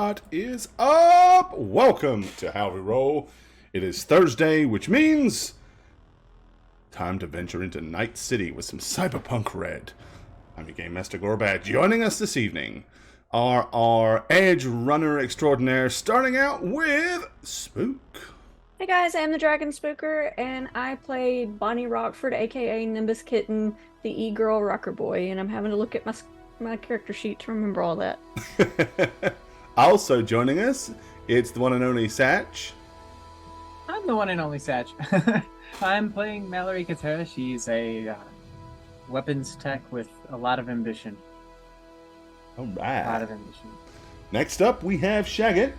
What is up? Welcome to How We Roll. It is Thursday, which means time to venture into Night City with some Cyberpunk Red. I'm your Game Master Gorbad. Joining us this evening are our Edge Runner extraordinaire, starting out with Spook. Hey guys, I'm the Dragon Spooker, and I play Bonnie Rockford, aka Nimbus Kitten, the e-girl rocker boy, and I'm having to look at my character sheet to remember all that. Also joining us, it's the one and only Satch. I'm the one and only Satch. I'm playing Mallory Katera. She's a weapons tech with a lot of ambition. All right. A lot of ambition. Next up, we have Shagget.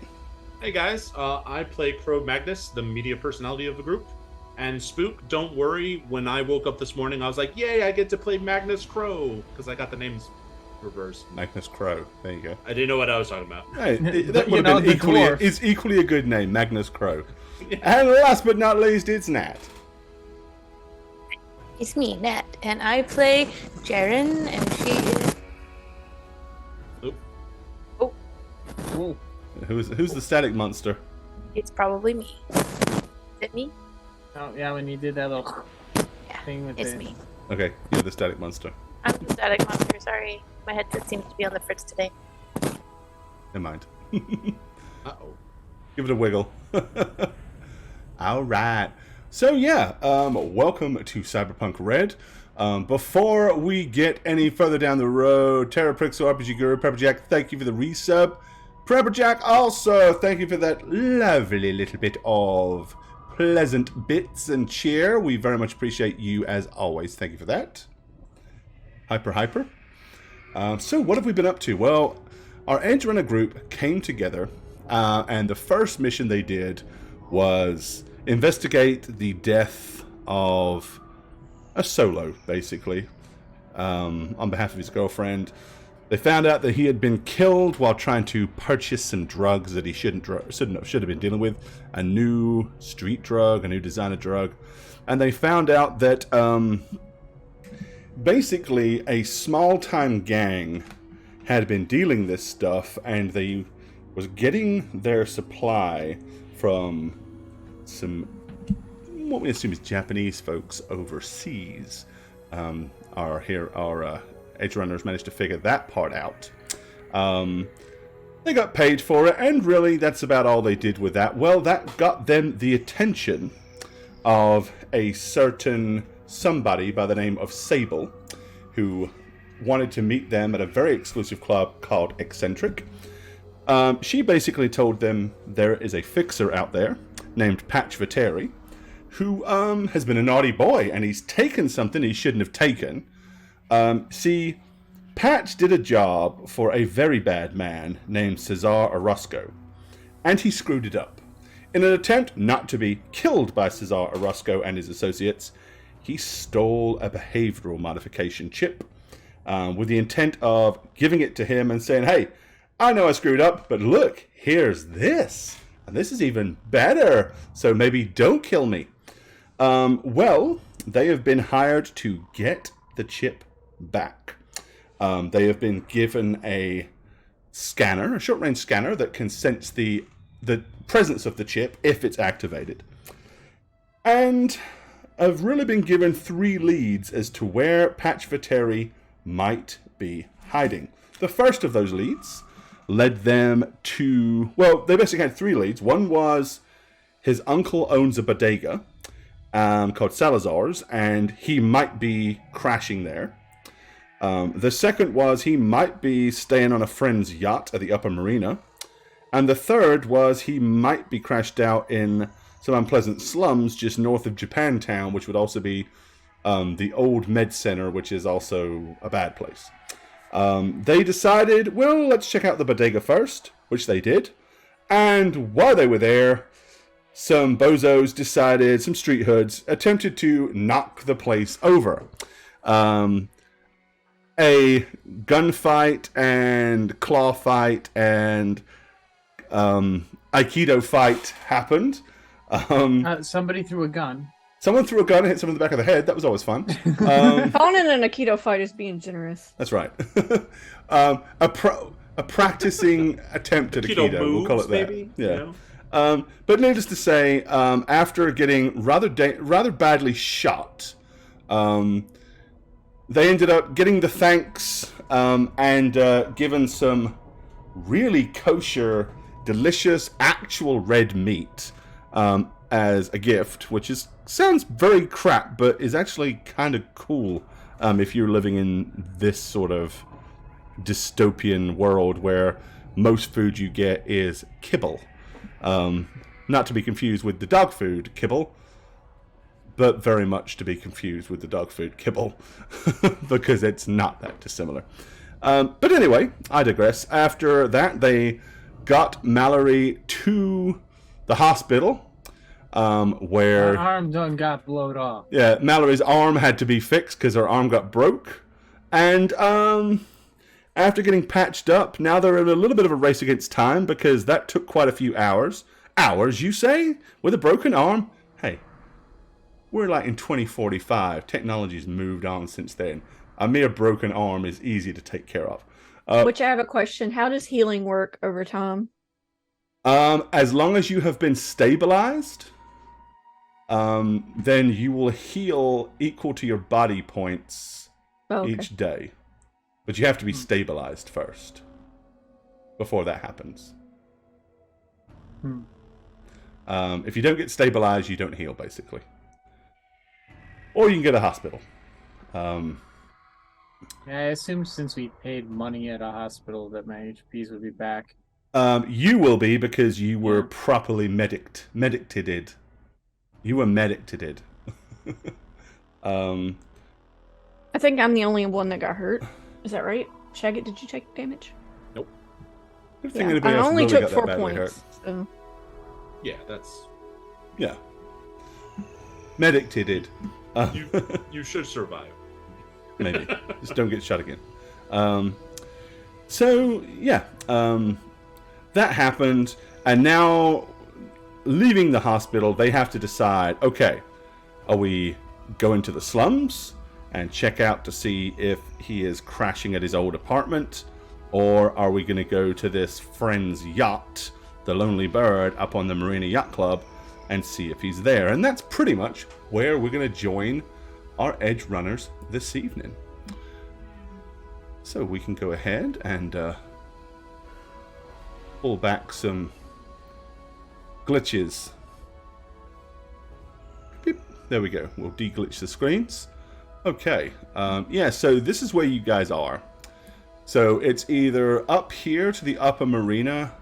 Hey guys, I play Crow Magnus, the media personality of the group. And Spook, don't worry, when I woke up this morning, I was like, yay, I get to play Magnus Crow, because I got the names reversed. Magnus Crow. There you go. I didn't know what I was talking about. Hey, that would have been equally a good name, Magnus Crow. Yeah. And last but not least, it's Nat. It's me, Nat, and I play Jaren, and she is... Whoa. Who's the static monster? It's probably me. Is it me? Oh, yeah, when you did that little Yeah, thing with it's it. me. Okay, you're the static monster. I'm the static monster, sorry. My headset seems to be on the fritz today. Never mind. Uh-oh. Give it a wiggle. All right. So yeah, welcome to Cyberpunk Red. Before we get any further down the road, Terra Prixel, RPG Guru, Prepperjack, thank you for the resub. Prepperjack, also thank you for that lovely little bit of pleasant bits and cheer. We very much appreciate you as always. Thank you for that. Hyper. So what have we been up to? Well, our Edge Runner group came together, and the first mission they did was investigate the death of a solo, basically, on behalf of his girlfriend. They found out that he had been killed while trying to purchase some drugs that he should have been dealing with, a new street drug, a new designer drug, and they found out that basically a small-time gang had been dealing this stuff, and they was getting their supply from some, what we assume is Japanese folks overseas. Our Edge Runners managed to figure that part out. They got paid for it, and really that's about all they did with that. Well, that got them the attention of a certain somebody by the name of Sable, who wanted to meet them at a very exclusive club called Eccentric. She basically told them there is a fixer out there named Patch Viteri, who has been a naughty boy, and he's taken something he shouldn't have taken. See, Patch did a job for a very bad man named Cesar Orozco, and he screwed it up. In an attempt not to be killed by Cesar Orozco and his associates, he stole a behavioral modification chip with the intent of giving it to him and saying, hey, I know I screwed up, but look, here's this. And this is even better, so maybe don't kill me. Well, they have been hired to get the chip back. They have been given a scanner, a short-range scanner that can sense the presence of the chip if it's activated. And I've really been given 3 leads as to where Patch Viteri might be hiding. The first of those leads led them to, well, they basically had 3 leads. One was his uncle owns a bodega called Salazar's, and he might be crashing there. The second was he might be staying on a friend's yacht at the Upper Marina. And the third was he might be crashed out in some unpleasant slums just north of Japantown, which would also be the old med center, which is also a bad place. They decided, well, let's check out the bodega first, which they did. And while they were there, some bozos decided, some street hoods, attempted to knock the place over. A gunfight and claw fight and Aikido fight happened. Somebody threw a gun. Someone threw a gun and hit someone in the back of the head. That was always fun. Calling in an Aikido fight is being generous. That's right. a practicing attempt at a keto. We'll call it that. Maybe, Yeah. you know? But needless to say, after getting rather badly shot, they ended up getting the thanks and given some really kosher, delicious, actual red meat as a gift, which sounds very crap, but is actually kind of cool if you're living in this sort of dystopian world where most food you get is kibble. Not to be confused with the dog food kibble, but very much to be confused with the dog food kibble, because it's not that dissimilar. But anyway, I digress. After that, they got Mallory to the hospital, where... Her arm done got blowed off. Yeah, Mallory's arm had to be fixed because her arm got broke. And after getting patched up, now they're in a little bit of a race against time because that took quite a few hours. Hours, you say? With a broken arm? Hey, we're like in 2045. Technology's moved on since then. A mere broken arm is easy to take care of. Which I have a question. How does healing work over time? As long as you have been stabilized, then you will heal equal to your body points each day. But you have to be stabilized first before that happens. If you don't get stabilized, you don't heal, basically. Or you can get a hospital. Yeah, I assume since we paid money at a hospital that my HPs would be back. You will be because you were properly medicted. You were medicted. I think I'm the only one that got hurt. Is that right? Shaggy, did you take damage? Nope. Yeah, I only took 4 points. So. Yeah, that's... Yeah. Medicted. You should survive. Maybe. Just don't get shot again. So, yeah. That happened. And now, leaving the hospital, they have to decide, okay, are we going to the slums and check out to see if he is crashing at his old apartment? Or are we going to go to this friend's yacht, the Lonely Bird, up on the Marina Yacht Club, and see if he's there? And that's pretty much where we're going to join our Edge Runners this evening. So we can go ahead and pull back some glitches. Beep. There we go. We'll de-glitch the screens. Okay. Yeah, so this is where you guys are. So it's either up here to the upper marina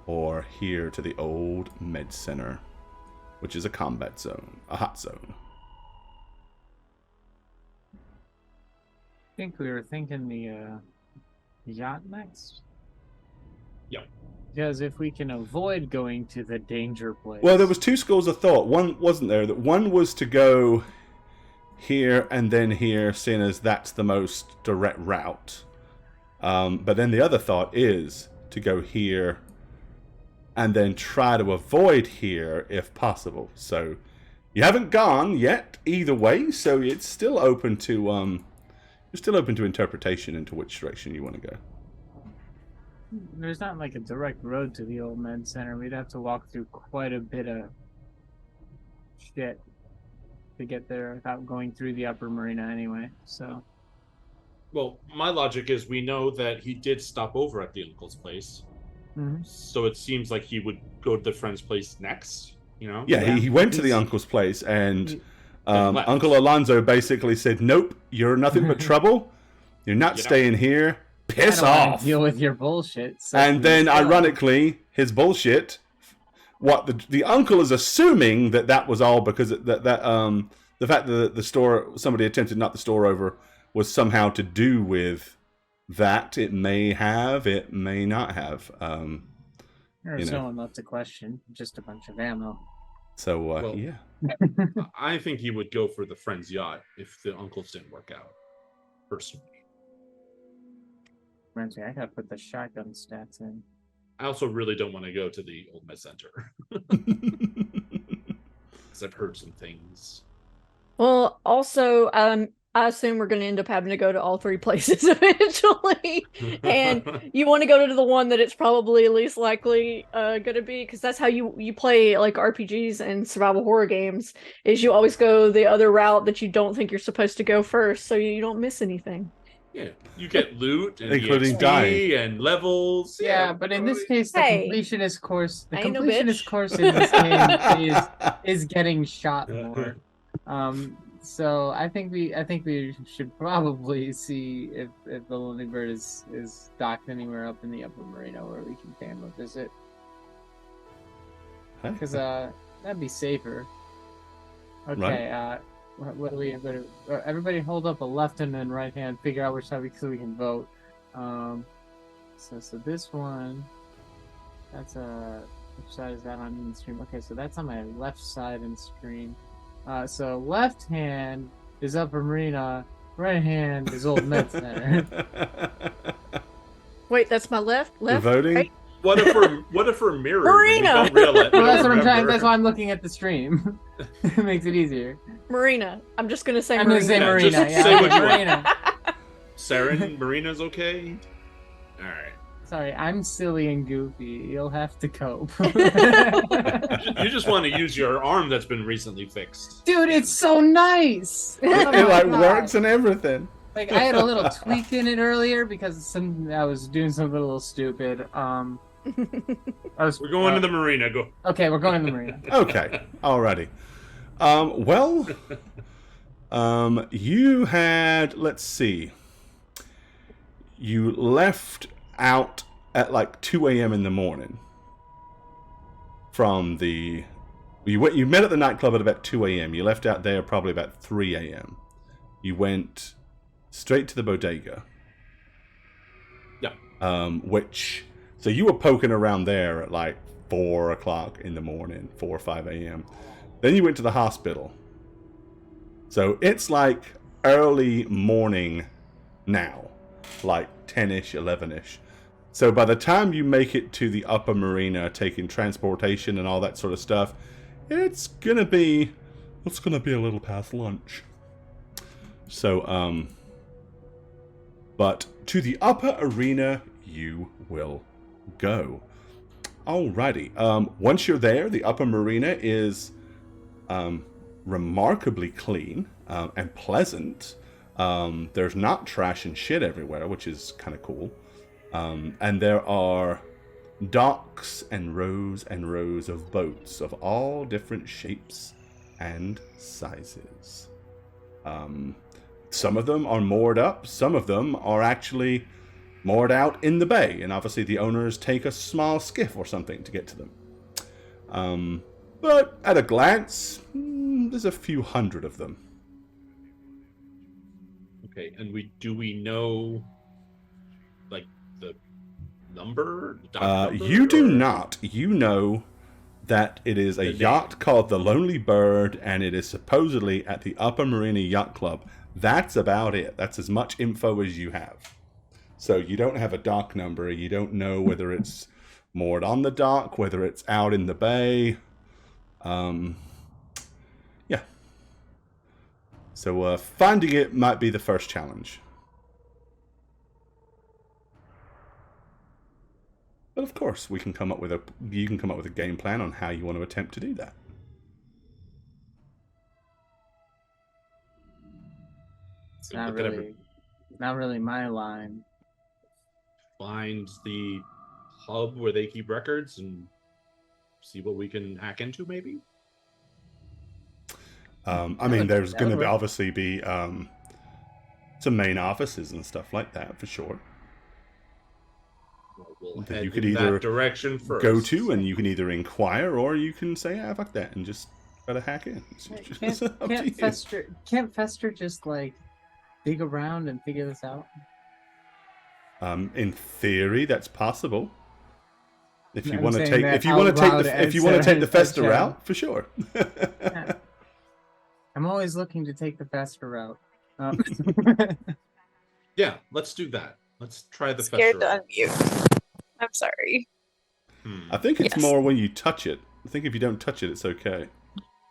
or here to the old med center, which is a combat zone, a hot zone. I think we were thinking the yacht next. Yep. Because if we can avoid going to the danger place. Well, there was two schools of thought. One wasn't there. That one was to go here and then here, seeing as that's the most direct route. But then the other thought is to go here and then try to avoid here if possible. So you haven't gone yet either way, so it's still open to interpretation into which direction you want to go. There's not like a direct road to the old med center. We'd have to walk through quite a bit of shit to get there without going through the upper marina anyway, so... Well, my logic is we know that he did stop over at the uncle's place. Mm-hmm. So it seems like he would go to the friend's place next, you know? Yeah, he went to the uncle's place, and Uncle Alonzo basically said, nope, you're nothing but trouble. You're not staying here. Piss off. Deal with your bullshit. So and then, ironically, his bullshit, what the uncle is assuming that was all because the fact that the store, somebody attempted to knock the store over, was somehow to do with that. It may have, it may not have. There's no one left to question. Just a bunch of ammo. So, yeah. I think he would go for the friend's yacht if the uncles didn't work out. Personally. Reminds me, I gotta put the shotgun stats in. I also really don't want to go to the old med center. Because I've heard some things. Well, also, I assume we're going to end up having to go to all three places eventually. And you want to go to the one that it's probably least likely going to be, because that's how you play like RPGs and survival horror games, is you always go the other route that you don't think you're supposed to go first, so you don't miss anything. Yeah, you get loot and Including EXP dying. and levels. Yeah, but in this case, the Hey, completionist course, I ain't no bitch. in this game is getting shot more. So I think we should probably see if the Lonely Bird is docked anywhere up in the Upper Marina where we can pay him a visit. Because that'd be safer. Okay, Right. what do we? Everybody hold up a left hand and right hand. Figure out which side so we can vote. So this one, that's which side is that on the stream? Okay, so that's on my left side in stream. So left hand is Upper Marina, right hand is Old Med Center. Wait, that's my left? We're voting? Right? What if we're mirrored? Marina! Well, that's what I'm trying. That's why I'm looking at the stream. It makes it easier. Marina. I'm just going to say I'm Marina. gonna say Yeah, Marina. just Yeah, say what you want. Marina. Saren, Marina's okay? Alright. Sorry, I'm silly and goofy. You'll have to cope. You just want to use your arm that's been recently fixed. Dude, it's so nice. Oh It my like God. works and everything. Like I had a little tweak in it earlier because I was doing something a little stupid. We're going to the marina. Go. Okay, we're going to the marina. Okay, alrighty. Well, you had, let's see, you left out at like 2 a.m. in the morning from the, you met at the nightclub at about 2 a.m. You left out there probably about 3 a.m. You went straight to the bodega. Yeah. So you were poking around there at like 4 o'clock in the morning, 4 or 5 a.m. Then you went to the hospital. So it's like early morning now, like 10-ish, 11-ish. So by the time you make it to the upper marina, taking transportation and all that sort of stuff, it's gonna be a little past lunch. So, but to the upper arena you will go. Alrighty. Once you're there, the upper marina is remarkably clean and pleasant. There's not trash and shit everywhere, which is kind of cool. And there are docks and rows of boats of all different shapes and sizes. Some of them are moored up, some of them are actually moored out in the bay, and obviously the owners take a small skiff or something to get to them. But at a glance, there's a few hundred of them. Okay, and do we know, like, the number? You do not. You know that it is a yacht called the Lonely Bird, and it is supposedly at the Upper Marina Yacht Club. That's about it. That's as much info as you have. So you don't have a dock number. You don't know whether it's moored on the dock, whether it's out in the bay. Yeah. So finding it might be the first challenge. But of course, you can come up with a game plan on how you want to attempt to do that. It's not really my line. Find the hub where they keep records and see what we can hack into, maybe. I mean, there's going to obviously be some main offices and stuff like that for sure. We'll that head you could in either that direction first. go to, and you can either inquire or you can say, "Ah, fuck that," and just try to hack in. Can't Fester just like dig around and figure this out? In theory, that's possible. If you I'm want to saying take, that if you want out to take loud the, if you and want to say take the it Fester out. route, for sure. Yeah. I'm always looking to take the Fester route. Yeah, let's do that. Let's try the Scared Fester to route. unmute. I'm sorry. I think it's Yes. more when you touch it. I think if you don't touch it, it's okay.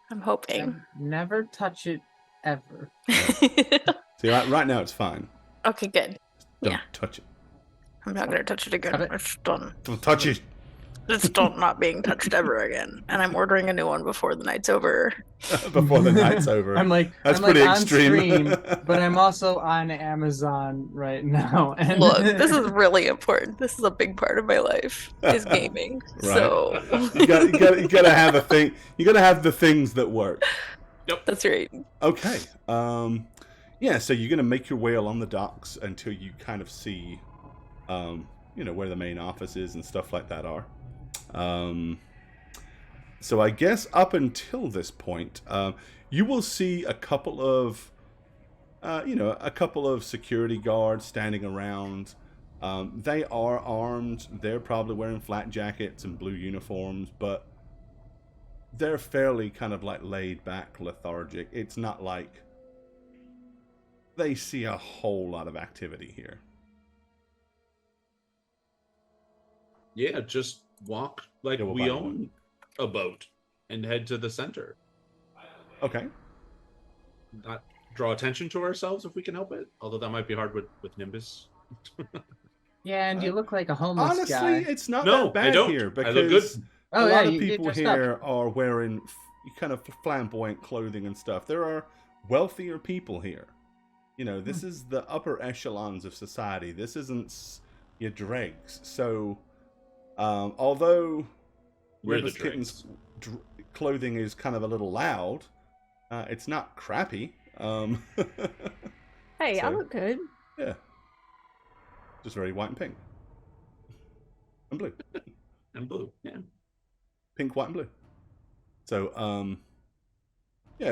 I'm hoping. Never touch it ever. See, right now it's fine. Okay, good. Don't Yeah. touch it. I'm not gonna touch it again. Stop it. It's done. Don't touch it. It's done not being touched ever again. And I'm ordering a new one before the night's over. Before the night's over. I'm like, That's I'm like pretty on extreme. stream, but I'm also on Amazon right now. And Look, this is really important. This is a big part of my life. Is gaming. Right. So you gotta have a thing. You gotta have the things that work. that's right. Okay. Yeah. So you're gonna make your way along the docks until you kind of see, where the main office is and stuff like that are. So I guess up until this point, you will see a couple of security guards standing around. They are armed. They're probably wearing flat jackets and blue uniforms, but they're fairly kind of like laid back, lethargic. It's not like they see a whole lot of activity here. Yeah, just walk like Yeah, we'll we buy own a boat and head to the center. Okay. Not draw attention to ourselves if we can help it. Although that might be hard with Nimbus. yeah, and you look like a homeless Honestly, guy. it's not No, that bad I don't. here I because look good. Oh, a yeah, lot of you people dressed here up. are wearing kind of flamboyant clothing and stuff. There are wealthier people here. This is the upper echelons of society. This isn't your dregs. So, although We're the Nimbus Kitten's dregs. clothing is kind of a little loud, it's not crappy. Hey, I So- look good. Yeah. Just very white and pink. And blue. And blue. Yeah. Pink, white, and blue. So,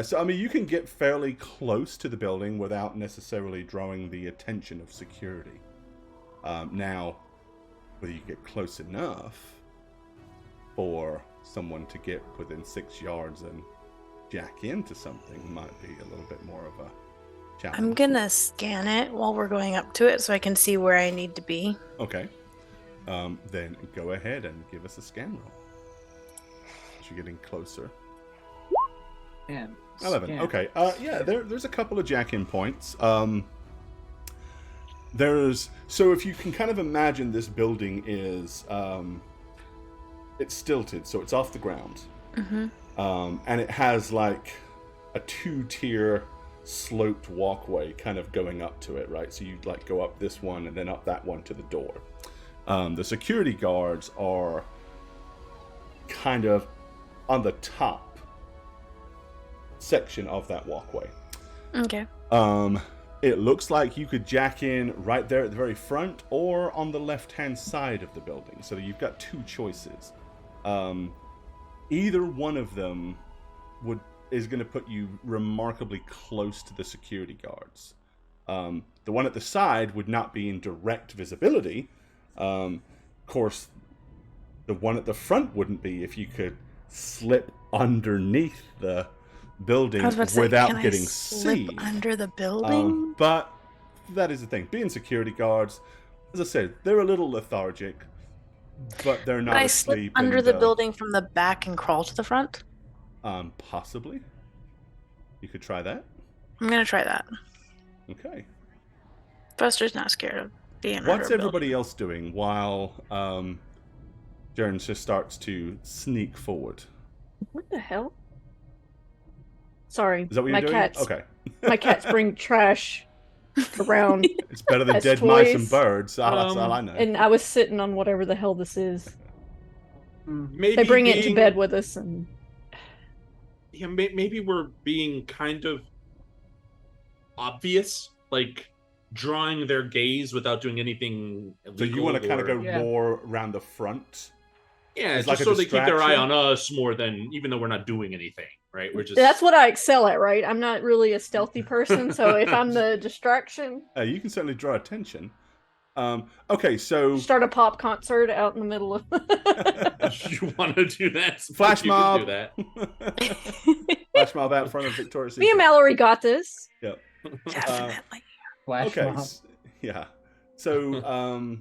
so, you can get fairly close to the building without necessarily drawing the attention of security. Now, whether you get close enough for someone to get within 6 yards and jack into something might be a little bit more of a challenge. I'm gonna scan it while we're going up to it so I can see where I need to be. Okay. Then go ahead and give us a scan roll. As you're getting closer. Man, 11. scan. Okay. There's a couple of jack-in points. So if you can kind of imagine this building is it's stilted, so it's off the ground. Mm-hmm. And it has like a 2-tier sloped walkway kind of going up to it, right? So you like go up this one and then up that one to the door. The security guards are kind of on the top section of that walkway. Okay. It looks like you could jack in right there at the very front or on the left-hand side of the building. So you've got 2 choices. Either one of them is going to put you remarkably close to the security guards. The one at the side would not be in direct visibility. Of course, the one at the front wouldn't be if you could slip underneath the building I was about to say, without can getting I slip seen. under the building? But that is the thing. Being security guards, as I said, they're a little lethargic, but they're not Can I slip asleep. under and, the building from the back and crawl to the front? Possibly. You could try that. I'm gonna try that. Okay. Buster's not scared of being under What's a everybody else doing while Jaren just starts to sneak forward? What the hell? Sorry, Is that what my you're doing? cats. Okay. My cats bring trash around, It's better than As dead mice and toys. birds. That's all I know. and I was sitting on whatever the hell this is. Maybe They bring it to being- bed with us, and Yeah, maybe we're being kind of obvious, like drawing their gaze without doing anything illegal. So you want to kind of go Yeah. more around the front? Yeah, It's just like a so they keep their eye distraction? on us more than, even though we're not doing anything, right? We're just that's what I excel at, right? I'm not really a stealthy person, so if I'm the distraction, You can certainly draw attention. Okay, so start a pop concert out in the middle of. you want to do that. flash You can mob. do that. Flash mob out in front of Victoria's Me and Secret. Mallory got this. Definitely. Flash Okay, mob. yeah. So, all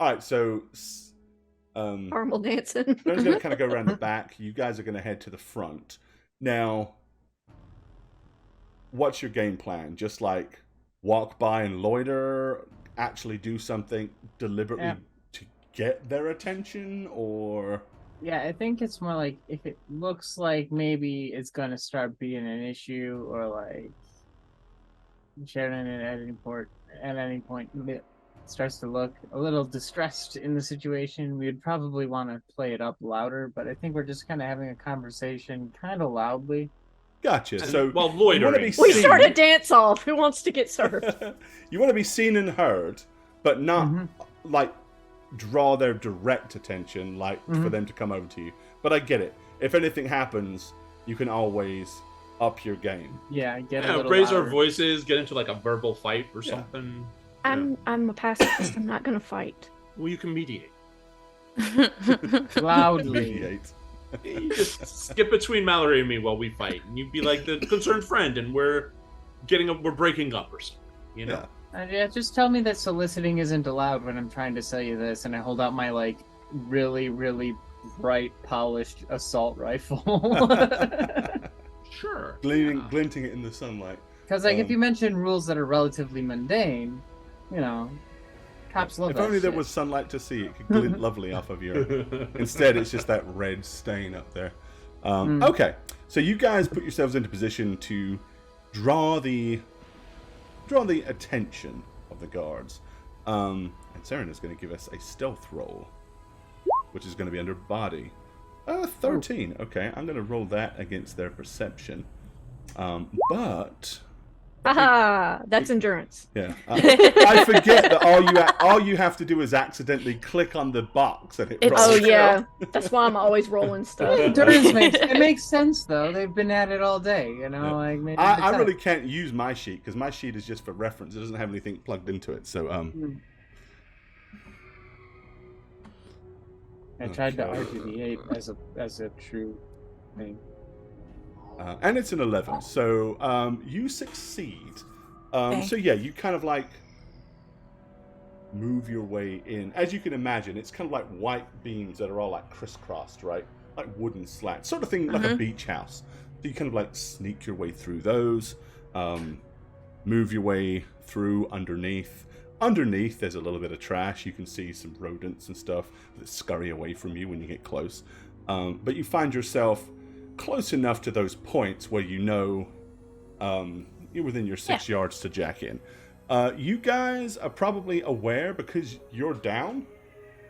right. So, Caramel dancing. Darren's going to kind of go around the back. You guys are going to head to the front. Now, what's your game plan? Just like walk by and loiter, actually do something deliberately to get their attention, or? Yeah, I think it's more like if it looks like maybe it's gonna start being an issue, or like Sharon at any point it starts to look a little distressed in the situation, we'd probably want to play it up louder. But I think we're just kind of having a conversation kind of loudly. Gotcha. So while loitering, we start a dance off. Who wants to get served? You want to be seen and heard, but not like draw their direct attention, like for them to come over to you. But I get it. If anything happens, you can always up your game. Yeah, get a little raise louder. our voices, get into like a verbal fight or something. I'm a pacifist. I'm not gonna fight. Well, you can mediate. Loudly. Mediate. You just skip between Mallory and me while we fight, and you'd be like the concerned friend, and we're breaking up or something, you know? Yeah, just tell me that soliciting isn't allowed when I'm trying to sell you this, and I hold out my like really, really bright, polished assault rifle. Sure. Glinting it in the sunlight. Because like if you mention rules that are relatively mundane, you know, cops love If that only there shit. was sunlight to see, it could glint lovely off of your. Instead, it's just that red stain up there. Okay, so you guys put yourselves into position to draw the attention of the guards. And Saren is going to give us a stealth roll, which is going to be under body. 13. Okay, I'm going to roll that against their perception. But Haha, that's endurance. yeah, I forget that all you have to do is accidentally click on the box and it rolls. Oh yeah, that's why I'm always rolling stuff. Endurance makes sense though. They've been at it all day, you know. Yeah. Like maybe I really can't use my sheet because my sheet is just for reference. It doesn't have anything plugged into it. So I tried to argue the 8 as a true thing. And it's an 11, so you succeed. So yeah, you kind of like move your way in. As you can imagine, it's kind of like white beams that are all like crisscrossed, right? Like wooden slats, sort of thing, like a beach house. So you kind of like sneak your way through those, move your way through underneath. Underneath, there's a little bit of trash. You can see some rodents and stuff that scurry away from you when you get close. But you find yourself close enough to those points where you know you're within your 6 yards to jack in. You guys are probably aware because you're down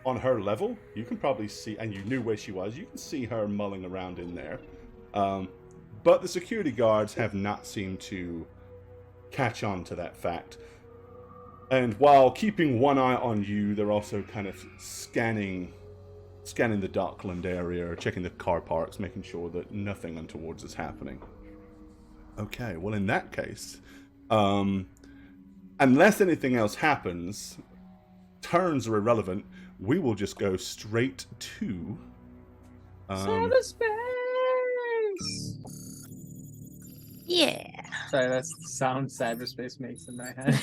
on her level. You can probably see, and you knew where she was. You can see her mulling around in there. But the security guards have not seemed to catch on to that fact. And while keeping one eye on you, they're also kind of scanning the Dockland area, checking the car parks, making sure that nothing untoward is happening. Okay, well in that case, unless anything else happens, turns are irrelevant. We will just go straight to Cyberspace. Yeah. Sorry, that's the sound cyberspace makes in my head.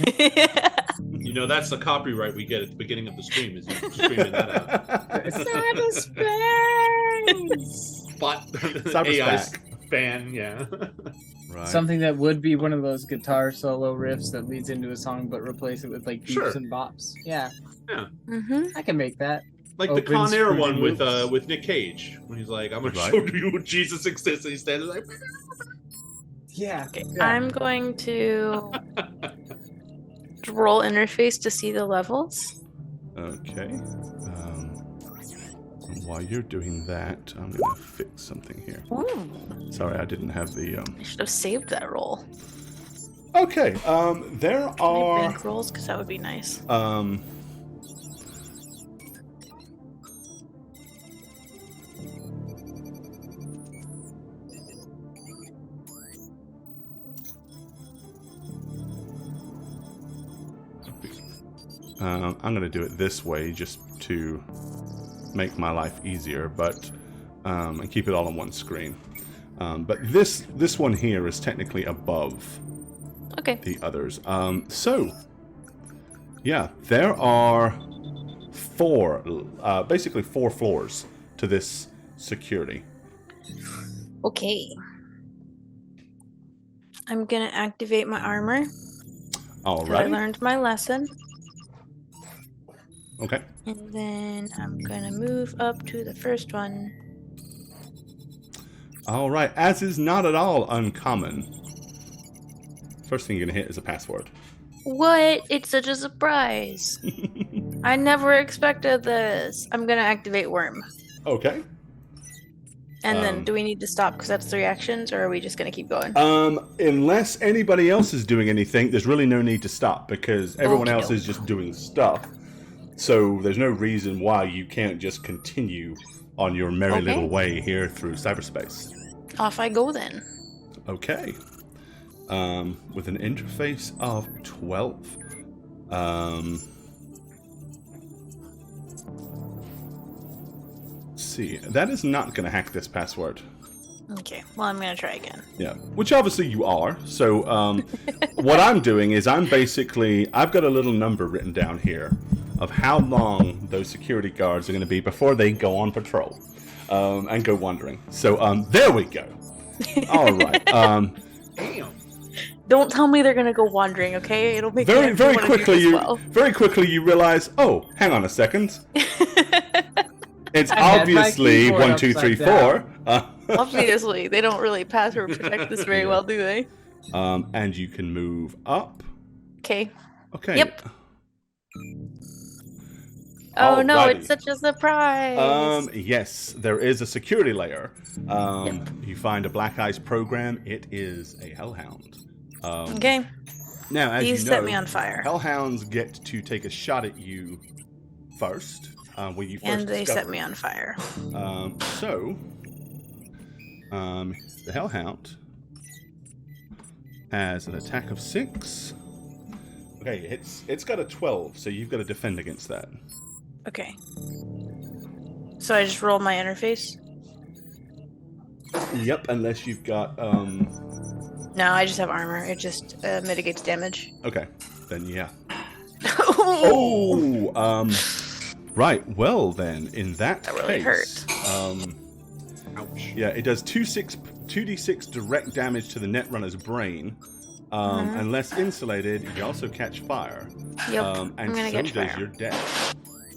You know, that's the copyright we get at the beginning of the stream, is you screaming that out. Cyberspace. But Cyberspace. AI's fan, yeah. right. Something that would be one of those guitar solo riffs that leads into a song, but replace it with like beeps and bops. Yeah, I can make that. Like the Open Con Air screen one moves. with Nick Cage, when he's like, "I'm gonna Right. show you what Jesus exists," and he's standing like. Yeah. Okay, I'm going to roll interface to see the levels. Okay. While you're doing that, I'm gonna fix something here. Ooh, Sorry, I didn't have the. I should have saved that roll. Okay. There Can I are. bank rolls? Because that would be nice. I'm going to do it this way just to make my life easier, but and keep it all on one screen. But this one here is technically above Okay. the others. So, yeah, there are basically four floors to this security. Okay. I'm gonna activate my armor. All So I right. learned my lesson. Okay. And then I'm gonna move up to the first one. All right. As is not at all uncommon. First thing you're gonna hit is a password. What? It's such a surprise. I never expected this. I'm gonna activate Worm. Okay. And then do we need to stop because that's 3 actions, or are we just gonna keep going? Unless anybody else is doing anything, there's really no need to stop because everyone else is just doing stuff. So there's no reason why you can't just continue on your merry little way here through cyberspace. Off I go then. Okay. With an interface of 12. Let's see. That is not going to hack this password. Okay, well, I'm gonna try again. Yeah, which obviously you are. So what I'm doing is I've got a little number written down here of how long those security guards are going to be before they go on patrol and go wandering. So there we go. All right. Damn. Don't tell me they're gonna go wandering, okay? It'll make Very quickly you realize, oh, hang on a second. It's I had my obviously keyboard 1, 2, 3, upside 4. Obviously, they don't really password protect this very well, do they? And you can move up. Okay. Okay. Yep. Oh no, Alrighty. it's such a surprise. Yes, there is a security layer. You find a Black Ice program. It is a Hellhound. Okay. Now, as These you know, set me on fire. Hellhounds get to take a shot at you first. When you first And they set discover me it. on fire. The Hellhound has an attack of 6. Okay, it's got a 12, so you've got to defend against that. Okay. So I just roll my interface? Yep, unless you've got No, I just have armor. It just mitigates damage. Okay, then yeah. Oh! Right. Well, then, in that really case, Ouch. yeah, it does 2d6 direct damage to the Netrunner's brain. Unless insulated, you also catch fire. Yep, And I'm gonna so catch does fire. your deck.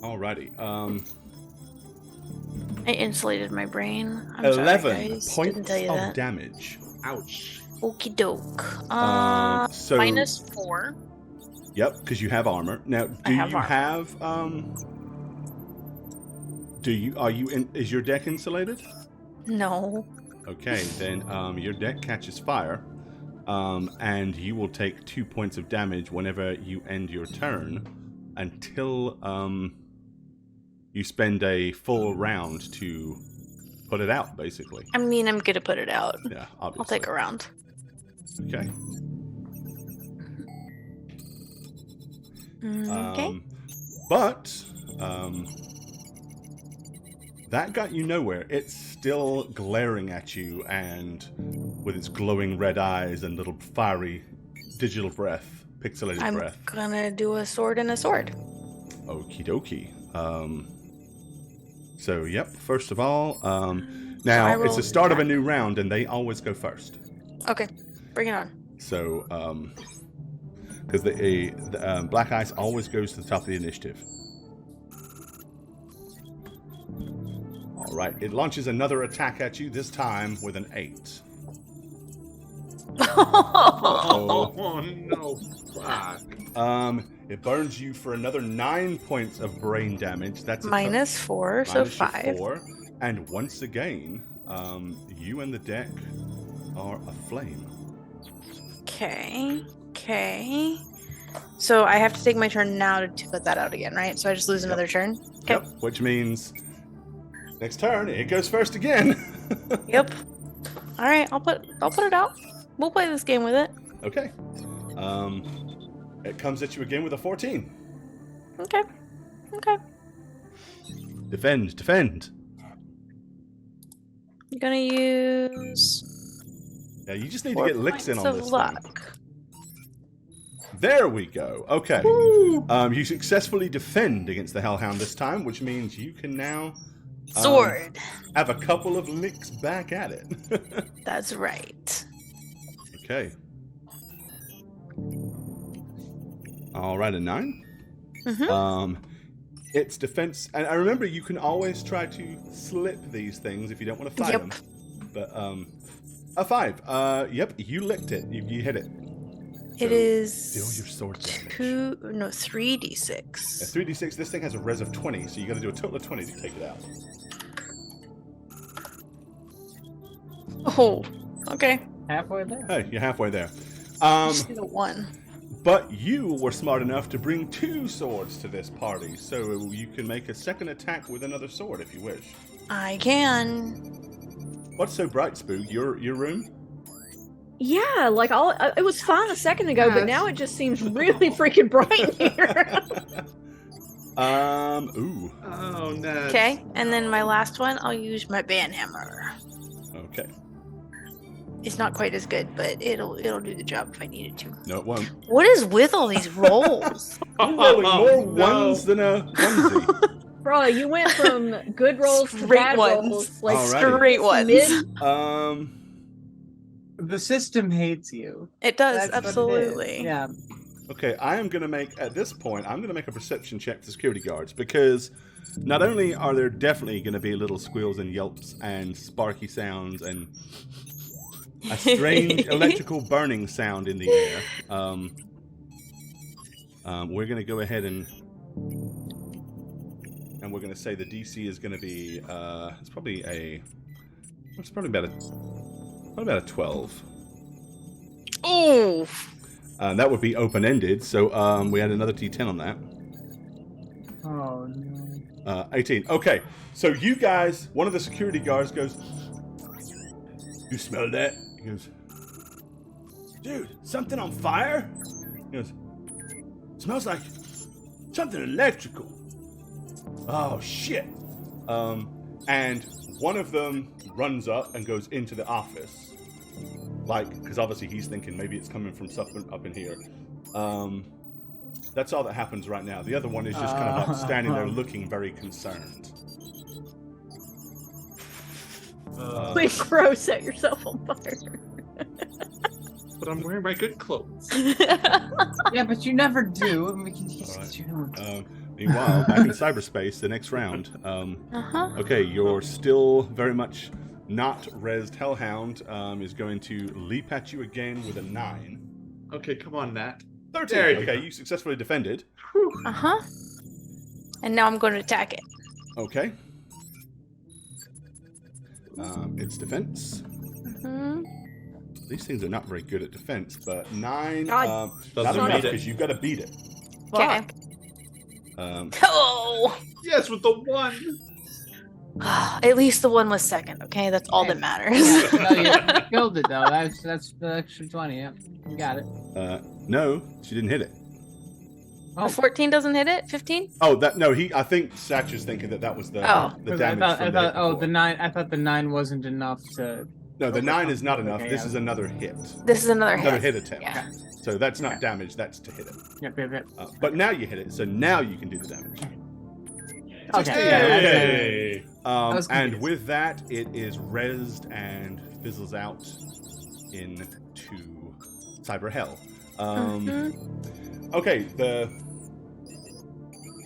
Alrighty. I insulated my brain. I'm sorry, 11 guys. Didn't points tell you of that. damage. Ouch. Okie doke. So Minus 4. Yep, because you have armor. Now, I have armor. Is your deck insulated? No. Okay, then your deck catches fire, and you will take 2 points of damage whenever you end your turn until you spend a full round to put it out, basically. I mean, I'm gonna put it out. Yeah, obviously. I'll take a round. Okay. Okay. But that got you nowhere. It's still glaring at you, and with its glowing red eyes and little fiery digital breath, pixelated I'm breath. gonna do a sword and a sword. Okie dokie. So, yep, first of all, now I it's the rolled start of a that. new round, and they always go first. Okay, bring it on. So, because the Black Ice always goes to the top of the initiative. All right, it launches another attack at you, this time with an 8. Oh no. Fuck. It burns you for another 9 points of brain damage. That's a Minus 4, so minus your 5. 4. And once again, you and the deck are aflame. Okay. So I have to take my turn now to put that out again, right? So I just lose another turn? Okay. Yep, which means next turn it goes first again. Yep. Alright, I'll put it out. We'll play this game with it. Okay. It comes at you again with a 14. Okay. Defend. I'm gonna use Yeah, you just need 4 to get licks in points on of this luck. thing. There we go. Okay. You successfully defend against the Hellhound this time, which means you can now Sword. have a couple of licks back at it. That's right. Okay. All right, a 9. Mhm. Its defense, and I remember you can always try to slip these things if you don't want to fight Yep. them. But a 5. Yep, you licked it. You hit it. It So, is deal your sword damage. 3d6. At 3d6, this thing has a res of 20, so you got to do a total of 20 to take it out. Oh, okay. Halfway there. Hey, you're halfway there. Just need a 1. But you were smart enough to bring 2 swords to this party, so you can make a second attack with another sword if you wish. I can. What's so bright, Spook? Your room? Yeah, like it was fine a second ago, but now it just seems really freaking bright in here. Ooh. Oh, no. Okay, and then my last one, I'll use my banhammer. Okay. It's not quite as good, but it'll do the job if I needed to. No, it won't. What is with all these rolls? You're rolling more no. ones than a onesie. Bro, you went from good rolls to Straight bad ones. rolls. Like Alrighty. Straight ones. mid. The system hates you. It does, That's what it is. absolutely. Yeah. Okay, I am going to make, at this point, I'm going to make a perception check for security guards, because not only are there definitely going to be little squeals and yelps and sparky sounds and a strange electrical burning sound in the air, we're going to go ahead and we're going to say the DC is going to be, it's probably about a 12. Oh, That would be open-ended, so we had another D10 on that. Oh no. 18. Okay, so you guys, one of the security guards goes, "You smell that?" He goes, "Dude, something on fire?" He goes, "Smells like something electrical." Oh, shit. And one of them runs up and goes into the office. Like, because obviously he's thinking maybe it's coming from something up in here. That's all that happens right now. The other one is just kind of like standing there looking very concerned. Please, Crow, set yourself on fire. But I'm wearing my good clothes. Yeah, but you never do. We can just Alright. get you. Meanwhile, back in cyberspace, the next round. Okay, you're still very much not rezzed. Hellhound is going to leap at you again with a 9. Okay, come on, Nat. 13. There you Okay, go. you successfully defended. uh-huh. And now I'm going to attack it. Okay. It's defense. hmm These things are not very good at defense, but 9. God. Not Doesn't enough beat it. because you've got to beat it. Okay. Oh! Yes, with the 1. At least the one was second, okay? That's all that matters. No, you killed it though. That's the extra 20. Yeah, you got it. No, she didn't hit it. A 14 doesn't hit it? 15? Oh, that no. I think Satcher's thinking that was the Oh. the 'Cause damage. I from thought, the oh, before. the 9. I thought the 9 wasn't enough to. No, the 9 is not enough. Okay, This yeah. is another hit. This is another Another hit. hit attempt. Yeah. So that's not damage. That's to hit it. Yep. But now you hit it, so now you can do the damage. Okay. Yeah, Hey! was And confused. with that, it is rezzed and fizzles out into cyber hell. Okay,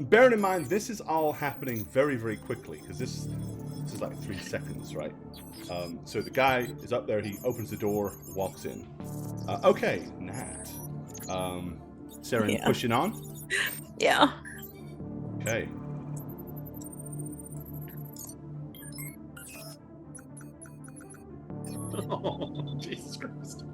bearing in mind this is all happening very, very quickly because this is like 3 seconds, right? So the guy is up there. He opens the door, walks in. Okay, Nat. Saren Yeah. pushing on. Yeah. Okay. Oh, Jesus Christ.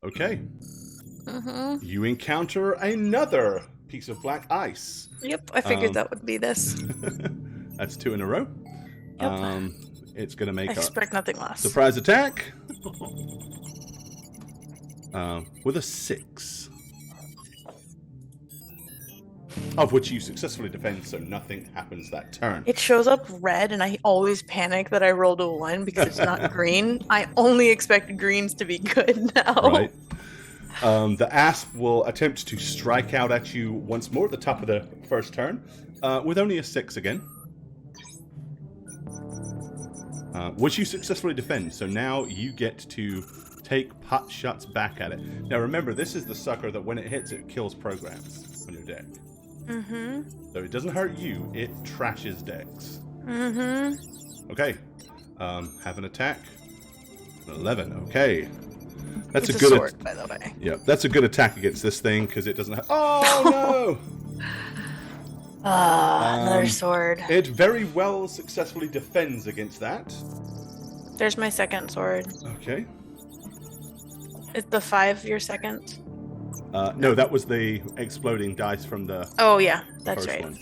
Okay. hmm You encounter another piece of black ice. Yep, I figured Um, that would be this. That's 2 in a row. Yep. It's going to I make a expect nothing less. surprise attack with a 6. Of which you successfully defend, so nothing happens that turn. It shows up red, and I always panic that I rolled a 1 because it's not green. I only expect greens to be good now. Right. The asp will attempt to strike out at you once more at the top of the first turn, with only a 6 again. which you successfully defend. So now you get to take pot shots back at it. Now remember, this is the sucker that when it hits, it kills programs on your deck. Mm-hmm. So it doesn't hurt you, it trashes decks. Mm-hmm. Okay. Have an attack. 11. Okay. That's It's a good sword, by the way. Yeah, that's a good attack against this thing because it doesn't have. Oh no! Another sword. It very well successfully defends against that. There's my second sword. Okay. Is the 5 your second? No, that was the exploding dice from the Oh yeah, that's first right. one.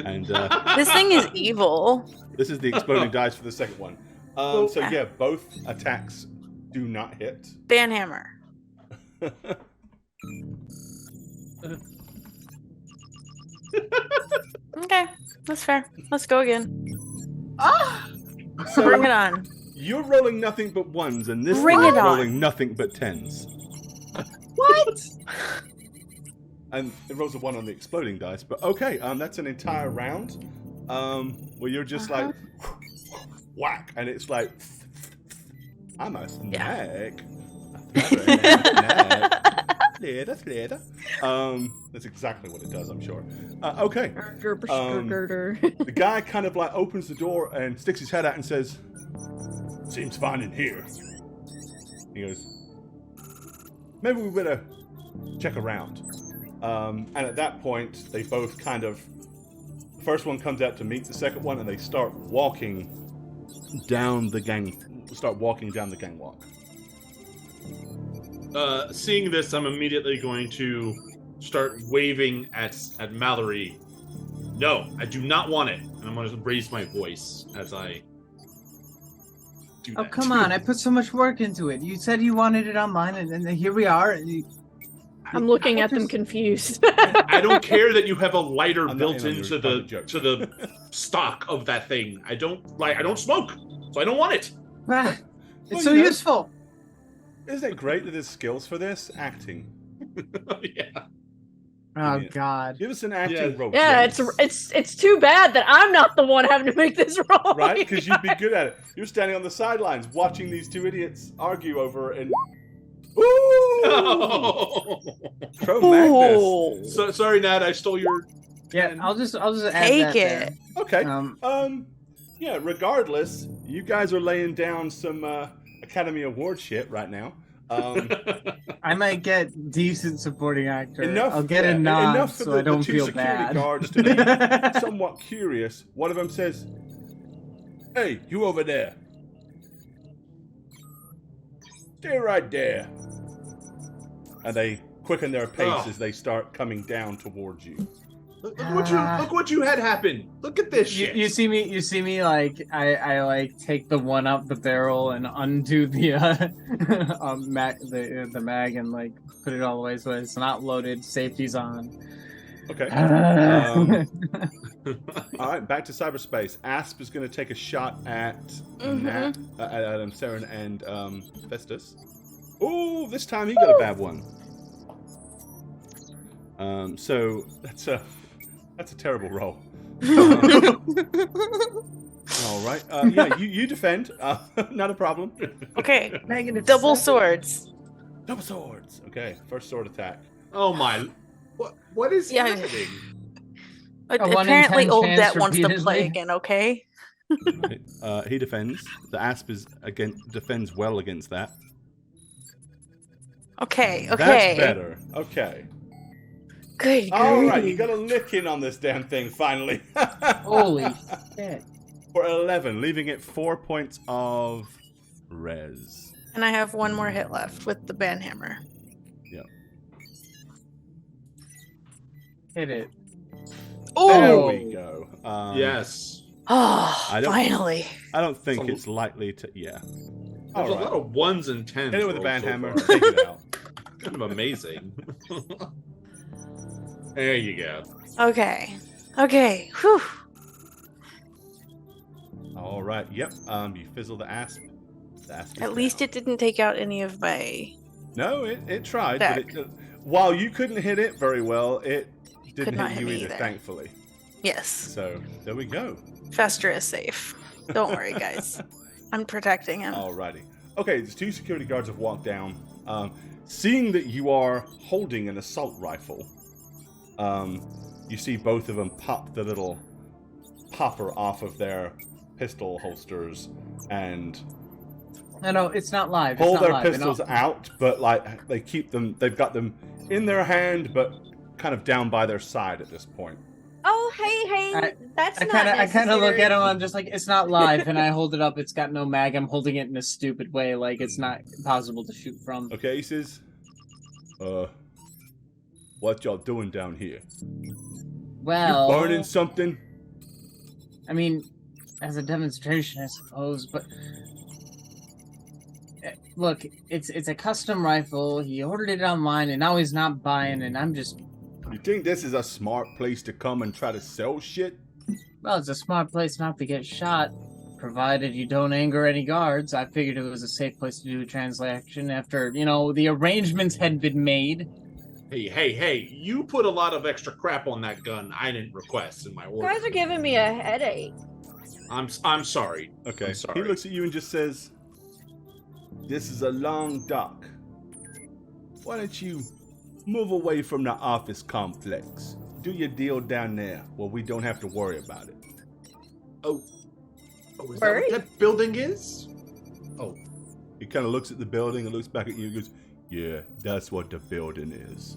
And This thing is evil. this is the exploding dice for the second one. So yeah, both attacks do not hit. Banhammer. Okay, that's fair. Let's go again. So Bring it on. you're rolling nothing but ones, and this Bring thing is it on. rolling nothing but tens. What? And it rolls a 1 on the exploding dice, but okay, that's an entire round where you're just like whack, and it's like I'm a snake. Later. That's exactly what it does, I'm sure. Okay. The guy kind of like opens the door and sticks his head out and says, "Seems fine in here." He goes, "Maybe we better check around." And at that point, they both kind of, the first one comes out to meet the second one, and they start walking down the gangwalk. Seeing this, I'm immediately going to start waving at Mallory. No, I do not want it. And I'm going to raise my voice as I do that. Oh, come on. I put so much work into it. You said you wanted it online, and here we are. I'm looking at them confused. I don't care that you have a lighter I'm not built in on into your the joke. to the stock of that thing. I don't smoke, so I don't want it. Ah, it's Well, so you know- useful. Isn't it great that there's skills for this? Acting. Yeah. Oh, Yeah. God. Give us an acting roll. Yeah, James. it's too bad that I'm not the one having to make this roll. Right? Because you'd be good at it. You're standing on the sidelines watching these two idiots argue over and. Ooh! No. Pro Magnus. Ooh. So sorry, Nat. I stole your. Yeah, I'll just add Take that there. it. Okay. Yeah, regardless, you guys are laying down some Academy Award shit right now. I might get decent supporting actor. Enough, I'll get yeah, a nod enough for so the, I don't the two feel security bad. guards to be somewhat curious. One of them says, "Hey, you over there. Stay right there." And they quicken their pace Oh. as they start coming down towards you. Look what you had happen. Look at this shit. You see me like I like take the one up the barrel and undo the the mag and like put it all the way so it's not loaded, safety's on. Okay. All right, back to cyberspace. Asp is going to take a shot at Nat, at Saren and Festus. Ooh, this time he got a bad one. So that's a terrible roll. All right. Yeah, you defend. Not a problem. Okay. Negative Double 7. swords. Double swords. Okay, first sword attack. Oh my! What is Yeah. happening? A 1 in Apparently 10 old chance debt wants to play repeatedly. again, okay? He defends. The Asp defends well against that. Okay. That's better. Okay. Good. All right, you got a lick in on this damn thing finally. Holy shit. For 11, leaving it 4 points of res. And I have one more hit left with the banhammer. Hit it. There Oh. we go. Yes. Oh, I don't- finally. I don't think So- it's likely to. Yeah. There's All a right. lot of 1s and 10s. Hit it with a rolled band so hammer. far. Take it out. Kind of amazing. There you go. Okay. Whew. All right. Yep. You fizzle the asp. The asp is At least down. it didn't take out any of my. No, it tried, Deck. but while you couldn't hit it very well, it didn't Could not hit hit you me either, either. thankfully. Yes. So there we go. Fester is safe. Don't worry, guys. I'm protecting him. Alrighty. Okay, the 2 security guards have walked down. Seeing that you are holding an assault rifle, you see both of them pop the little popper off of their pistol holsters and No, it's not live. pull It's not their live. pistols out, but like they keep them. They've got them in their hand, but kind of down by their side at this point. Oh, hey, that's not I kind of look necessary. at him. I'm just like, it's not live, and I hold it up. It's got no mag. I'm holding it in a stupid way, like it's not possible to shoot from. Okay, he says, what y'all doing down here? Well, You burning something? I mean, as a demonstration, I suppose, but look, it's a custom rifle. He ordered it online, and now he's not buying. And I'm just, You think this is a smart place to come and try to sell shit? well, it's a smart place not to get shot, provided you don't anger any guards. I figured it was a safe place to do a transaction after, the arrangements had been made. Hey, you put a lot of extra crap on that gun I didn't request in my You order. guys are giving me a headache. I'm sorry. Okay, I'm sorry. he looks at you and just says, this is a long dock. Why don't you move away from the office complex? Do your deal down there where we don't have to worry about it. Oh, is that Bird? what that building is? Oh, He kind of looks at the building and looks back at you and goes, yeah, that's what the building is.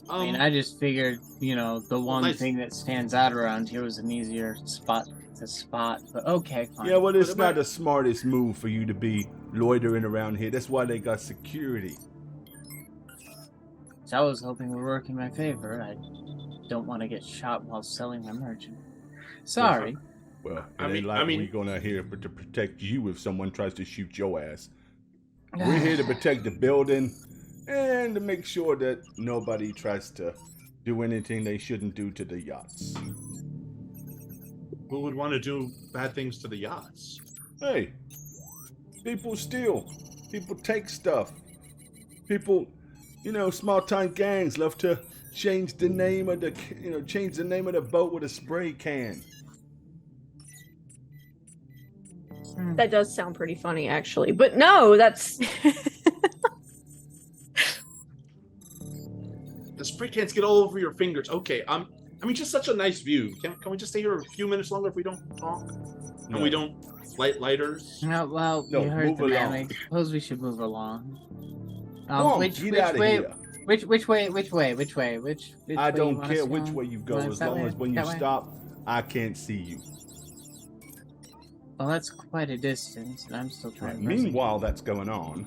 I mean, I just figured, the one nice. thing that stands out around here was an easier spot to spot. But okay, fine. Yeah, well, it's What not about- the smartest move for you to be loitering around here. That's why they got security. So I was hoping would work in my favor. I don't want to get shot while selling my merchant. Sorry. Well, it I ain't mean- like I mean- we're gonna here but to protect you if someone tries to shoot your ass. We're here to protect the building and to make sure that nobody tries to do anything they shouldn't do to the yachts. who would want to do bad things to the yachts? Hey, people steal. People take stuff. People, small time gangs love to change the name of the boat with a spray can. That does sound pretty funny, actually. But no, that's The spray cans get all over your fingers. Okay, just such a nice view. Can we just stay here a few minutes longer if we don't talk? And No. we don't light lighters? Well, No, you heard move the man. along. I suppose we should move along. Come on, which get out of way? here. Which way? Which way? Which I way don't you wanna care which swing? way you go, Wanna as that long way? as when you That way? stop, I can't see you. Well, that's quite a distance, and I'm still trying. to Meanwhile, that's going on.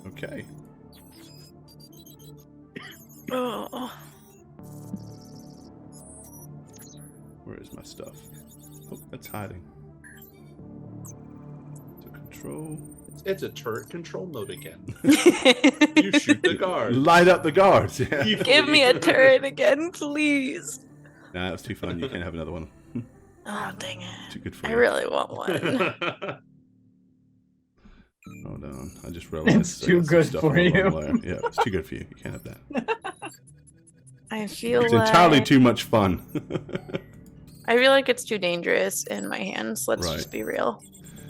Okay. Oh. Where is my stuff? Oh, that's hiding. To control. It's a turret control mode again. You shoot the guard. Light up the guards. Yeah. Give me a turret again, please. Nah, that was too fun. You can't have another one. Oh, dang it. Too good for I you. really want one. Hold on. I just realized. It's I too got some good stuff for on the wrong you. layer. Yeah, it's too good for you. You can't have that. I feel It's like entirely too much fun. I feel like it's too dangerous in my hands. Let's Right. just be real.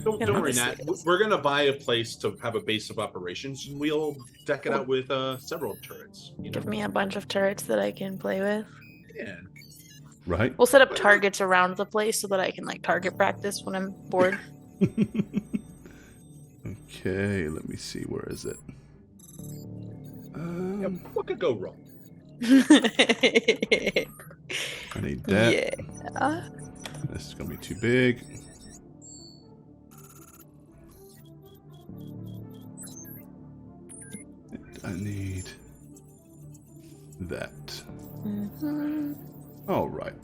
Don't Yeah, worry, obviously Nat. it is. We're gonna buy a place to have a base of operations, and we'll deck it out with several turrets. Give me a bunch of turrets that I can play with. Yeah. Right? We'll set up targets around the place so that I can target practice when I'm bored. Okay, let me see. Where is it? What could go wrong? I need that. Yeah. This is gonna be too big. I need that. Mhm. All right.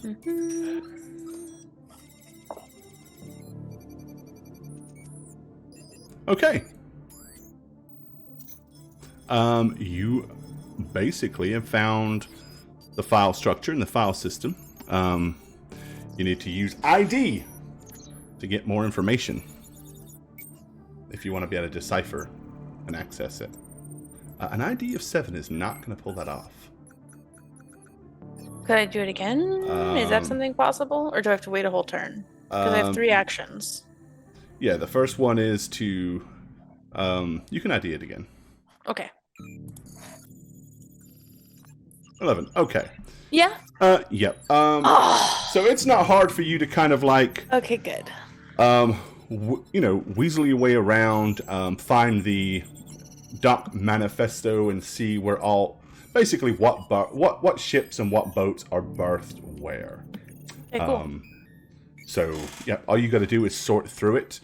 Mhm. Okay. You basically have found the file structure and the file system. You need to use ID to get more information if you want to be able to decipher and access it. An ID of 7 is not going to pull that off. Could I do it again? Is that Um, something possible? Or do I have to wait a whole turn? Because I have 3 actions. Yeah, the first one is to... you can ID it again. Okay. 11. Okay. Yeah? Yep. Oh. So it's not hard for you to kind of like... Okay, good. weasel your way around, find the dock manifesto and see where all... Basically, what ships and what boats are berthed where. Okay, cool. So, yeah, all you got to do is sort through it.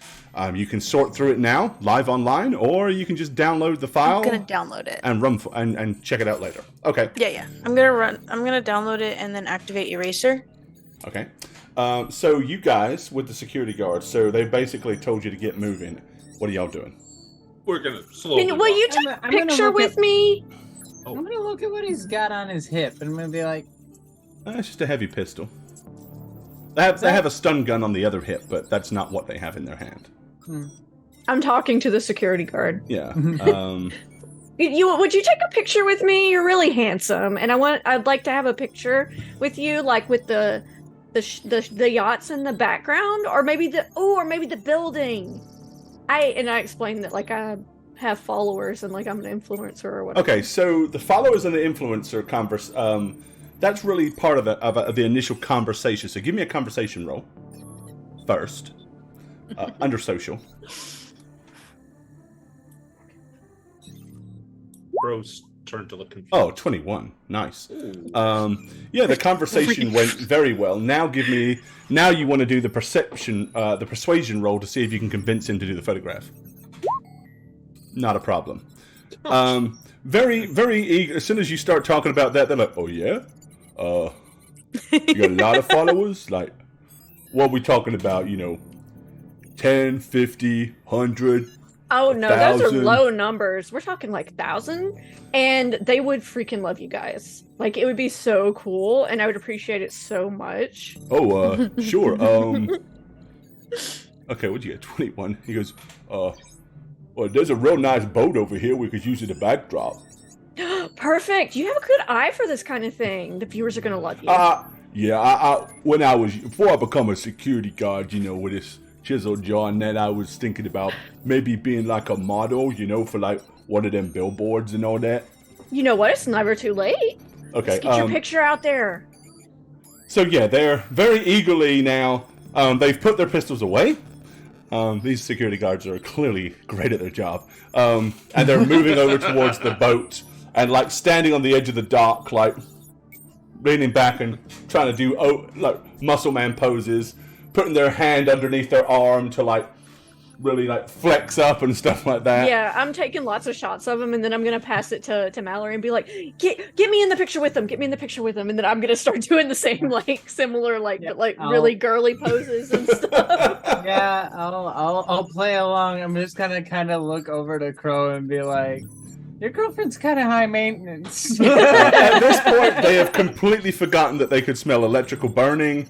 You can sort through it now, live online, or you can just download the file. I'm gonna download it And run and check it out later. Okay. Yeah. I'm gonna download it and then activate Eraser. Okay. So you guys with the security guards, so they basically told you to get moving. What are y'all doing? We're gonna slowly. Will you take a picture with me? I'm gonna look at what he's got on his hip, and I'm gonna be like, It's just a heavy pistol. They have a stun gun on the other hip, but that's not what they have in their hand. I'm talking to the security guard. Yeah. Would you take a picture with me? You're really handsome, and I'd like to have a picture with you, like with the yachts in the background, or maybe the building. I explained that like I have followers and like I'm an influencer or whatever. Okay, so the followers and the influencer that's really part of the initial conversation. So give me a conversation roll first, under social. Crow's turn to look confused. Oh, 21. Nice. Yeah, the conversation went very well. Now you want to do the persuasion roll to see if you can convince him to do the photograph. Not a problem. Very, very eager. As soon as you start talking about that, they're like, oh yeah? You got a lot of followers? Like, what are we talking about? 10, 50, 100? Oh no, 1,000? those are low numbers. We're talking like 1,000, and they would freaking love you guys. Like, it would be so cool, and I would appreciate it so much. Oh, sure. Okay, what'd you get? 21. He goes, well, there's a real nice boat over here. We could use it as a backdrop. Perfect. You have a good eye for this kind of thing. The viewers are gonna love you. Yeah. Before I become a security guard, with this chiseled jaw and that, I was thinking about maybe being like a model, for like one of them billboards and all that. You know what? It's never too late. Okay. Let's get your picture out there. So yeah, they're very eagerly now. They've put their pistols away. These security guards are clearly great at their job. And they're moving over towards the boat and like standing on the edge of the dock, like leaning back and trying to do like muscle man poses, putting their hand underneath their arm to like really like flex up and stuff like that. Yeah, I'm taking lots of shots of them, and then I'm gonna pass it to Mallory and be like, get me in the picture with them, and then I'm gonna start doing the same like similar really girly poses and stuff. yeah, I'll play along. I'm just gonna kind of look over to Crow and be like, your girlfriend's kind of high maintenance. At this point, they have completely forgotten that they could smell electrical burning.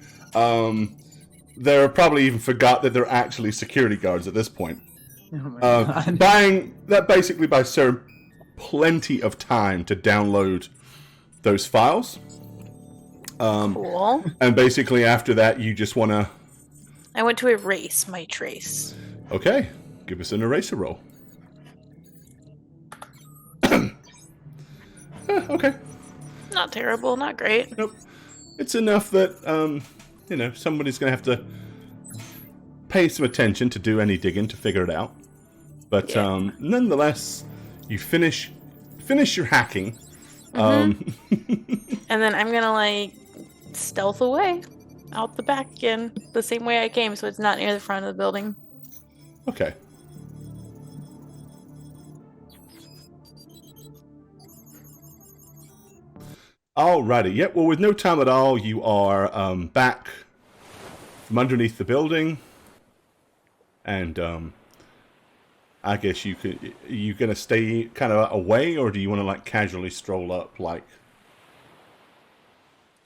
They're probably even forgot that they're actually security guards at this point. Oh my God. By Sir, plenty of time to download those files. Cool. And basically after that, you just want to... I went to erase my trace. Okay, give us an eraser roll. Okay. Not terrible, not great. Nope. It's enough that, somebody's going to have to pay some attention to do any digging to figure it out. But nonetheless, you finish your hacking. And then I'm going to, stealth away out the back again, the same way I came, so it's not near the front of the building. Okay. Alrighty. Yep. Well, with no time at all, you are back from underneath the building, and I guess you gonna stay kind of away, or do you want to casually stroll up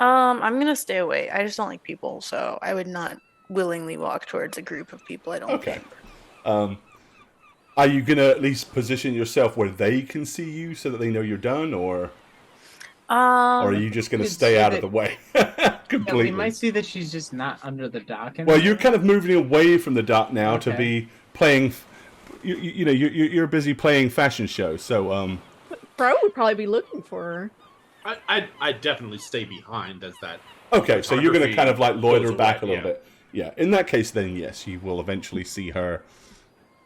I'm gonna stay away. I just don't like people, so I would not willingly walk towards a group of people I don't Okay. like. Are you gonna at least position yourself where they can see you so that they know you're done, or are you just gonna Could stay see out of that- the way Yeah, completely? we might see that she's just not under the dock anymore. Well, you're kind of moving away from the dock now to Okay. be playing. You know, you're busy playing fashion shows, so Pro would probably be looking for her. I'd definitely stay behind as that. Okay, so you're going to Photography kind of like loiter goes back a away, little bit. Yeah, in that case, then yes, you will eventually see her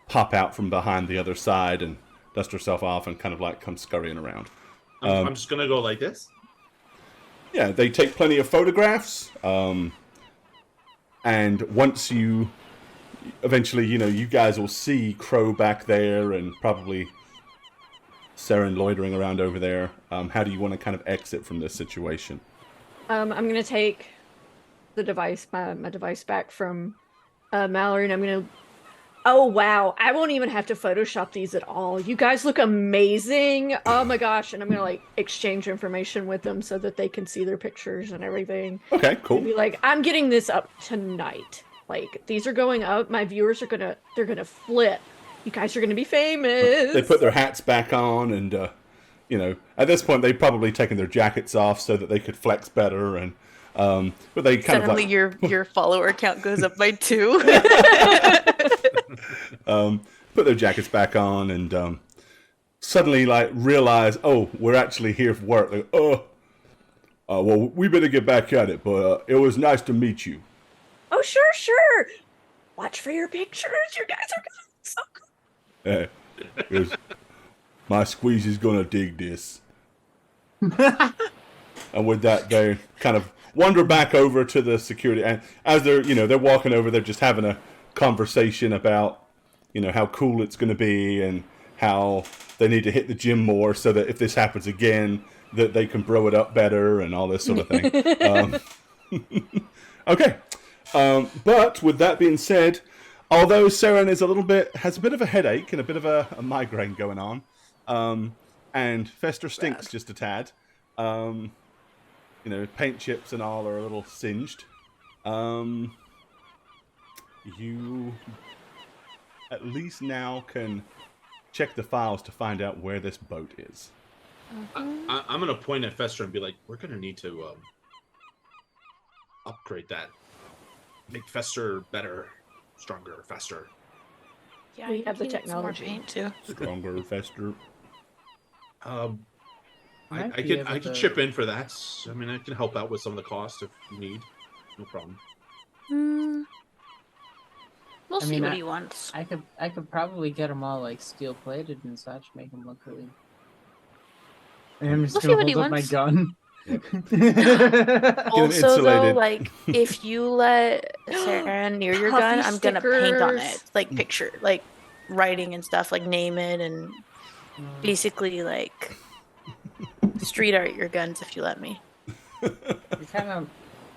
pop out from behind the other side and dust herself off and kind of like come scurrying around. I'm just gonna go like this. Yeah, they take plenty of photographs, and once you eventually, you know, you guys will see Crow back there and probably Saren loitering around over there. How do you want to kind of exit from this situation? I'm gonna take the device, my device back from Mallory, and I'm gonna. Oh wow! I won't even have to Photoshop these at all. You guys look amazing. Oh my gosh! And I'm gonna like exchange information with them so that they can see their pictures and everything. Okay, cool. Be like, I'm getting this up tonight. Like these are going up. My viewers are they're gonna flip. You guys are gonna be famous. They put their hats back on, and you know, at this point they've probably taken their jackets off so that they could flex better. And but they kind Suddenly of like your follower count goes up by 2. put their jackets back on, and suddenly like realize, oh, we're actually here for work. Like, well, we better get back at it. But it was nice to meet you. Oh sure. Watch for your pictures. You guys are gonna look so cool. My squeezy's gonna dig this. And with that, they kind of wander back over to the security. And as they're walking over, they're just having a conversation about, how cool it's going to be and how they need to hit the gym more so that if this happens again, that they can bro it up better and all this sort of thing. Okay. But with that being said, although Saren has a bit of a headache and a bit of a migraine going on, and Fester stinks just a tad, paint chips and all are a little singed, you at least now can check the files to find out where this boat is. I'm gonna point at Fester and be like, we're gonna need to upgrade that, make Fester better, stronger, faster. Yeah, We have the you need some more technology. paint too. Stronger, faster. I Might be could able I could to- chip in for that. I mean, I can help out with some of the cost if you need. No problem. We'll I see mean, what I- he wants. I could probably get them all like steel plated and such, make them look really. And I'm just We'll see gonna what he hold up my wants. gun. Also, though, insulated. like if you let Saren near your gun, Puffy I'm gonna paint on stickers. it, like picture, like writing and stuff, like name it and basically like street art your guns if you let me. It kind of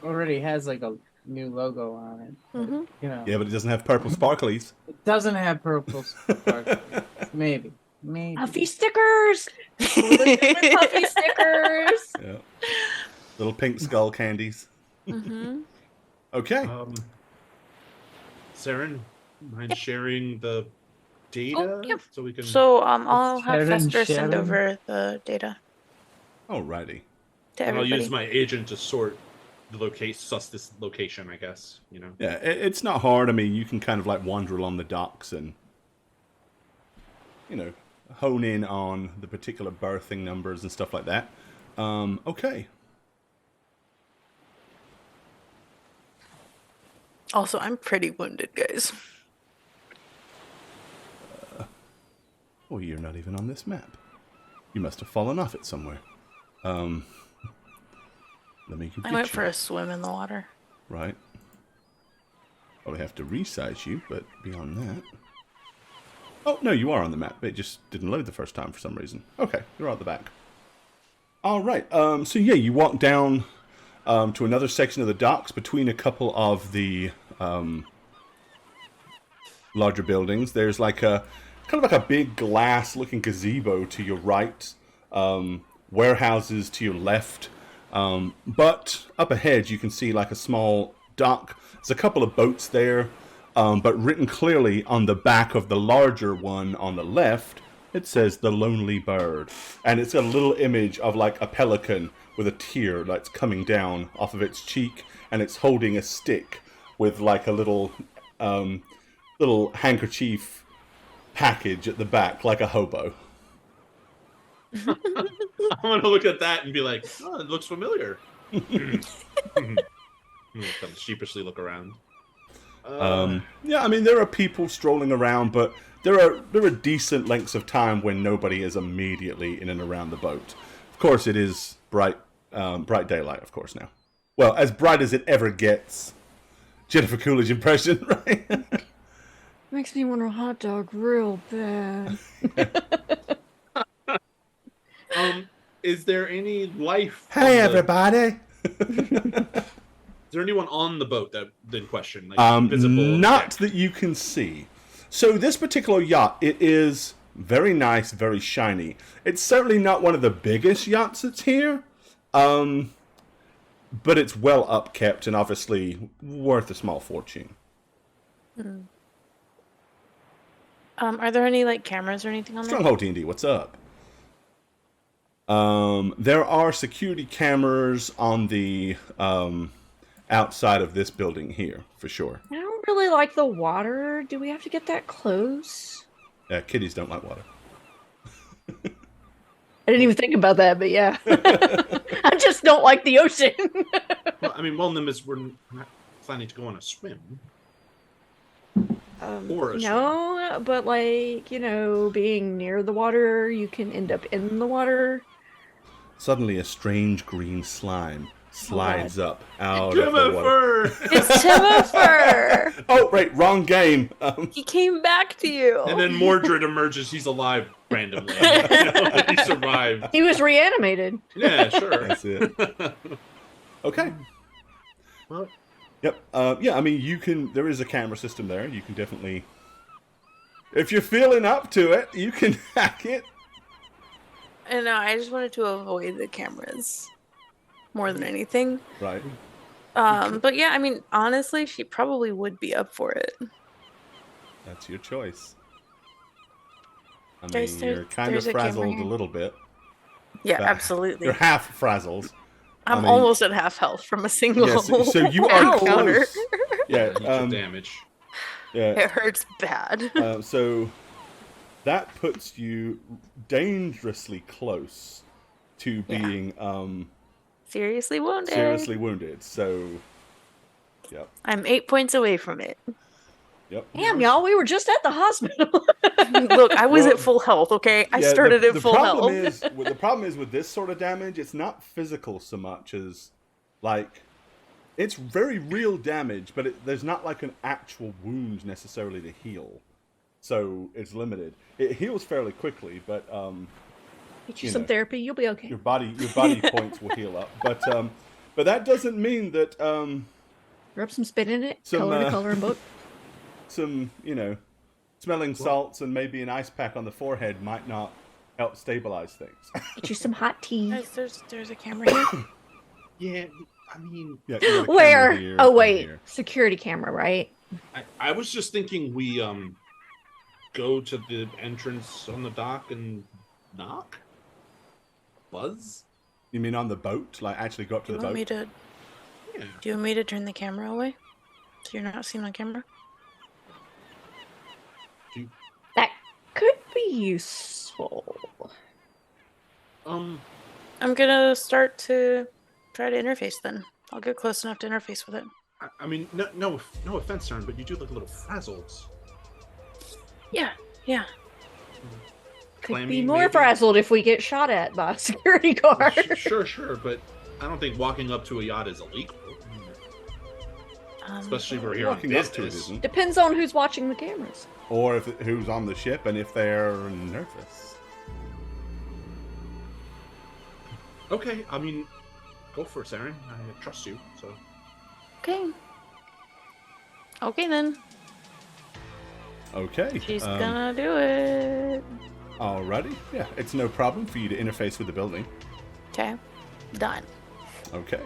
already has like a new logo on it. Mm-hmm. Yeah, but it doesn't have purple sparklies. It doesn't have purple sparkles. Maybe. Puffy stickers. Puffy stickers. Yeah. Little pink skull candies. Mm-hmm. Okay. Saren, mind sharing the data Oh, yeah. so we can? So I'll have Saren, Fester send Sharon. over the data Alrighty. to I'll everybody. use my agent to sort the location, suss this location. I guess Yeah, it's not hard. I mean, you can kind of like wander along the docks and, hone in on the particular berthing numbers and stuff like that. Okay. Also, I'm pretty wounded, guys. Well, you're not even on this map. You must have fallen off it somewhere. Let me go I get went you. for a swim in the water. Right. Probably have to resize you, but beyond that... Oh, no, you are on the map. It just didn't load the first time for some reason. Okay, you're at the back. All right. So, yeah, you walk down to another section of the docks between a couple of the larger buildings. There's like a kind of like a big glass-looking gazebo to your right, warehouses to your left. But up ahead, you can see like a small dock. There's a couple of boats there. but written clearly on the back of the larger one on the left, it says "The Lonely Bird," and it's a little image of like a pelican with a tear that's coming down off of its cheek, and it's holding a stick with like a little handkerchief package at the back, like a hobo. I'm gonna look at that and be like, "Oh, it looks familiar." Kind of sheepishly look around. Yeah, I mean there are people strolling around, but there are decent lengths of time when nobody is immediately in and around the boat. Of course, it is bright daylight. Of course now, well, as bright as it ever gets. Jennifer Coolidge impression, right? Makes me want a hot dog real bad. Is there any life? Hey, everybody. Is there anyone on the boat that in question? Like, visible not deck? that you can see. So this particular yacht, it is very nice, very shiny. It's certainly not one of the biggest yachts that's here, but it's well upkept and obviously worth a small fortune. Are there any like cameras or anything on there? Stronghold D&D, what's up? There are security cameras on the outside of this building here, for sure. I don't really like the water. Do we have to get that close? Kitties don't like water. I didn't even think about that, but yeah. I just don't like the ocean. Well, I mean, we're not planning to go on a swim. Or a no, but like, being near the water, you can end up in the water. Suddenly a strange green slime slides up out of the water. Timothy! It's Timothy! Oh, right, wrong game. He came back to you. And then Mordred emerges. He's alive randomly. He survived. He was reanimated. Yeah, sure. That's it. Okay. Well, Yep. Yeah, I mean, there is a camera system there. You can definitely, if you're feeling up to it, you can hack it. And no, I just wanted to avoid the cameras more than anything. Right. But yeah, I mean, honestly, she probably would be up for it. That's your choice. I mean, There's you're kind of a camera frazzled a here. little bit. Yeah, But absolutely. You're half frazzled. I'm I mean- almost at half health from a single Yes, so you are encounter. close. Yeah. damage. Yeah. It hurts bad. So that puts you dangerously close to being Seriously wounded. seriously wounded. So, yep, I'm 8 points away from it. yep. Damn, y'all, we were just at the hospital. Look, I was Well, at full health, okay? I Yeah, started the at full problem health. the problem is with this sort of damage, it's not physical so much as like it's very real damage, but there's not like an actual wound necessarily to heal. So it's limited. It heals fairly quickly, but Get you You some know. therapy, you'll be okay. your body points will heal up. But that doesn't mean that Rub some spit in it, Some, color to uh, color and book. some smelling salts and maybe an ice pack on the forehead might not help stabilize things. Get you some hot tea. Guys, there's a camera here. Yeah, I mean, Yeah, you got a camera Where? here Oh and wait, here. security camera, right? I was just thinking we go to the entrance on the dock and knock? Buzz? You mean on the boat? Like actually go up to Do the you want boat? me to? Yeah. Do you want me to turn the camera away, so you're not seen on camera? That could be useful. I'm gonna start to try to interface. Then I'll get close enough to interface with it. I mean, no offense, Aaron, but you do look a little frazzled. Yeah. Could Clammy, be more maybe? frazzled if we get shot at by a security guard. Sure, but I don't think walking up to a yacht is illegal. Especially if we're here on Walking up to it business. isn't. Depends on who's watching the cameras. Or who's on the ship and if they're nervous. Okay, I mean, go for it, Aaron. I trust you, so. Okay then. Okay. She's gonna do it. Alrighty. Yeah, it's no problem for you to interface with the building. Okay. Done. Okay.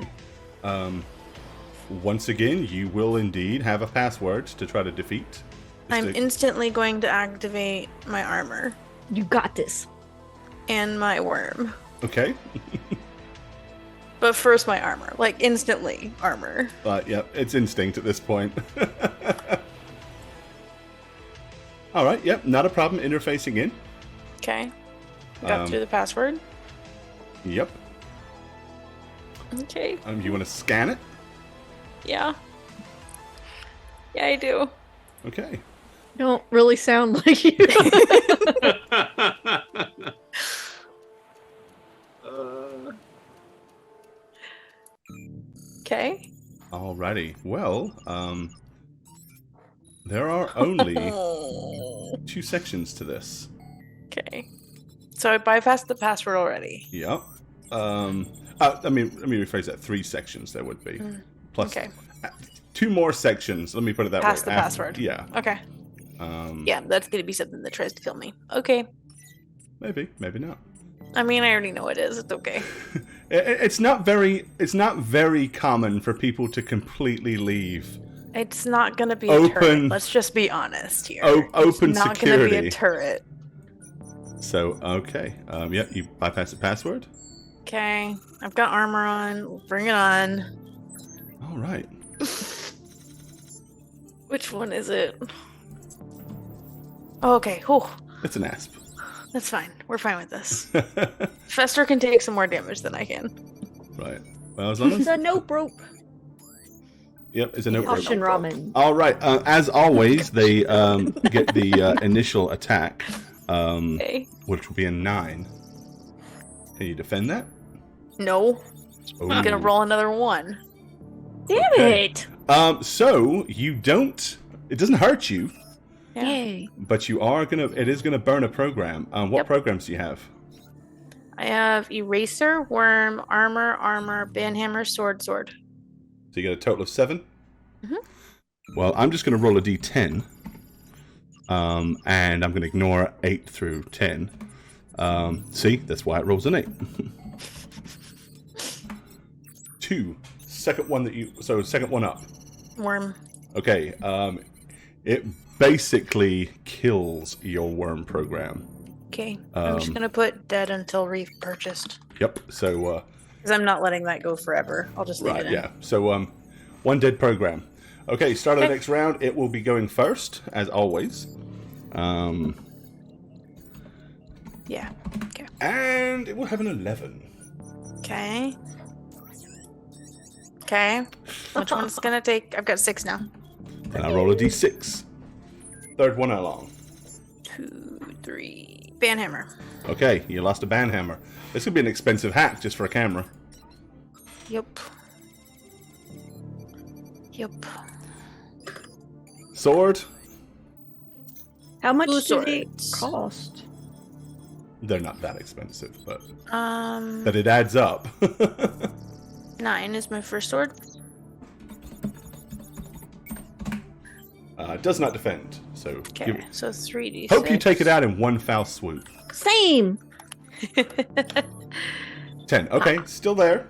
once again, you will indeed have a password to try to defeat. I'm instantly going to activate my armor You got this. and my worm. Okay. But first my armor. Like, instantly armor. Yeah, it's instinct at this point. All right, yep, not a problem interfacing in. Okay. Got through the password. Yep. Okay. You want to scan it? Yeah. Yeah, I do. Okay. Don't really sound like you. Okay. Alrighty. Well, there are only 2 sections to this. Okay. So I bypassed the password already. Yep. Let me rephrase that. 3 sections there would be. Plus Okay. 2 more sections. Let me put it that Past way. the password. Yeah. Okay. Yeah, that's gonna be something that tries to kill me. Okay. Maybe not. I mean, I already know it is. It's okay. It's not very common for people to completely leave. It's not gonna be a Open- turret. Let's just be honest here. Open it's not security. gonna be a turret. So, okay. Yep, you bypass the password. Okay. I've got armor on. Bring it on. All right. Which one is it? Oh, okay. Whew. It's an asp. That's fine. We're fine with this. Fester can take some more damage than I can. Right. Well, as long as... The nope rope. Yep, it's a no Caution problem. ramen. All right. As always, they get the initial attack, Okay. which will be a 9. Can you defend that? No. I'm gonna Ooh. roll another 1. Damn Okay. it! So you don't. It doesn't hurt you, Yeah. Yay. but you are gonna. It is gonna burn a program. What Yep. programs do you have? I have Eraser, Worm, Armor, Banhammer, Sword. So you get a total of 7. Mhm. Well, I'm just gonna roll a d10, and I'm gonna ignore 8 through 10. See, that's why it rolls an 8. 2. Second one second one up. Worm. Okay. It basically kills your worm program. Okay. I'm just gonna put dead until repurchased. Yep. So Because I'm not letting that go forever. I'll just leave right, it in. yeah. So one dead program. Okay, start of the Okay. next round. It will be going first, as always. Yeah. Okay. And it will have an 11. Okay. Okay. Which one's gonna take? I've got 6 now. And I roll a d6. Third one along. 2, 3. Banhammer. Okay, you lost a banhammer. This could be an expensive hack just for a camera. Yep. Yep. Sword. How much Blue did it swords. cost? They're not that expensive, but 9 it adds up. is my first sword. Does not defend. So Okay. So 3d6. hope you take it out in one foul swoop. Same. 10. Okay, still there.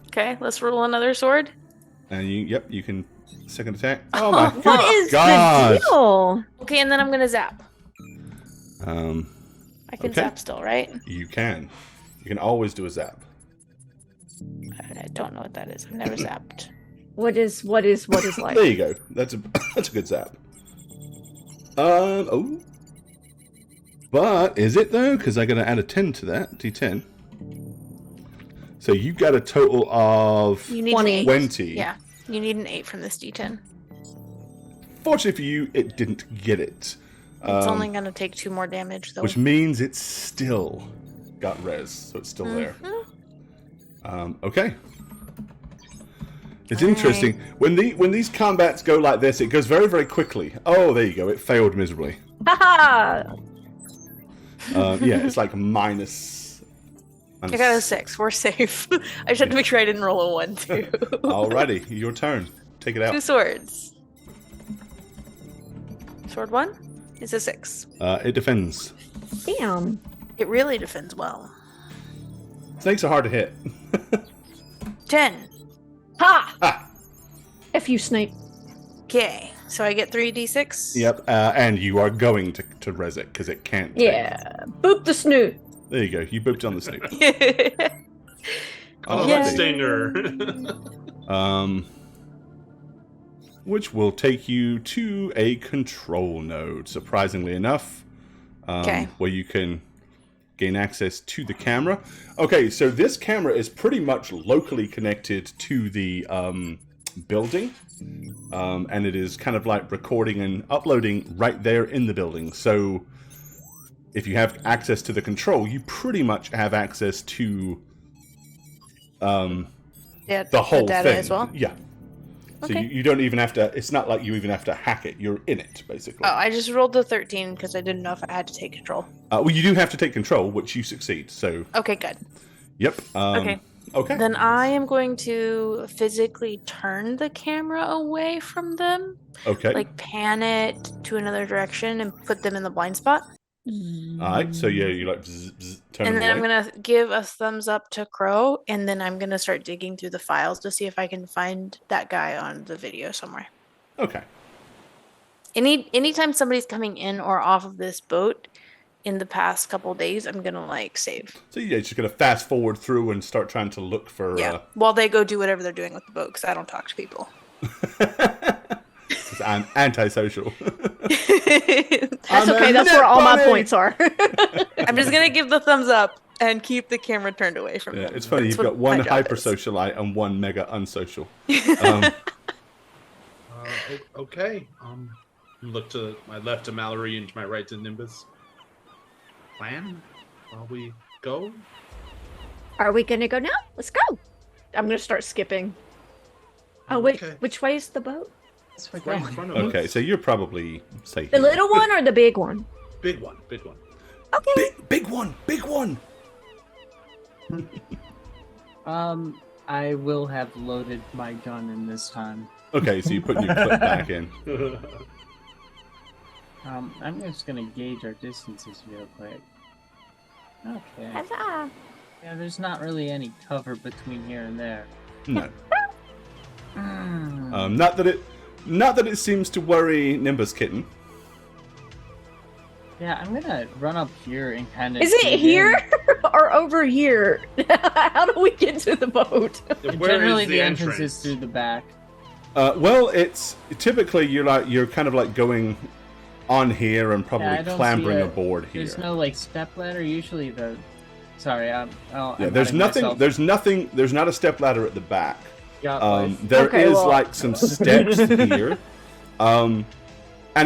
Okay, let's roll another sword. And you can second attack. Oh my What is God. the deal? Okay, and then I'm gonna zap. Um, I can Okay. zap still, right? you can. You can always do a zap. I don't know what that is. I've never zapped. What is like? There you go. That's a that's a good zap. Oh. But is it though? Because I'm gonna add a 10 to that. D10. So you got a total of You need 20. an 8. 20. Yeah, you need an 8 from this d10. Fortunately for you, it didn't get it. It's only gonna take 2 more damage though. Which means it's still got res, so it's still there. Okay. It's interesting when these combats go like this. It goes very, very quickly. Oh, there you go. It failed miserably. Haha! Yeah, it's like minus. I got a 6. We're safe. I just had to make sure I didn't roll a 1 too. Alrighty, your turn. Take it 2 out. swords. Sword 1 is a 6. It defends. Damn. It really defends well. Snakes are hard to hit. 10. Ha! Ah, F you, Snape. Okay, so I get 3d6. Yep, and you are going to res it because it can't. Yeah. Boop the snoot. There you go. You booped on the snoot. Oh, Yeah. Stinger. Which will take you to a control node, surprisingly enough, Okay. where you can gain access to the camera. Okay, so this camera is pretty much locally connected to the building, and it is kind of like recording and uploading right there in the building. So if you have access to the control, you pretty much have access to Yeah, the whole data thing. as well. Yeah. So Okay. you don't even have to. It's not like you even have to hack it. You're in it, basically. Oh, I just rolled the 13 because I didn't know if I had to take control. Well, you do have to take control, which you succeed. So, Okay, good. yep. Okay. Okay. Then I am going to physically turn the camera away from them, Okay. like pan it to another direction and put them in the blind spot. All right. So yeah, you like turn And them then I'm away. gonna give a thumbs up to Crow, and then I'm gonna start digging through the files to see if I can find that guy on the video somewhere. Okay. Anytime somebody's coming in or off of this boat in the past couple days, I'm gonna like save. So yeah, just gonna fast forward through and start trying to look for. Yeah, while they go do whatever they're doing with the boat, because I don't talk to people. 'Cause I'm antisocial. That's I'm okay. a That's net where all my bunny. points are. I'm just gonna give the thumbs up and keep the camera turned away from Yeah, them. it's funny. That's You've what got one my job hyper is. socialite and one mega unsocial. Okay. Look to my left to Mallory and to my right to Nimbus. Plan while we go. Are we gonna go now? Let's go. I'm gonna start skipping. Oh wait, Okay. which way is the boat? That's what Right in going. front of Okay, us. so you're probably safe. The little one or the big one? Big one. Big one. Okay. big one, big one. I will have loaded my gun in this time. Okay, so you're putting your clip back in. I'm just gonna gauge our distances real quick. Okay. Huzzah. Yeah, there's not really any cover between here and there. No. Hmm. Not that it seems to worry Nimbus Kitten. Yeah, I'm gonna run up here and kind of. Is it here or over here? How do we get to the boat? Where Generally, is the entrance is through the back. Well, it's typically you're kind of like going on here and probably Yeah, I don't clambering see aboard here. There's no like step ladder. Usually the. Sorry, I'm There's adding nothing. myself. There's nothing. There's not a step ladder at the back. Yeah, boys. There Okay, is well- like some steps here, and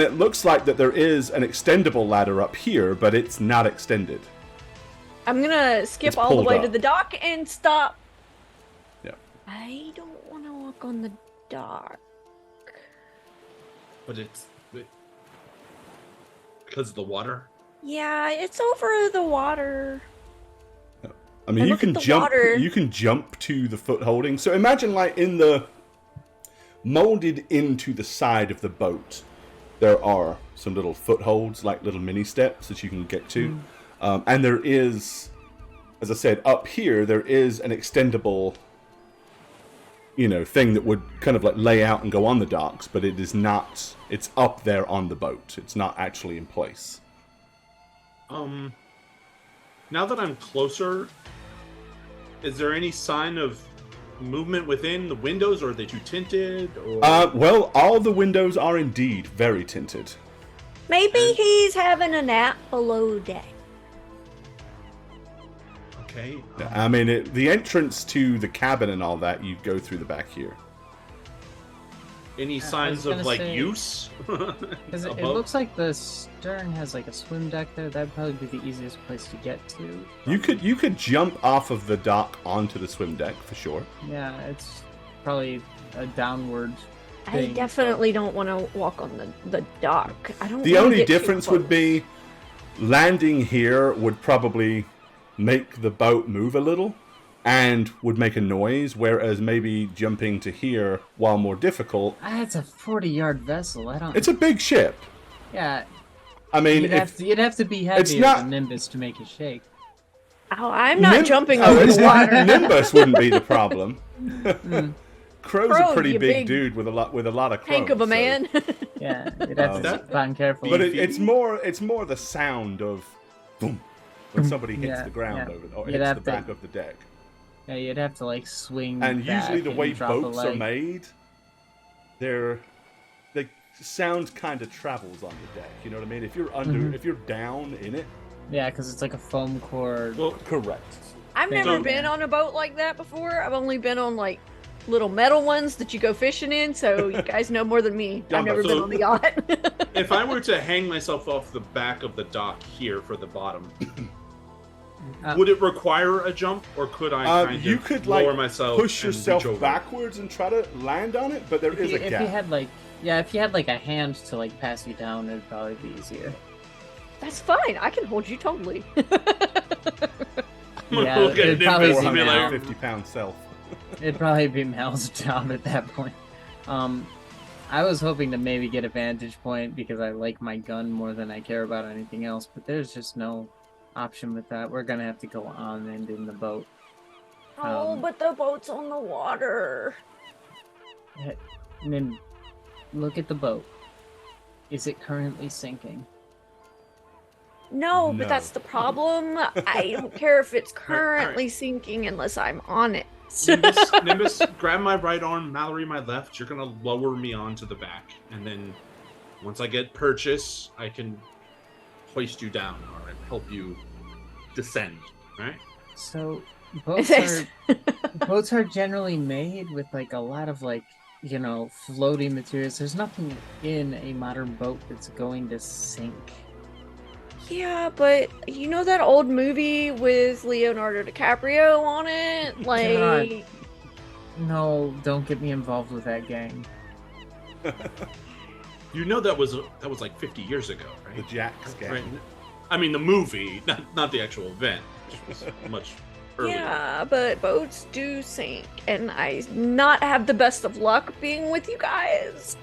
it looks like that there is an extendable ladder up here, but it's not extended. I'm gonna skip It's all the pulled way up. to the dock and stop. Yeah. I don't want to walk on the dock. But because of the water. Yeah, it's over the water. I mean, And you look at can the jump. water. You can jump to the foot holding. So imagine, like in the molded into the side of the boat, there are some little footholds, like little mini steps that you can get to, and there is, as I said, up here there is an extendable, thing that would kind of like lay out and go on the docks, but it is not. It's up there on the boat. It's not actually in place. Now that I'm closer, is there any sign of movement within the windows, or are they too tinted? Or Well, all the windows are indeed very tinted. Maybe he's having a nap below deck. okay. I mean, the entrance to the cabin and all that, you go through the back here. Any I signs was of gonna like say- use? Because it above? looks like the stern has like a swim deck there. That'd probably be the easiest place to get to. You could jump off of the dock onto the swim deck for sure. Yeah, it's probably a downward. I thing, definitely don't want to walk on the dock. I don't. The wanna only get too difference would close. be landing here would probably make the boat move a little and would make a noise, whereas maybe jumping to here, while more difficult, It's a 40-yard vessel. I don't. it's a big ship. Yeah, I mean, you'd have to be it's heavier not- than Nimbus to make it shake. Oh, I'm not jumping over it's the not- water. Nimbus wouldn't be the problem. Crow's Crow, a pretty you big big dude with a lot of crow. Hank of a so- man. Yeah, you'd have to That- sit down carefully. But it's more the sound of boom when somebody hits Yeah, the ground yeah. over or You'd hits have the to- back of the deck. Yeah, you'd have to like swing. And usually back the and way drop a boats are leg. made, the sound kind of travels on the deck. You know what I mean? If you're if you're down in it, Yeah, because it's like a foam core. Well, correct. I've Thank never you. been on a boat like that before. I've only been on like little metal ones that you go fishing in, so you guys know more than me. Yeah, I've never so- been on the yacht. if I were to hang myself off the back of the dock here for the bottom, would it require a jump, or could I kind You of could lower like myself, push and yourself reach over? backwards and try to land on it, but there is a If gap. you had like, yeah, if you had like a hand to like pass you down, it'd probably be easier. That's fine. I can hold you totally. Yeah, Look at it'd Nimbus probably and be be like, 450-pound self. It'd probably be Mel's job at that point. I was hoping to maybe get a vantage point because I like my gun more than I care about anything else, but there's just no option with that. We're gonna have to go on and in the boat. Oh, but the boat's on the water. And then look at the boat. Is it currently sinking? No, No. but that's the problem. I don't care if it's All right. currently sinking unless I'm on it. Nimbus, grab my right arm, Mallory my left. You're gonna lower me onto the back, and then once I get purchase, I can hoist you down or help you descend. Right? So boats are generally made with like a lot of like, you know, floating materials. There's nothing in a modern boat that's going to sink. Yeah, but you know that old movie with Leonardo DiCaprio on it? Like, God. No, don't get me involved with that gang. You know that was like 50 years ago, The right? Jack's gang. Right. I mean the movie, not the actual event, which was much earlier. yeah, but boats do sink, and I not have the best of luck being with you guys.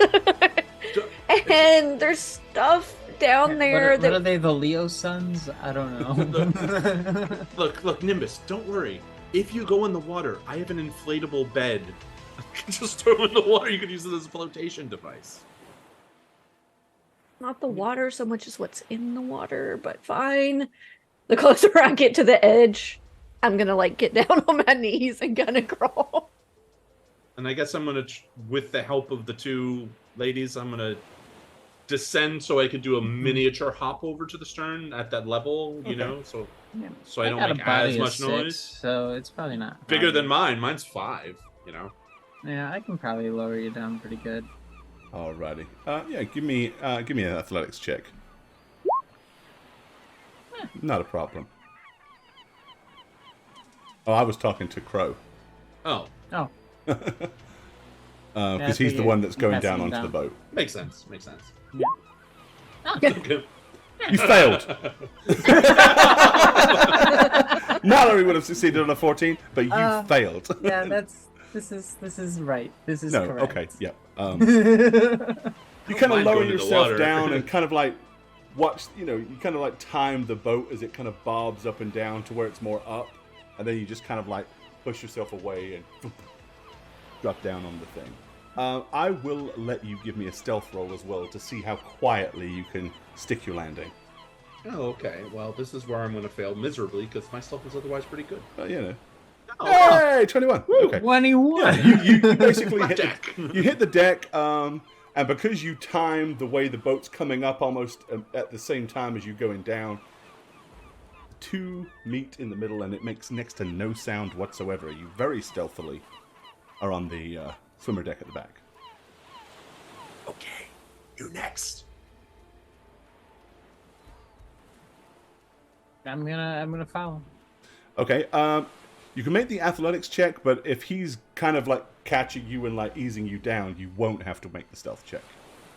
And there's stuff down there What are that they, the Leo sons? I don't know. Look, Nimbus, don't worry. If you go in the water, I have an inflatable bed. I can just throw it in the water. You can use it as a flotation device. not the water so much as what's in the water, but fine. The closer I get to the edge, I'm gonna like get down on my knees and gonna crawl. And I guess I'm gonna, with the help of the two ladies, I'm gonna descend so I can do a miniature hop over to the stern at that level. You know, so I don't got a make body as of much 6, noise. so it's probably not Bigger hard. than mine. Mine's 5. You know. Yeah, I can probably lower you down pretty good. Alrighty. Yeah, give me an athletics check. Not a problem. Oh, I was talking to Crow. Oh, Oh, Because he's the figured one that's going passing down him onto the down. boat. makes sense. Makes sense. yeah. Okay. You failed. Mallory would have succeeded on a 14, but you failed. Yeah, this is right. This is No, correct. okay, yeah. You kind of mind lower going to the yourself water. down and kind of like watch, you kind of like time the boat as it kind of bobs up and down to where it's more up, and then you just kind of like push yourself away and drop down on the thing. I will let you give me a stealth roll as well to see how quietly you can stick your landing. Oh, okay. Well, this is where I'm going to fail miserably because my stuff is otherwise pretty good. But you know, Oh, hey, 21. Okay. 21. Yeah, you basically Blackjack. you hit the deck, and because you time the way the boat's coming up almost at the same time as you going down, the two meet in the middle, and it makes next to no sound whatsoever. You very stealthily are on the swimmer deck at the back. Okay, you next. I'm gonna follow. Okay, you can make the athletics check, but if he's kind of like catching you and like easing you down, you won't have to make the stealth check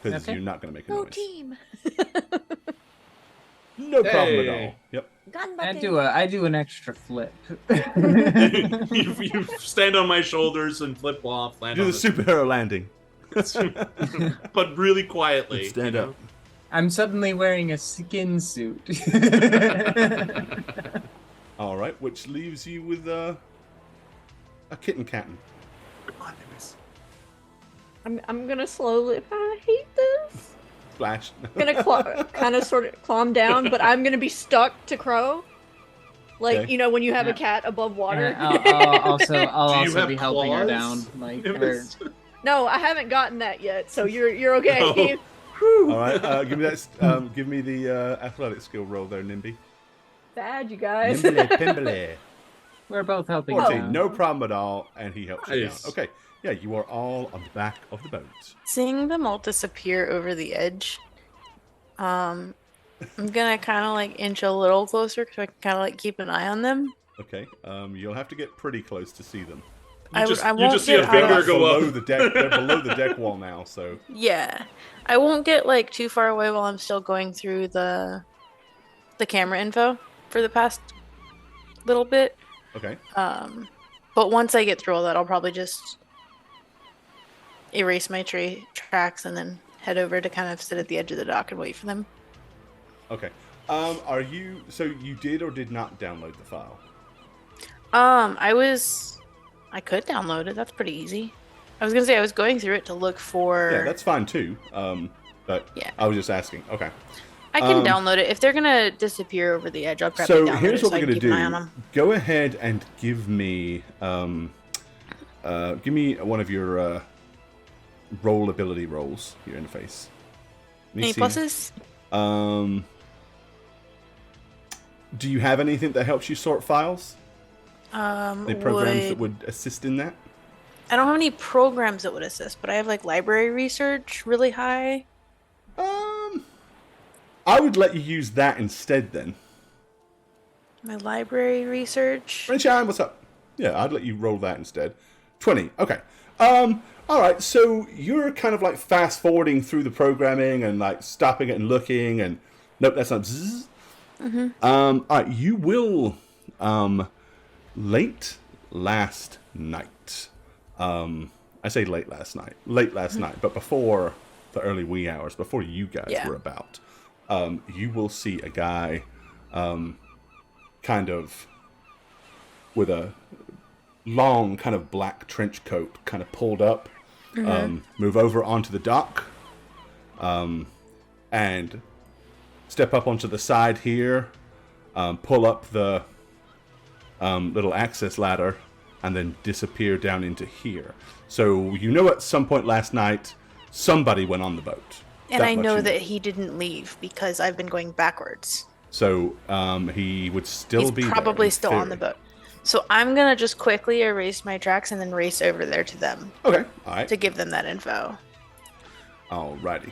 because Okay. you're not going to make a No noise. team. No problem at Hey. all. Yep. Gun I button. do an extra flip. you stand on my shoulders and flip off, land Do on the superhero landing. but really quietly. Stand you up. know? I'm suddenly wearing a skin suit. All right, which leaves you with a kitten cattin. Come on, Nimbus. I'm gonna slowly. I hate this. Splash. I'm gonna kind of sort of climb down, but I'm gonna be stuck to Crow. Like Okay. you know when you have a Yeah. cat above water. And I'll also Do you also have be helping her claws? down. Like, or, Nimbus? No, I haven't gotten that yet, so you're okay. No. All right, give me that. Give me the athletic skill roll there, Nimby. Bad, you guys. Nimbly pimbly. we're both helping 14, down. no problem at all, and he helps you down. Nice. Okay, yeah, you are all on the back of the boat. Seeing them all disappear over the edge, I'm gonna kind of like inch a little closer so I can kind of like keep an eye on them. Okay, you'll have to get pretty close to see them. I You won't just see a get out finger of- go below up. the deck. They're below the deck wall now, so Yeah, I won't get like too far away while I'm still going through the camera info for the past little bit. okay. But once I get through all that, I'll probably just erase my tracks and then head over to kind of sit at the edge of the dock and wait for them. Okay. So you did or did not download the file? I could download it. That's pretty easy. I was gonna say I was going through it to look for. Yeah, that's fine too. But Yeah. I was just asking. Okay. I can download it if they're gonna disappear over the edge. I'll probably So download here's it what so we're I gonna can keep an eye on do. them. Go ahead and give me one of your roll ability rolls. Your interface. Let me Any see. pluses? Do you have anything that helps you sort files? Any programs that would assist in that? I don't have any programs that would assist, but I have like library research really high. I would let you use that instead then. My library research. Sunshine, what's up? Yeah, I'd let you roll that instead. 20. Okay. All right. So you're kind of like fast forwarding through the programming and like stopping it and looking and nope, that's not. Zzz. All right. You will. Late last night. I say late last night. Late last night, but before the early wee hours, before you guys Yeah. were about. You will see a guy, kind of with a long kind of black trench coat kind of pulled up, move over onto the dock, and step up onto the side here, pull up the little access ladder, and then disappear down into here. So you know at some point last night, somebody went on the boat. And I much know you that he didn't leave because I've been going backwards. So he would still He's be there, probably in still on the theory. boat. So I'm gonna just quickly erase my tracks and then race over there to them Okay, all right. to give them that info. Alrighty.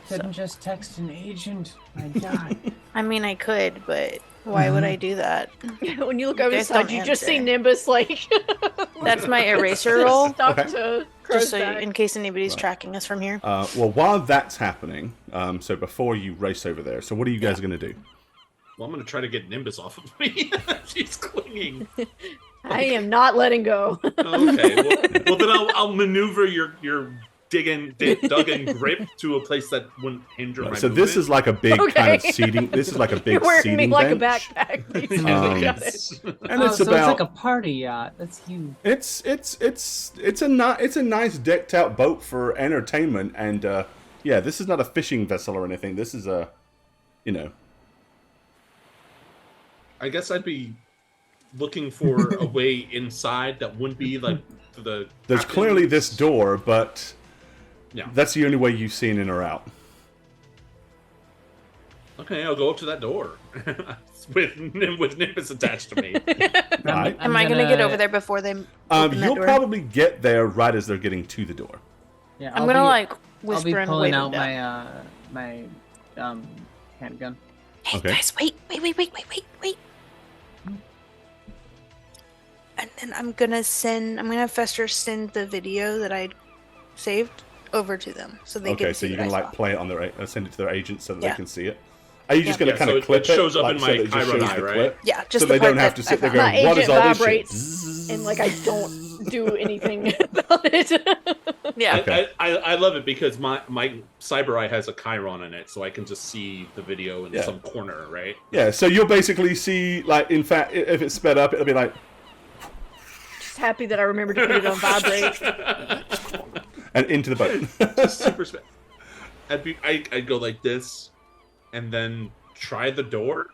Couldn't just text an agent. My God. I mean, I could, but why would I do that? When you look You over the guys side, don't you just see answer. Nimbus like. That's my eraser roll, Stuck Okay. to Crow's just so back. in case anybody's Right. tracking us from here. Well, while that's happening, so before you race over there, so what are you guys going to do? Well, I'm gonna try to get Nimbus off of me. She's clinging. I am not letting go. Okay. Well, then I'll maneuver your dug in grip to a place that wouldn't hinder my So this movement. is like a big kind of Okay. seating. This is like a big You're wearing me seating like a bench. backpack. basically. Got it. And Oh, it's so about it's like a party yacht. That's huge. it's a nice decked out boat for entertainment, and yeah, this is not a fishing vessel or anything. This is a, you know, I guess I'd be looking for a way inside that wouldn't be like the. there's clearly captain's- this door, but Yeah. that's the only way you've seen in or out. Okay, I'll go up to that door with Nimbus attached to me. Right. Am I gonna get over there before they open that You'll door? probably get there right as they're getting to the door. Yeah, I'm gonna like I'll whisper be and pulling wave out them down. my handgun. Hey Okay. guys, wait. And then I'm gonna have Fester send the video that I saved over to them so they Okay, can so see you're what gonna I like saw. play it on their, send it to their agent so that Yeah. they can see it. Are you just Yeah. gonna Yeah, kind so of it clip shows up like, in so my that it just Chiron shows eye, the right? clip? Yeah, just So the they part don't have that to sit I there found. going, My "What is agent all this shit?" vibrates, and like I don't do anything about it. Yeah. Okay. I love it because my cyber eye has a Chiron in it, so I can just see the video in Yeah. some corner, right? Yeah, so you'll basically see, like, in fact, if it's sped up, it'll be like, Just happy that I remembered to put it on vibrate. and into the boat. Just super I'd go like this, and then try the door.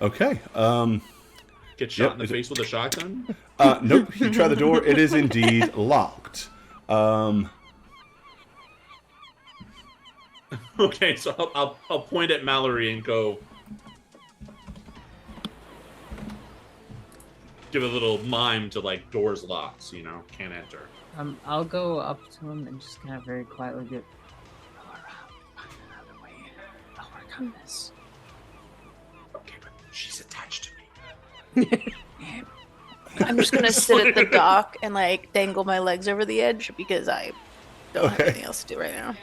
Okay. Get shot in the face with a shotgun. Nope. You try the door. It is indeed locked. Okay, so I'll point at Mallory and go. Give a little mime to like doors locked, so, can't enter. I'll go up to him and just kind of very quietly go around, find another way in. I'll work on this. Okay, but she's attached to me. I'm just gonna sit at the dock and like dangle my legs over the edge because I don't have anything else to do right now.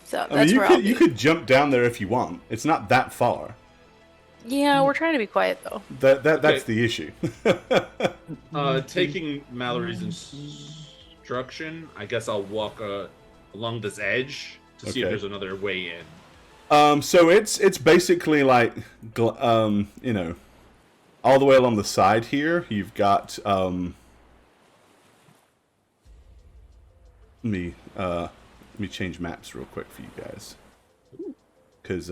So that's where you could jump down there if you want. It's not that far. Yeah, we're trying to be quiet though. That's the issue. Taking Mallory's instruction, I guess I'll walk along this edge to see if there's another way in. So it's basically like all the way along the side here. You've got let me change maps real quick for you guys, because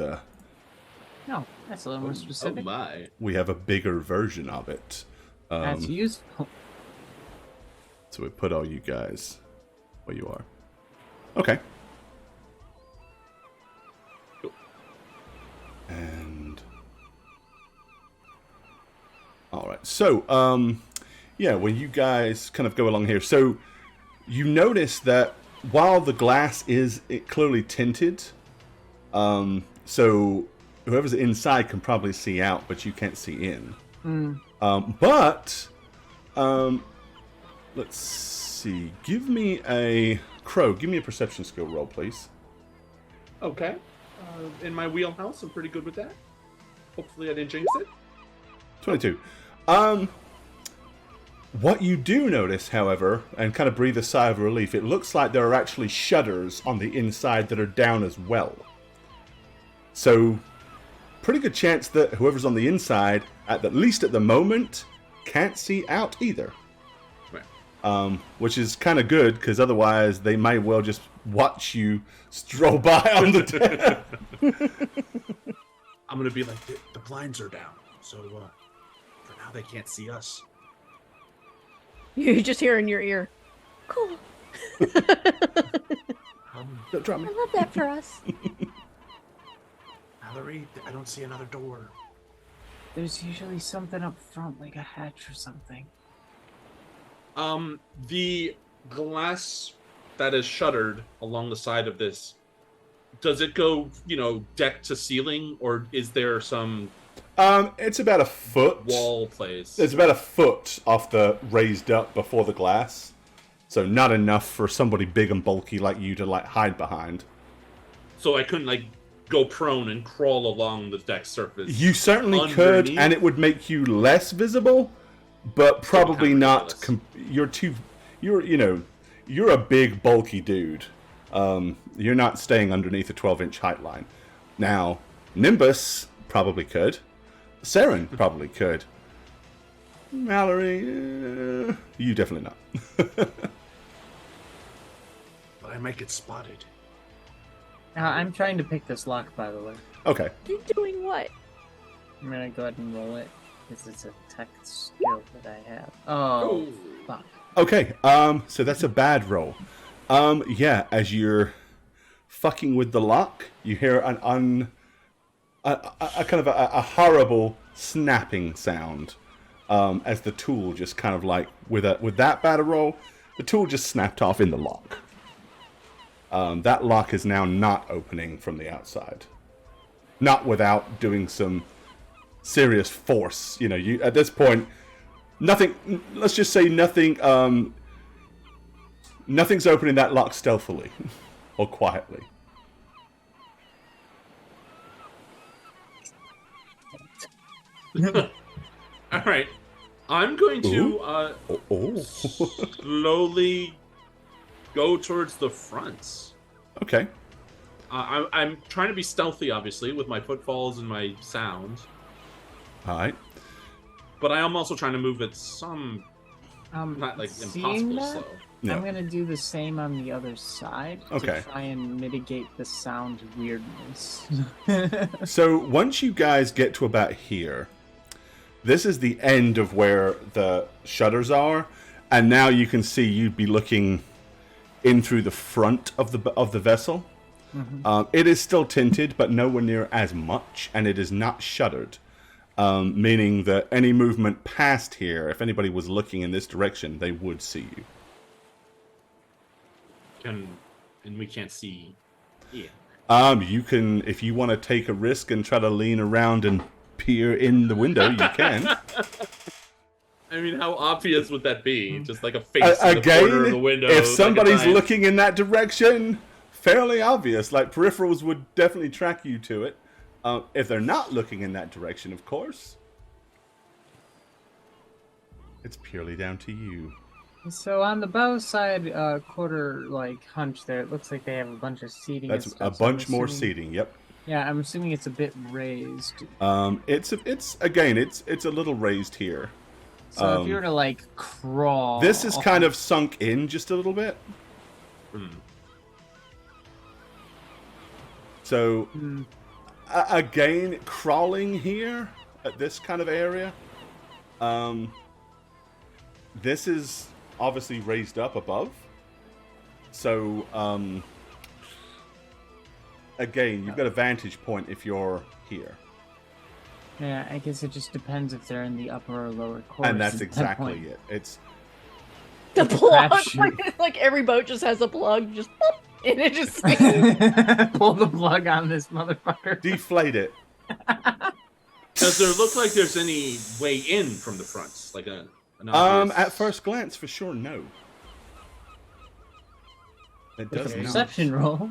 No, that's a little more specific. Oh my! we have a bigger version of it. That's useful. So we put all you guys where you are. Okay. Cool. And all right. So, when you guys kind of go along here, so you notice that while the glass is clearly tinted, so whoever's inside can probably see out, but you can't see in. Let's see. Give me a perception skill roll, please. Okay. In my wheelhouse, I'm pretty good with that. Hopefully I didn't jinx it. 22. What you do notice, however, and kind of breathe a sigh of relief, it looks like there are actually shutters on the inside that are down as well. So, pretty good chance that whoever's on the inside, at least at the moment, can't see out either. Right. Which is kind of good, because otherwise they might well just watch you stroll by on the deck. I'm gonna be like, the blinds are down, so for now they can't see us. You just hear in your ear. Cool. Don't drop me. I love that for us. Mallory, I don't see another door. There's usually something up front, like a hatch or something. The glass that is shuttered along the side of this, does it go, deck to ceiling, or is there some It's about a foot. wall place? It's about a foot off the raised up before the glass. So not enough for somebody big and bulky like you to hide behind. So I couldn't go prone and crawl along the deck surface. You certainly could, underneath? and it would make you less visible, but probably not. You're a big bulky dude. You're not staying underneath a 12-inch height line. Now, Nimbus probably could. Saren probably could. Mallory, you definitely not. But I might get spotted. I'm trying to pick this lock, by the way. Okay. You're doing what? I'm gonna go ahead and roll it, because it's a tech skill that I have. Oh, fuck. Okay, so that's a bad roll. As you're fucking with the lock, you hear a kind of a horrible snapping sound, as the tool just kind of with that bad a roll, the tool just snapped off in the lock. That lock is now not opening from the outside. Not without doing some serious force. You at this point, nothing. Let's just say nothing. Nothing's opening that lock stealthily or quietly. All right, I'm going to slowly go towards the front. Okay. I'm trying to be stealthy, obviously, with my footfalls and my sound. All right. But I am also trying to move at some Not like seeing impossible that, slow. Yeah. I'm gonna do the same on the other side Okay. to try and mitigate the sound weirdness. So once you guys get to about here, this is the end of where the shutters are, and now you can see you'd be looking in through the front of the vessel. Mhm. It is still tinted, but nowhere near as much, and it is not shuttered, meaning that any movement past here, if anybody was looking in this direction, they would see you. And we can't see Ian. You can, if you want to take a risk and try to lean around and peer in the window, you can. I mean, how obvious would that be? Just like a face in the Again, corner of the window. if like a somebody's giant- looking in that direction, fairly obvious. Like, peripherals would definitely track you to it. If they're not looking in that direction, of course, it's purely down to you. So on the bow side, quarter like hunch there, it looks like they have a bunch of seating. That's and a stuff, so I'm bunch more assuming- seating. Yep. Yeah, I'm assuming it's a bit raised. It's a little raised here. So if you were to like crawl, This is kind of sunk in just a little bit. Hmm. So Hmm. again, crawling here at this kind of area. This is obviously raised up above. So again, you've got a vantage point if you're here. Yeah, I guess it just depends if they're in the upper or lower quarters. And that's at that exactly point. it. It's The It's a plug, crapshoot. like every boat just has a plug, just boop, and it just. Pull the plug on this motherfucker. deflate it. Does there look like there's any way in from the front? Like an obvious... At first glance, for sure, no. It With does a not. perception roll.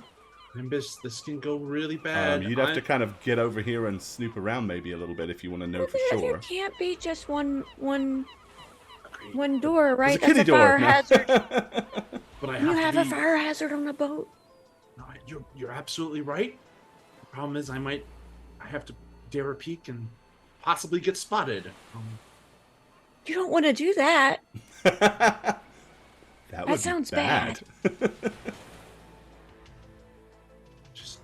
Nimbus, this can go really bad. You'd have to kind of get over here and snoop around maybe a little bit if you want to know for There sure. can't be just one door, right? There's a kitty That's a door. fire no. hazard. But I You have to a be... fire hazard on a boat. No, you're absolutely right. The problem is I have to dare a peek and possibly get spotted. You don't want to do that. That would be sounds bad. Just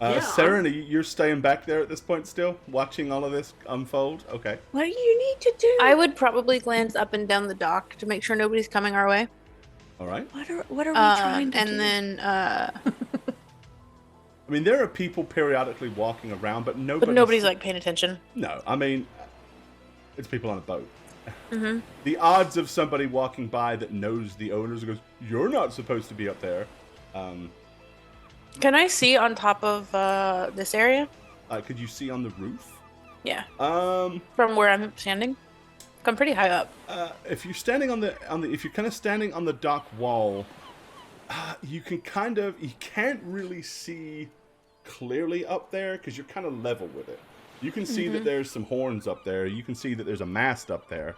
Uh, Yeah, Saren, you're staying back there at this point still, watching all of this unfold? Okay. What do you need to do? I would probably glance up and down the dock to make sure nobody's coming our way. All right. What are we trying to do? And then, I mean, there are people periodically walking around, but nobody's like paying attention. No, I mean, it's people on a boat. Mm-hmm. The odds of somebody walking by that knows the owners and goes, "You're not supposed to be up there." Can I see on top of this area? Could you see on the roof? Yeah, Um, from where I'm standing. I'm pretty high up. if you're standing if you're kind of standing on the dock wall, you can't really see clearly up there because you're kind of level with it. You can see that there's some horns up there. You can see that there's a mast up there,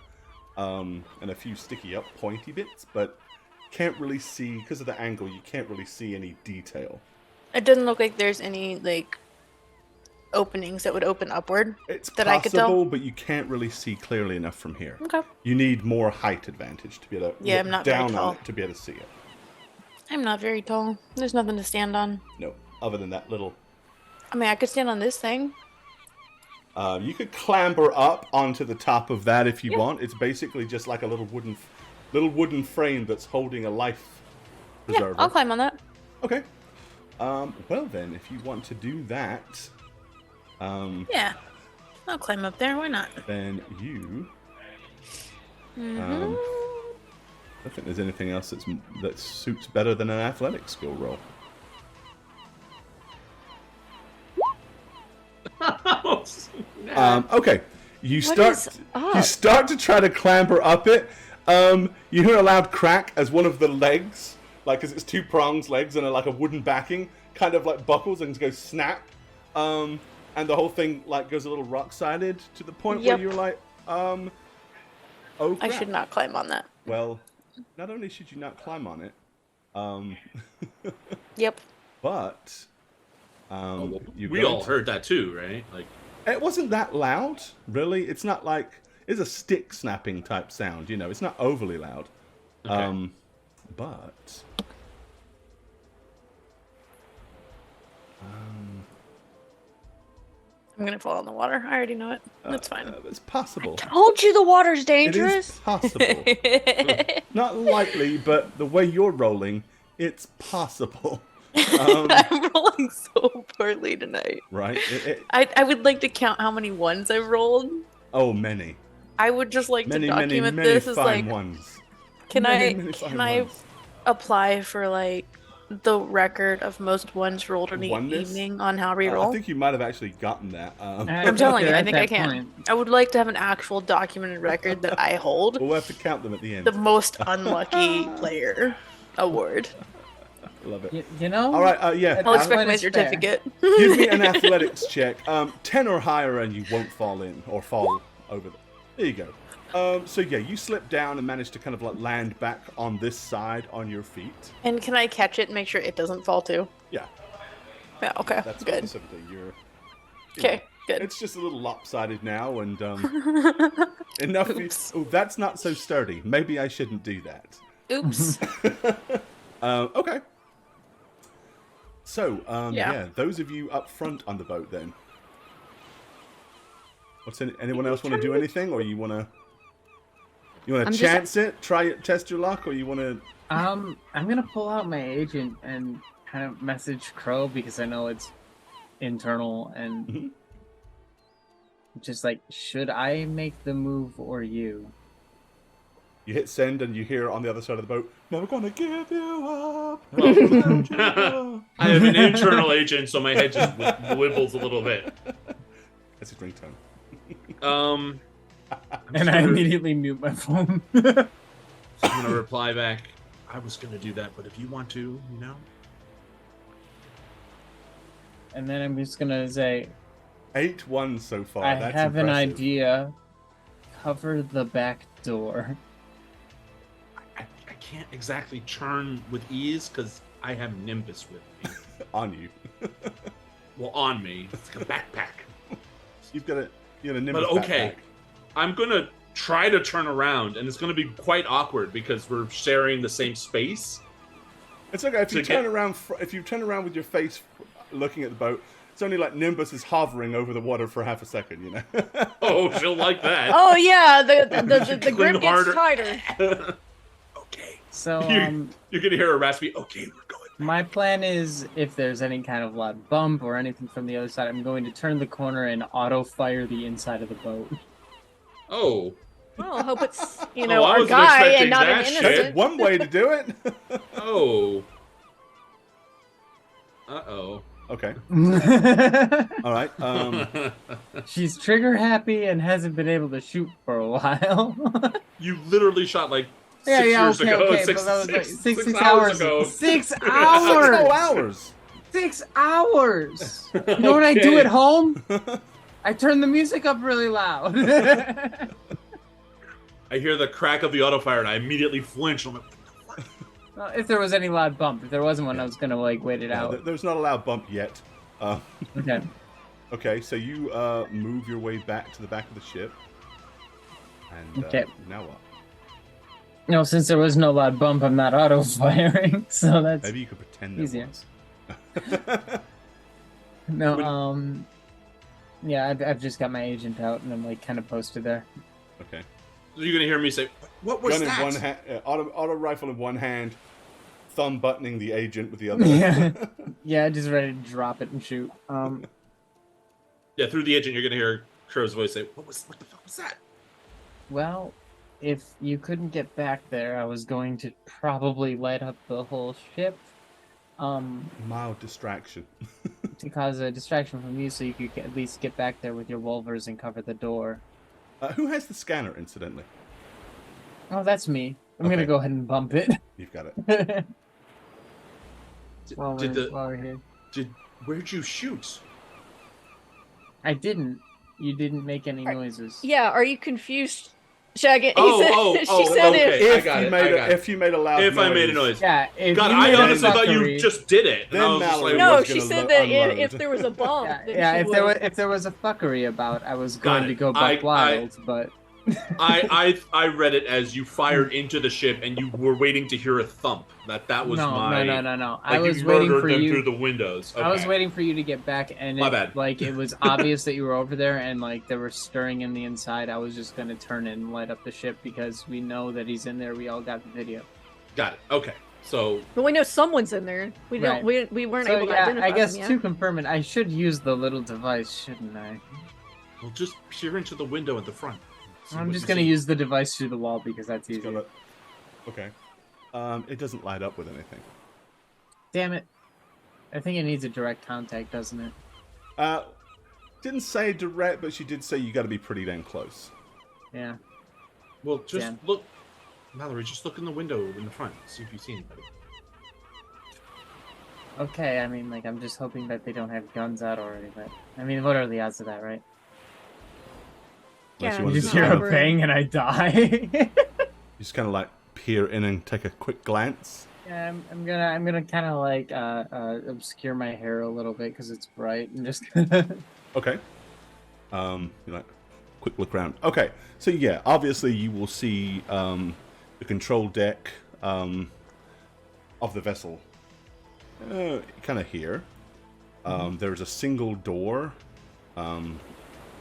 and a few sticky up pointy bits, but can't really see because of the angle. You can't really see any detail. It doesn't look like there's any like openings that would open upward. It's That I could tell? possible, but you can't really see clearly enough from here. Okay. You need more height advantage to be able to Yeah, look I'm not very down tall. on it to be able to see it. I'm not very tall. There's nothing to stand on. No, other than that little. I mean, I could stand on this thing. You could clamber up onto the top of that if you Yeah. want. It's basically just like a little wooden frame that's holding a life preserver. Yeah, I'll climb on that. Okay. Well then, if you want to do that, Yeah, I'll climb up there. Why not? then you. Mhm. I don't think there's anything else that suits better than an athletic skill roll. Okay. You What start. is You up? start to try to clamber up it. You hear a loud crack as one of the legs, like as it's two prongs, legs, and like a wooden backing, kind of like buckles and goes snap. And the whole thing like goes a little rock-sided to the point where Yep. you're like, oh I crap. should not climb on that. Well, not only should you not climb on it, Yep. but you we go all to- heard that too, right? Like, It wasn't that loud, really. It's not like is a stick snapping type sound. You know, it's not overly loud. Okay. But I'm gonna fall in the water. I already know it. That's fine. it's possible. Told you the water's It dangerous. is possible. Not likely, but the way you're rolling, it's possible. I'm rolling so poorly tonight. Right? I would like to count how many ones I've rolled. Oh, many. I would just like Many, to many, document many this as fine like, ones. can Many fine I ones. apply for like the record of most ones rolled in the Oneness? evening on how I reroll? think you might have actually gotten that. I'm telling you, I think I can. I would like to have an actual documented record that I hold. We'll have to count them at the end. The most unlucky player award. Love it. You know? All right, yeah. I'll expect when my it's fair. certificate. Give me an athletics check. 10 or higher and you won't fall in or fall over. There you go. So yeah, you slip down and manage to kind of like land back on this side on your feet. And can I catch it and make sure it doesn't fall too? Yeah, Yeah, okay, that's good. specifically your. Okay, good. It's just a little lopsided now, and enough. Oh, that's not so sturdy. Maybe I shouldn't do that. Oops. Okay. So, Yeah. yeah, those of you up front on the boat, then. Anyone else want to do anything, or you want to? You want I'm to just- chance it, try it, test your luck, or you want to? I'm gonna pull out my agent and kind of message Crow because I know it's internal and Mhm. just like, should I make the move or you? You hit send, and you hear on the other side of the boat, "Never gonna give you up." Never gonna give you up." I have an internal agent, so my head just wibbles a little bit. That's his ringtone. And I immediately mute my phone. I'm gonna reply back. I was gonna do that, but if you want to, you know. And then I'm just gonna say, 8-1 so far. I That's have an impressive. idea. Cover the back door. I can't exactly turn with ease because I have Nimbus with me. On you. Well, on me. It's like a backpack. You've got a Nimbus But okay, backpack. I'm gonna try to turn around, and it's gonna be quite awkward because we're sharing the same space. It's okay if you to get- turn around. If you turn around with your face looking at the boat, it's only like Nimbus is hovering over the water for half a second. You know. Oh, she'll like that. Oh yeah, the Cling grip gets harder. tighter. Okay. So, You're gonna hear a raspy. Okay, we're going. my plan is if there's any kind of loud bump or anything from the other side, I'm going to turn the corner and auto-fire the inside of the boat. Oh. Well, I hope it's I our wasn't guy expecting and not an that shit. That's innocent. one way to do it. Oh. Uh-oh. Okay. All right. She's trigger happy and hasn't been able to shoot for a while. You literally shot like 6 years ago. but Six, that was like six- 6 hours hours ago. 6 6 hours. hours. 6 hours. You know what I do Okay. at home? I turn the music up really loud. I hear the crack of the auto fire and I immediately flinch. I'm like, Well, if there was any loud bump, if there wasn't one, I was gonna like wait it No, out. there's not a loud bump yet. Okay. Okay, so you move your way back to the back of the ship. And Okay. now what? No, since there was no loud bump, I'm not auto firing, so that's Maybe you could pretend there easier. was. no. Yeah, I've just got my agent out and I'm like kind of posted there. Okay. So you're gonna hear me say, "What was Gun that?" in one hand, auto rifle in one hand, thumb buttoning the agent with the other. Yeah, yeah, just ready to drop it and shoot. Yeah, through the agent, you're gonna hear Crow's voice say, What the fuck was that?" Well, if you couldn't get back there, I was going to probably light up the whole ship, Mild distraction. to cause a distraction from you, so you could at least get back there with your Wolvers and cover the door. Who has the scanner, incidentally? Oh, that's me. I'm Okay. gonna go ahead and bump it. You've got it. while we're here. Where'd you shoot? I didn't. You didn't make any Are- noises. Yeah, are you confused, Shaggy? Oh, She said okay. it. If you made a loud If noise, I made a noise. Yeah, if God, you I made a honestly thought you fuckery- just did it. And Then I was just Mallory like, No, was she gonna said lo- that unload. if there was a bump, Yeah, then yeah, she if would. there was a fuckery about, I was Got going it. to go I- buck wild, but I read it as you fired into the ship and you were waiting to hear a thump. That was No. Like I was you waiting murdered for them you. through the windows. Okay. I was waiting for you to get back, and My bad. like it was obvious that you were over there, and like there were stirring in the inside. I was just gonna turn and light up the ship because we know that he's in there. We all got the video. Got it. Okay. So But we know someone's in there. We don't. We weren't So able to yeah, identify I guess them yet. to confirm it, I should use the little device, shouldn't I? we'll just peer into the window at the front. See I'm what just you gonna see. use the device through the wall because that's Let's go easier. look. Okay. It doesn't light up with anything. Damn it! I think it needs a direct contact, doesn't it? Didn't say direct, but she did say you got to be pretty damn close. Yeah. Well, just Dan. look, Mallory. Just look in the window in the front. See if you see anybody. Okay, I mean, like, I'm just hoping that they don't have guns out already, but... I mean, what are the odds of that, right? Unless Yeah, you wanna You it's just just hear kind a of, bang and I die. you just kind of like peer in and take a quick glance. Yeah, I'm gonna kind of like obscure my hair a little bit because it's bright and just Okay. You like quick look around. Okay, so yeah, obviously you will see the control deck of the vessel. Kind of here. There's a single door,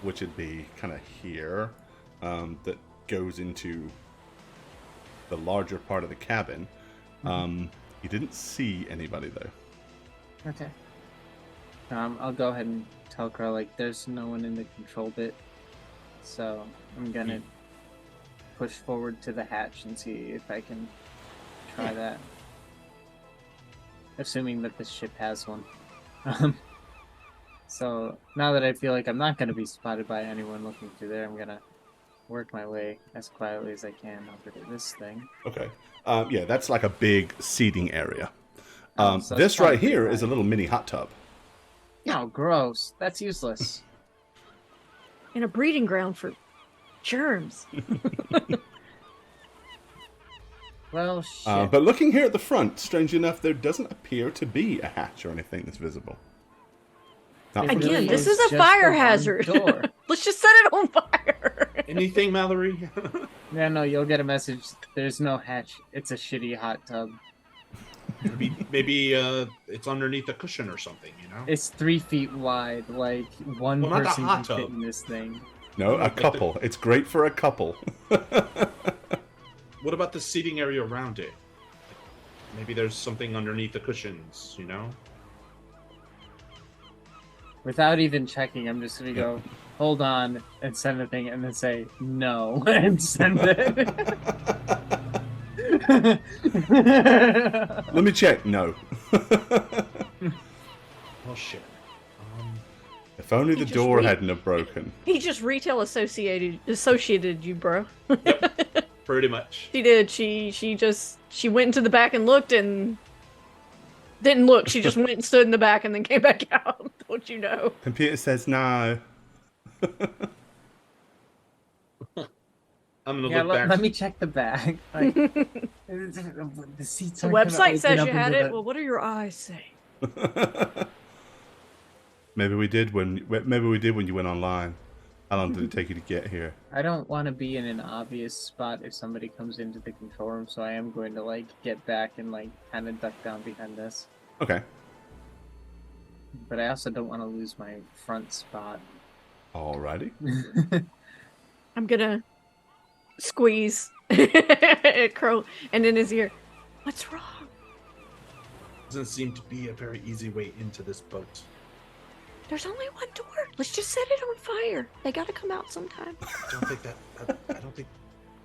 which would be kind of here, that goes into the larger part of the cabin. You didn't see anybody though. okay. I'll go ahead and tell Crow like there's no one in the control bit, so I'm gonna push forward to the hatch and see if I can try that. Assuming that the ship has one. So now that I feel like I'm not gonna be spotted by anyone looking through there, I'm gonna work my way as quietly as I can over to this thing. Okay. Yeah, that's like a big seating area. So it's This right probably here fine. is a little mini hot tub. No, gross. That's useless. And a breeding ground for germs. Well, shit. But looking here at the front, strange enough, there doesn't appear to be a hatch or anything that's visible. Not from Again, the this front. is a just fire the one hazard. door. Let's just set it on fire. Anything, Mallory? Yeah, no, you'll get a message. There's no hatch. It's a shitty hot tub. maybe it's underneath a cushion or something. You know. It's 3 feet wide. Like, one Well, not a person hot can fit tub. in this thing. No, a couple. It's great for a couple. What about the seating area around it? Maybe there's something underneath the cushions. You know. Without even checking, I'm just gonna go, hold on, and send the thing, and then say, no, and send it. Let me check. No. Oh shit. If only the just door read- hadn't have broken. He just retail associated you, bro. Pretty much. She did. She went into the back and looked and didn't look. She just went and stood in the back and then came back out. Don't you know? Computer says no. I'm gonna Yeah, look back. let me check the bag. Like, the seats The aren't gonna website says open you up had into it. Well, what do your eyes say? Maybe we did when you went online. How long did it take you to get here? I don't want to be in an obvious spot if somebody comes into the control room, so I am going to like get back and like kind of duck down behind this. Okay. But I also don't want to lose my front spot. Alrighty. I'm gonna squeeze Crow and in his ear. What's wrong? Doesn't seem to be a very easy way into this boat. There's only one door. Let's just set it on fire. They gotta come out sometime. I don't think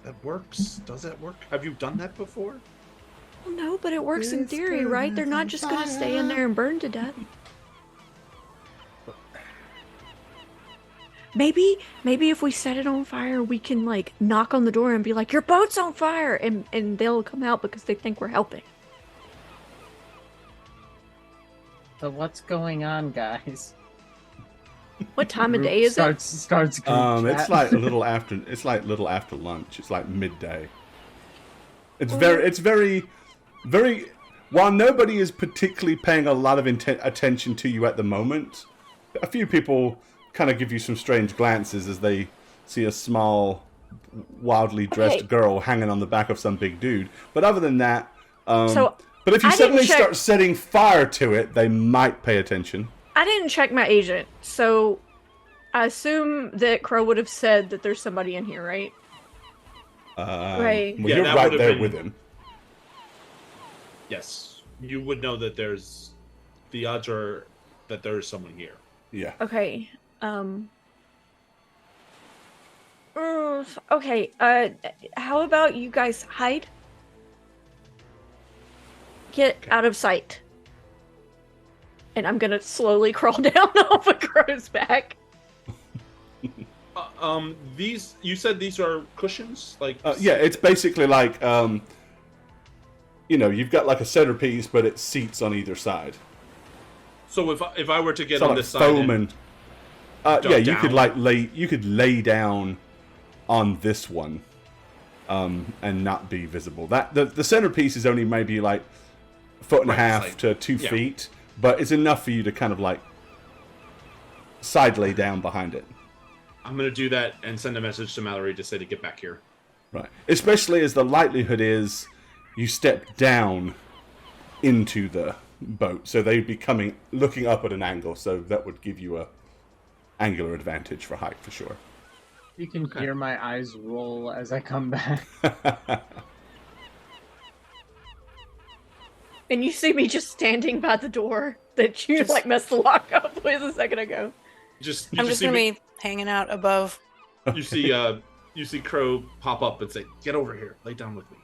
that works. Does that work? Have you done that before? Well, no, but it works in theory, right? They're not just gonna stay in there and burn to death. Maybe if we set it on fire, we can like knock on the door and be like, "Your boat's on fire," and they'll come out because they think we're helping. So what's going on, guys? What time of day is it? Starts group It's chat. like a little after. It's like little after lunch. It's like midday. It's very. While nobody is particularly paying a lot of attention to you at the moment, a few people kind of give you some strange glances as they see a small wildly dressed Okay. girl hanging on the back of some big dude. But other than that, So, but if you I didn't suddenly check- start setting fire to it, they might pay attention. I didn't check my agent, so I assume that Crow would have said that there's somebody in here, right? Right. Well, Yeah, you're that right would've there been- with him. Yes, you would know that the odds are that there is someone here. Yeah. Okay. Okay. How about you guys hide? Get out of sight. And I'm gonna slowly crawl down off of Crow's back. These you said these are cushions, like Yeah, it's basically like, you've got like a centerpiece, but it's seats on either side. So if I were to get So on like this side, foam and yeah, you could down. lay down on this one, and not be visible. That the centerpiece is only maybe like a foot and a Right, half it's to 2 yeah. feet, but it's enough for you to kind of like side lay down behind it. I'm gonna do that and send a message to Mallory to say to get back here. Right. Especially as the likelihood is you step down into the boat, so they'd be looking up at an angle, so that would give you a angular advantage for height for sure. You can hear my eyes roll as I come back. And you see me just standing by the door that you Just- like messed the lock up with a second ago. I'm just gonna be hanging out above. You see Crow pop up and say, "Get over here, lay down with me."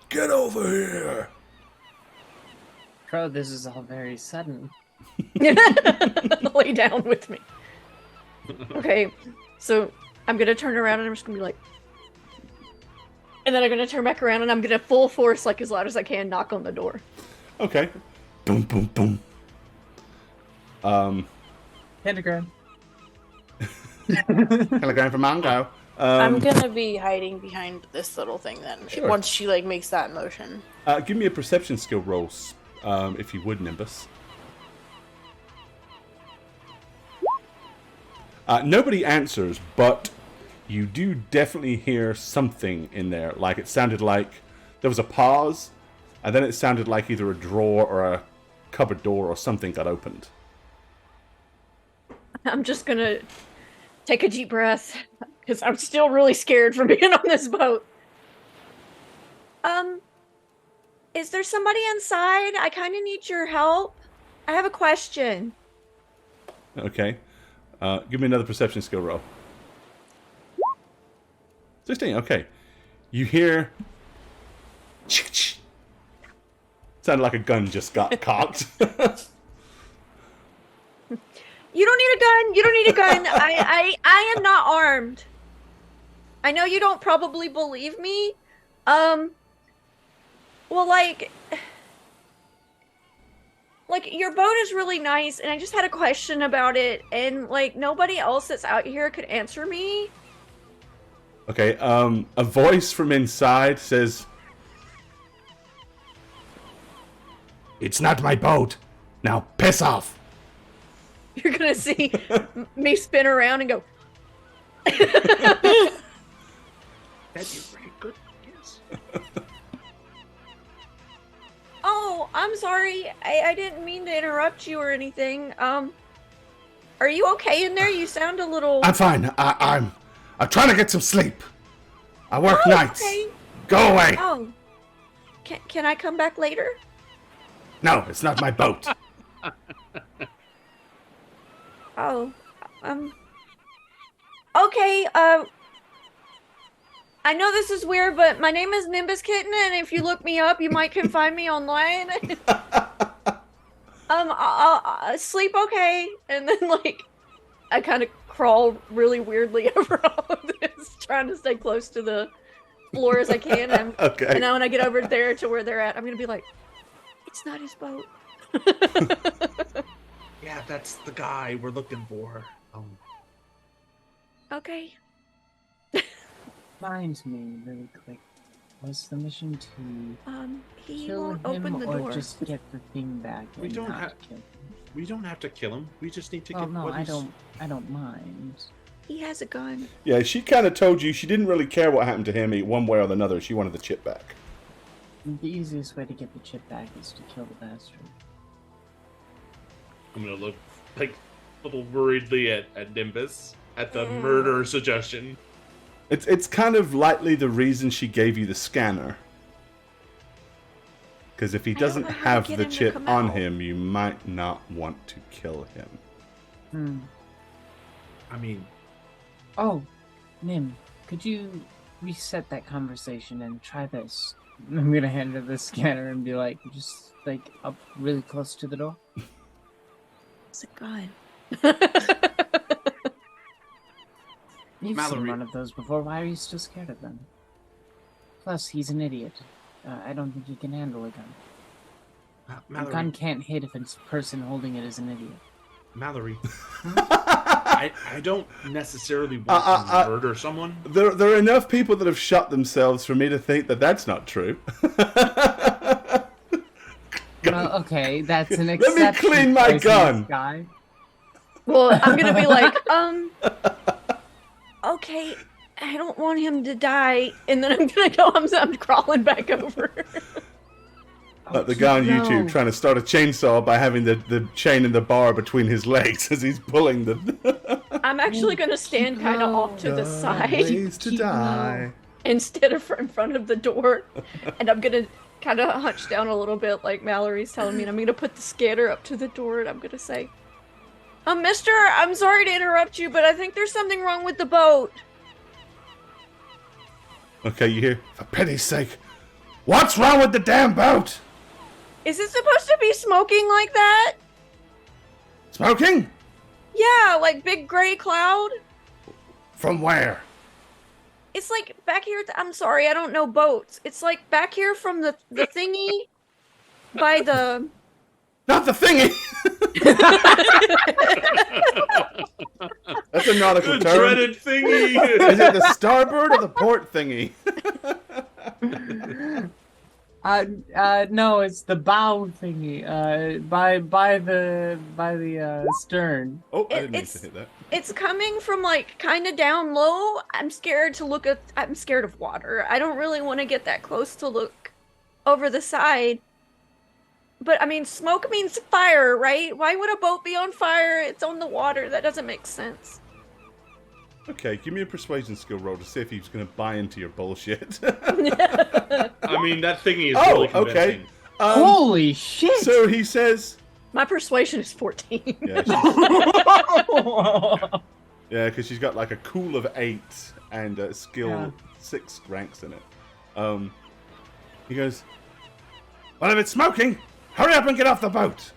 Get over here! Crow, this is all very sudden. Lay down with me. Okay, so I'm gonna turn around and I'm just gonna be like, and then I'm gonna turn back around and I'm gonna full force, like as loud as I can, knock on the door. Okay. Boom, boom, boom. Pentagram. Telegram from Mango. I'm gonna be hiding behind this little thing then. Sure. Once she like makes that motion. Give me a perception skill roll, if you would, Nimbus. Nobody answers, but you do definitely hear something in there. Like it sounded like there was a pause, and then it sounded like either a drawer or a cupboard door or something got opened. I'm just gonna take a deep breath because I'm still really scared from being on this boat. Is there somebody inside? I kind of need your help. I have a question. Okay. Give me another perception skill roll. 16, okay. You hear... Sounded like a gun just got cocked. You don't need a gun. You don't need a gun. I am not armed. I know you don't probably believe me. Well, like your boat is really nice, and I just had a question about it, and like nobody else that's out here could answer me. Okay, a voice from inside says, "It's not my boat. Now piss off." You're gonna see me spin around and go. That'd be very good. Yes. Oh, I'm sorry. I didn't mean to interrupt you or anything. Are you okay in there? You sound a little. I'm fine. I'm trying to get some sleep. I work nights. Okay. Go away. Oh. Can I come back later? No, it's not my boat. Oh. Okay, I know this is weird, but my name is Nimbus Kitten, and if you look me up, you might can find me online. I'll sleep okay, and then like I kind of crawl really weirdly over all of this, trying to stay close to the floor as I can. And, Okay. and now when I get over there to where they're at, I'm gonna be like, it's not his boat. Yeah, that's the guy we're looking for. Okay. Mind me really quick. Was the mission to He kill won't him open the or door. just get the thing back? We and don't not have- kill him? We don't have to kill him. We just need to Oh get. no, what I he's- don't. I don't mind. he has a gun. Yeah, she kind of told you she didn't really care what happened to him one way or another. She wanted the chip back. The easiest way to get the chip back is to kill the bastard. I'm gonna look like a little worriedly at Nimbus at the murder suggestion. It's kind of likely the reason she gave you the scanner. Because if he doesn't know how to have get the him to chip come on out. him, you might not want to kill him. I mean, Oh, Nim, could you reset that conversation and try this? I'm gonna hand her the scanner and be like, just like up really close to the door. It's a gun. You've Mallory. seen one of those before. Why are you still scared of them? Plus, he's an idiot. I don't think he can handle a gun. A Mallory. gun can't hit if it's the person holding it is an idiot. Mallory. I don't necessarily want to murder someone. There are enough people that have shot themselves for me to think that that's not true. Well, okay, that's an Let exception. me clean my poisonous gun. Guy. Well, I'm gonna be like, okay, I don't want him to die, and then I'm gonna go. I'm crawling back over. Like the guy on No. YouTube trying to start a chainsaw by having the chain and the bar between his legs as he's pulling the. I'm actually gonna stand kind of off to the side Ways to Keep die. instead of in front of the door, and I'm gonna kind of hunch down a little bit, like Mallory's telling me, and I'm gonna put the scanner up to the door, and I'm gonna say, Mister, I'm sorry to interrupt you, but I think there's something wrong with the boat. Okay, you hear? For pity's sake, what's wrong with the damn boat? Is it supposed to be smoking like that? Smoking? Yeah, like big gray cloud. From where? It's like back here. I'm sorry, I don't know boats. It's like back here from the thingy by the. Not the thingy. That's a nautical The term. dreaded thingy. Is it the starboard or the port thingy? No, it's the bow thingy. By the stern. Oh, I didn't mean It's- to hit that. It's coming from like kind of down low. I'm scared to look at. I'm scared of water. I don't really want to get that close to look over the side. But I mean, smoke means fire, right? Why would a boat be on fire? It's on the water. That doesn't make sense. Okay, give me a persuasion skill roll to see if he's going to buy into your bullshit. I mean, that thingy is Oh, really okay. convincing. Holy shit! So he says, My persuasion is 14. yeah, because she's got like a cool of 8 and a skill 6 ranks in it. He goes, well, if it's smoking, hurry up and get off the boat.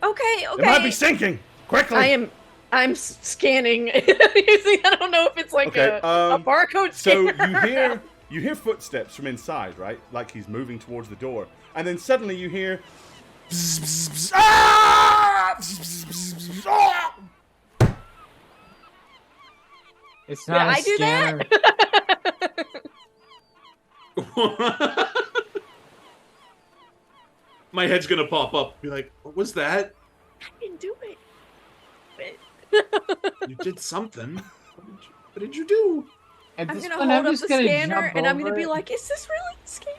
Okay. It might be sinking. Quickly. I'm scanning. You see, I don't know if it's like Okay, a barcode So scanner. you hear footsteps from inside, right? Like he's moving towards the door, and then suddenly you hear. Bzz, bzz, bzz, ah! Bzz, bzz, bzz, bzz, ah! It's Did not a I do scanner. that? My head's gonna pop up. Be like, what was that? I didn't do it. You did something. What did you do? At I'm this gonna point, hold up just the gonna scanner jump and I'm gonna over be it. like, is this really a scanner?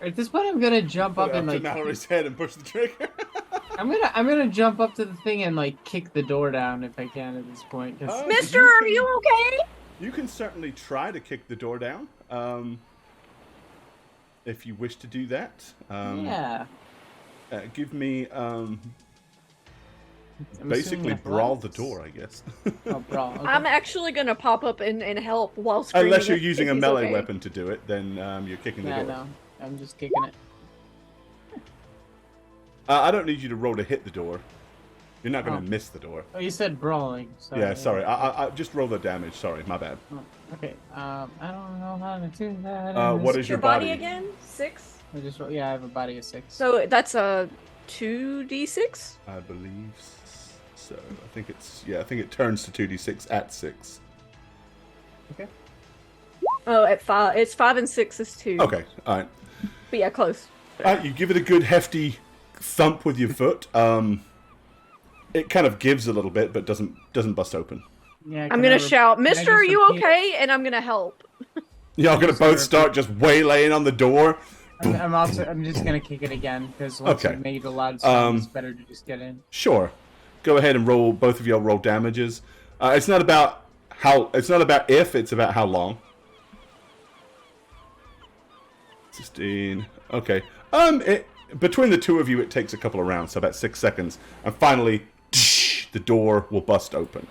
At this point, I'm gonna jump Put up it and up to like. Mallory's head and push the trigger. I'm gonna jump up to the thing and like kick the door down if I can at this point. 'cause- Oh. Mister, are you okay? You can certainly try to kick the door down, if you wish to do that. yeah. Give me I'm basically assuming brawl the athletics. door, I guess. Oh, brawl. Okay. I'm actually gonna pop up and help while screaming. Unless you're if using a he's melee okay. weapon to do it, then you're kicking the Yeah, door. no. I'm just kicking it. I don't need you to roll to hit the door. You're not going to Oh. miss the door. Oh, you said brawling. So, Yeah, sorry. I just roll the damage. Sorry, my bad. Oh, okay. I don't know how to do that. What is Your your body body? again? 6. I just yeah, I have a body of 6. So that's a 2d6. I believe so. I think it turns to 2d6 at 6. Okay. Oh, at 5. It's 5 and 6 is 2. Okay, all right. But yeah, close. You give it a good hefty thump with your foot. It kind of gives a little bit, but doesn't bust open. Yeah, I'm can gonna I shout, can I Mister, just are you repeat- okay? And I'm gonna help. Y'all gonna both start just waylaying on the door. I'm just gonna kick it again because once Okay. you made a loud sound, it's Um, better to just get in. Sure. Go ahead and roll. Both of y'all roll damages. It's not about how. It's not about if. It's about how long. 16. Okay. Between the two of you, it takes a couple of rounds, so about 6 seconds, and finally, the door will bust open.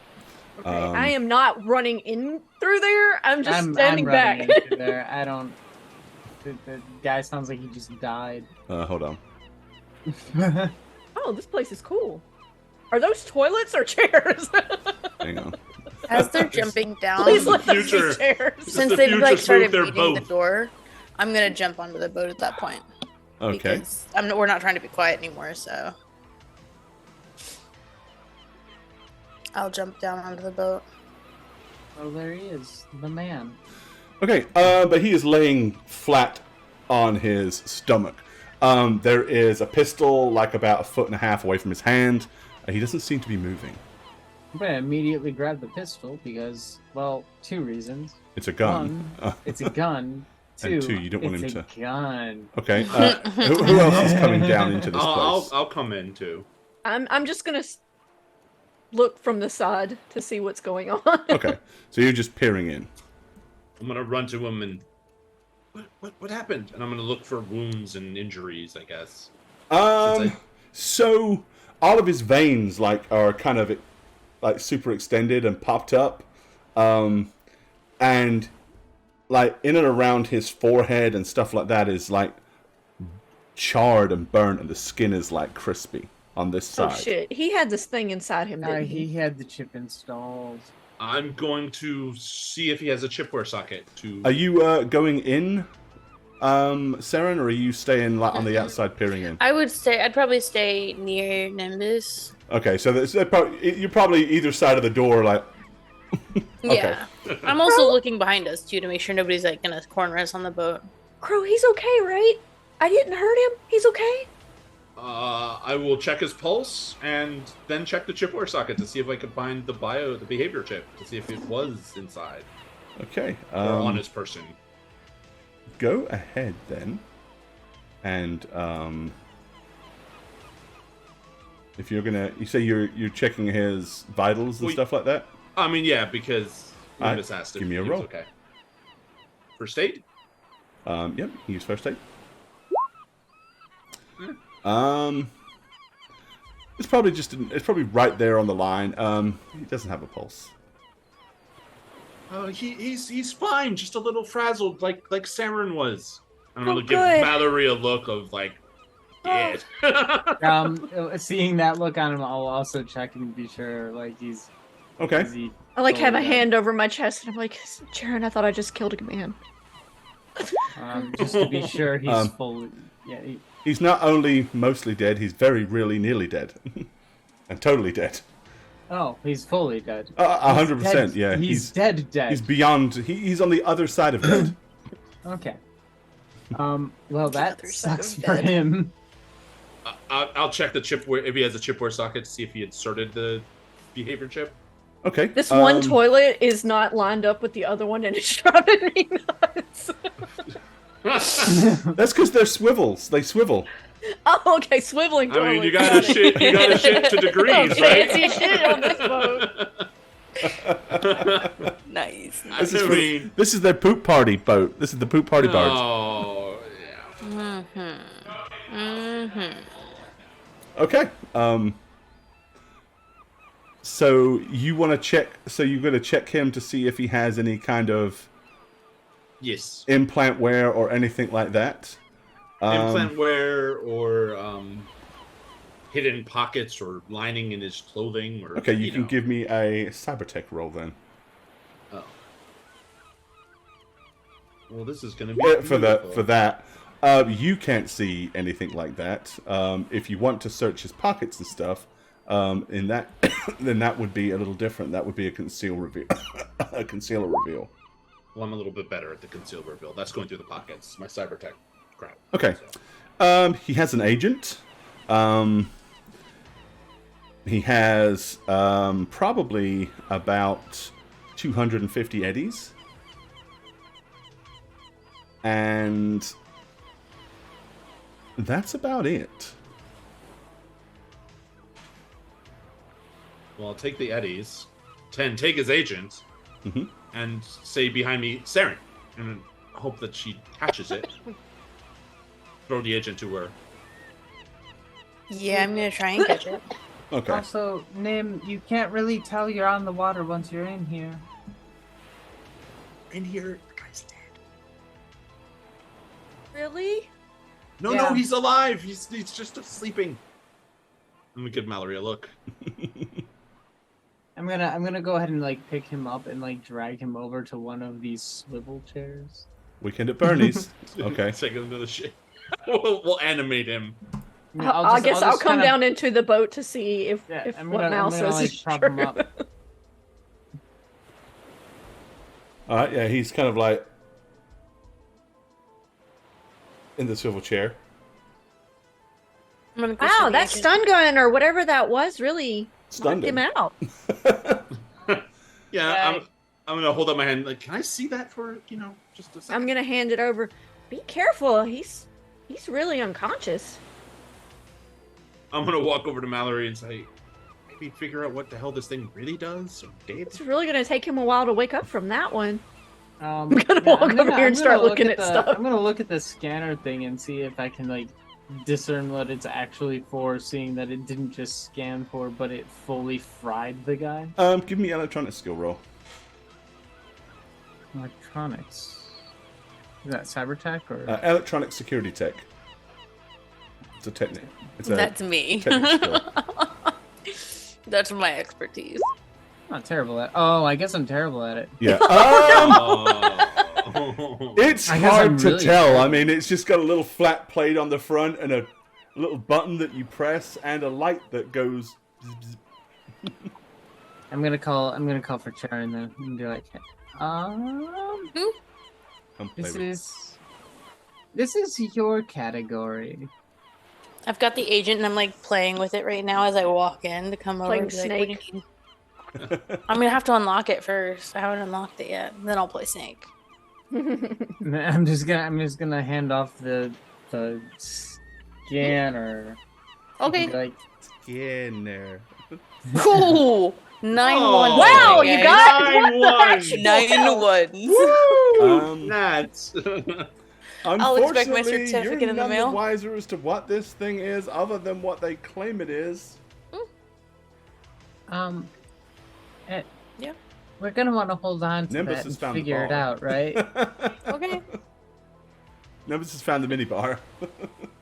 Okay, I am not running in through there. I'm just I'm standing back. running into there. I don't. The guy sounds like he just died. Hold on. Oh, this place is cool. Are those toilets or chairs? Hang on. As they're jumping down, Please the let them be future. chairs. since the they've future like proof started they're beating the both. door, I'm gonna jump onto the boat at that point. Okay. Because we're not trying to be quiet anymore, so I'll jump down onto the boat. Oh, there he is, the man. Okay. But he is laying flat on his stomach. There is a pistol like about 1.5 feet away from his hand. He doesn't seem to be moving. I'm gonna immediately grab the pistol because, well, 2 reasons. It's a gun. One, it's a gun. And 2, you don't want him it's to. a gun. Okay. Who else is coming down into this place? I'll come in too. I'm just gonna look from the side to see what's going on. Okay. So you're just peering in. I'm gonna run to him and what happened? And I'm gonna look for wounds and injuries, I guess. So all of his veins are kind of super extended and popped up, and in and around his forehead and stuff like that is charred and burnt, and the skin is crispy on this side. Oh shit! He had this thing inside him. Didn't He had the chip installed. I'm going to see if he has a chipware socket to. Are you going in, Saren, or are you staying on the outside peering in? I'd probably stay near Nimbus. Okay, so you're probably either side of the door, Yeah. I'm also looking behind us too to make sure nobody's gonna corner us on the boat. Crow, he's okay, right? I didn't hurt him. He's okay. I will check his pulse and then check the chipware socket to see if I could find the behavior chip to see if it was inside Okay. or on his person. Go ahead then, and if you're gonna, you say you're checking his vitals and stuff like that. I mean, yeah, because Alright, Nimbus asked if give me a he was roll. okay. First aid. Yep. Use first aid. It's probably right there on the line. He doesn't have a pulse. He's fine, just a little frazzled, like Saren was. I'm gonna Oh, give good. Mallory a look of dead. Seeing that look on him, I'll also check and be sure, he's. Okay. Is he I have a fully hand over my chest, and I'm like, Jaren, I thought I just killed a man. just to be sure he's fully. Yeah. He's not only mostly dead; he's very, really, nearly dead, and totally dead. Oh, he's fully dead. 100%. Yeah. He's dead. He's beyond. He's on the other side of dead. Okay. Well, that other side sucks of for dead. him. I'll check the chipware if he has a chipware socket to see if he inserted the behavior chip. Okay. This one toilet is not lined up with the other one, and it's driving me nuts. That's because they're swivels. They swivel. Oh, okay, swiveling toilet. I mean, you gotta shit to degrees, Oh, right? fancy shit on this boat. Nice. This is their poop party boat. This is the poop party barge. Oh, yeah. Okay. So you want to check? So you're going to check him to see if he has any kind of Yes. implant wear or anything like that. Implant wear or hidden pockets or lining in his clothing. Or Okay, you can give me a cybertech roll then. Oh. Well, this is going to be For beautiful. that. You can't see anything like that. If you want to search his pockets and stuff, in that, then that would be a little different. That would be a conceal reveal, a concealer reveal. Well, I'm a little bit better at the conceal reveal. That's going through the pockets. My cybertech crap. Okay. So. He has an agent. He has probably about 250 eddies. And that's about it. Well, I'll take the eddies. 10, take his agent, and say behind me, Saren, and hope that she catches it. Throw the agent to her. Yeah, I'm gonna try and catch it. Okay. Also, Nim, you can't really tell you're on the water once you're in here. In here, the guy's dead. Really? No, Yeah. no, he's alive. He's just sleeping. Let me give Mallory a look. I'm gonna go ahead and like pick him up and like drag him over to one of these swivel chairs. Weekend at Bernie's. Okay. Take him to the ship. We'll animate him. I guess I'll come kinda- down into the boat to see if I'm what gonna, Mal I'm gonna, says like, is prop true. him up. Alright, yeah, he's kind of like in the swivel chair. I'm gonna go Wow, see the that agent. stun gun or whatever that was really Stunned knocked him him. out. Yeah, I'm gonna hold up my hand. Like, can I see that for just a second? I'm gonna hand it over. Be careful. He's really unconscious. I'm gonna walk over to Mallory and say, maybe figure out what the hell this thing really does. Or did. It's really gonna take him a while to wake up from that one. I'm gonna walk over here and start looking at stuff. I'm gonna look at the scanner thing and see if I can like discern what it's actually for, seeing that it didn't just scan for, but it fully fried the guy. Give me electronic skill roll. Electronics. Is that cyber tech or? Electronic security tech. It's a technique. It's a That's me. technical skill. That's my expertise. Not terrible at. Oh, I guess I'm terrible at it. Yeah. Oh. It's I guess hard I'm to really tell. terrible. I mean, it's just got a little flat plate on the front and a little button that you press and a light that goes. I'm gonna call for Sharon then and be like, Come play this with- is your category. I've got the agent and I'm like playing with it right now as I walk in to come over Playing and be like, what do you Snake. need? I'm gonna have to unlock it first. I haven't unlocked it yet. Then I'll play Snake. I'm just gonna hand off the scanner. Okay. And be like, Scanner. Cool. 9-1. Oh, Wow, you got what the 9-1. heck? 9 1s. Nuts. I'll expect my Unfortunately, certificate you're in the none mail. the wiser as to what this thing is, other than what they claim it is. eh, Yeah. we're gonna want to hold on to Nimbus that has and found the figure it ball. out, right? Okay. Nimbus has found the minibar.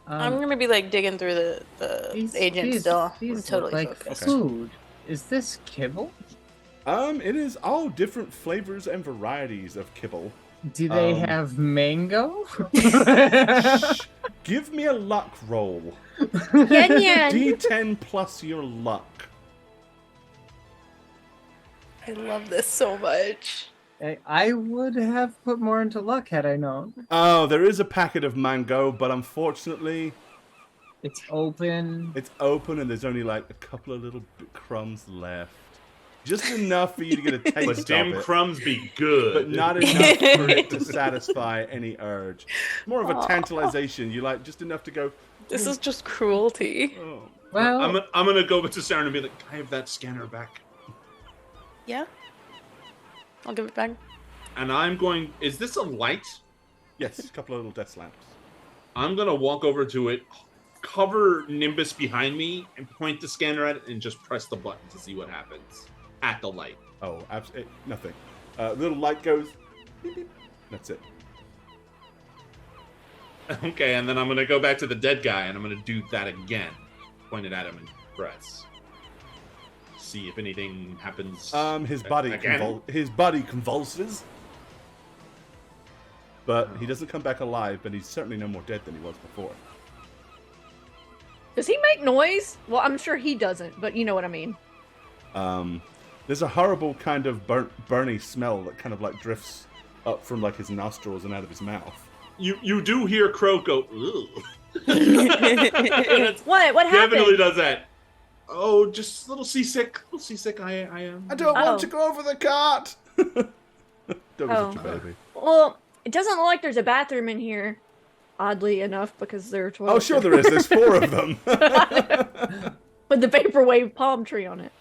I'm gonna be like digging through the agent still. I'm totally like focused. Okay. food. Is this kibble? It is all different flavors and varieties of kibble. Do they Um, have mango? Shh. Give me a luck roll. Yen yen. D10 plus your luck. I love this so much. I would have put more into luck had I known. Oh, there is a packet of mango, but unfortunately, It's open. it's open and there's only like a couple of little crumbs left. Just enough for you to get a taste But of damn it. crumbs be good. But not enough for it to satisfy any urge. More of a tantalization. You like just enough to go. This is just cruelty. Oh. Well, I'm gonna go to Sarah and be like, can I have that scanner back? Yeah. I'll give it back. And I'm going. Is this a light? Yes, a couple of little desk lamps. I'm gonna walk over to it, cover Nimbus behind me, and point the scanner at it, and just press the button to see what happens at the light. Oh, nothing. Little light goes. Beep, beep. That's it. Okay, and then I'm gonna go back to the dead guy, and I'm gonna do that again. Point it at him and press. See if anything happens. His body again. his body convulses, but he doesn't come back alive. But he's certainly no more dead than he was before. Does he make noise? Well, I'm sure he doesn't, but you know what I mean. There's a horrible kind of burny smell that kind of like drifts up from like his nostrils and out of his mouth. You do hear Crow go, ugh. What? What happened? Definitely does that. Oh, just a little seasick. A little seasick. I am. I don't want Oh. to go over the cart. Don't be such a Oh. baby. Well, it doesn't look like there's a bathroom in here. Oddly enough, because there are Oh, toilets. sure there is. There's 4 of them. With the vaporwave palm tree on it.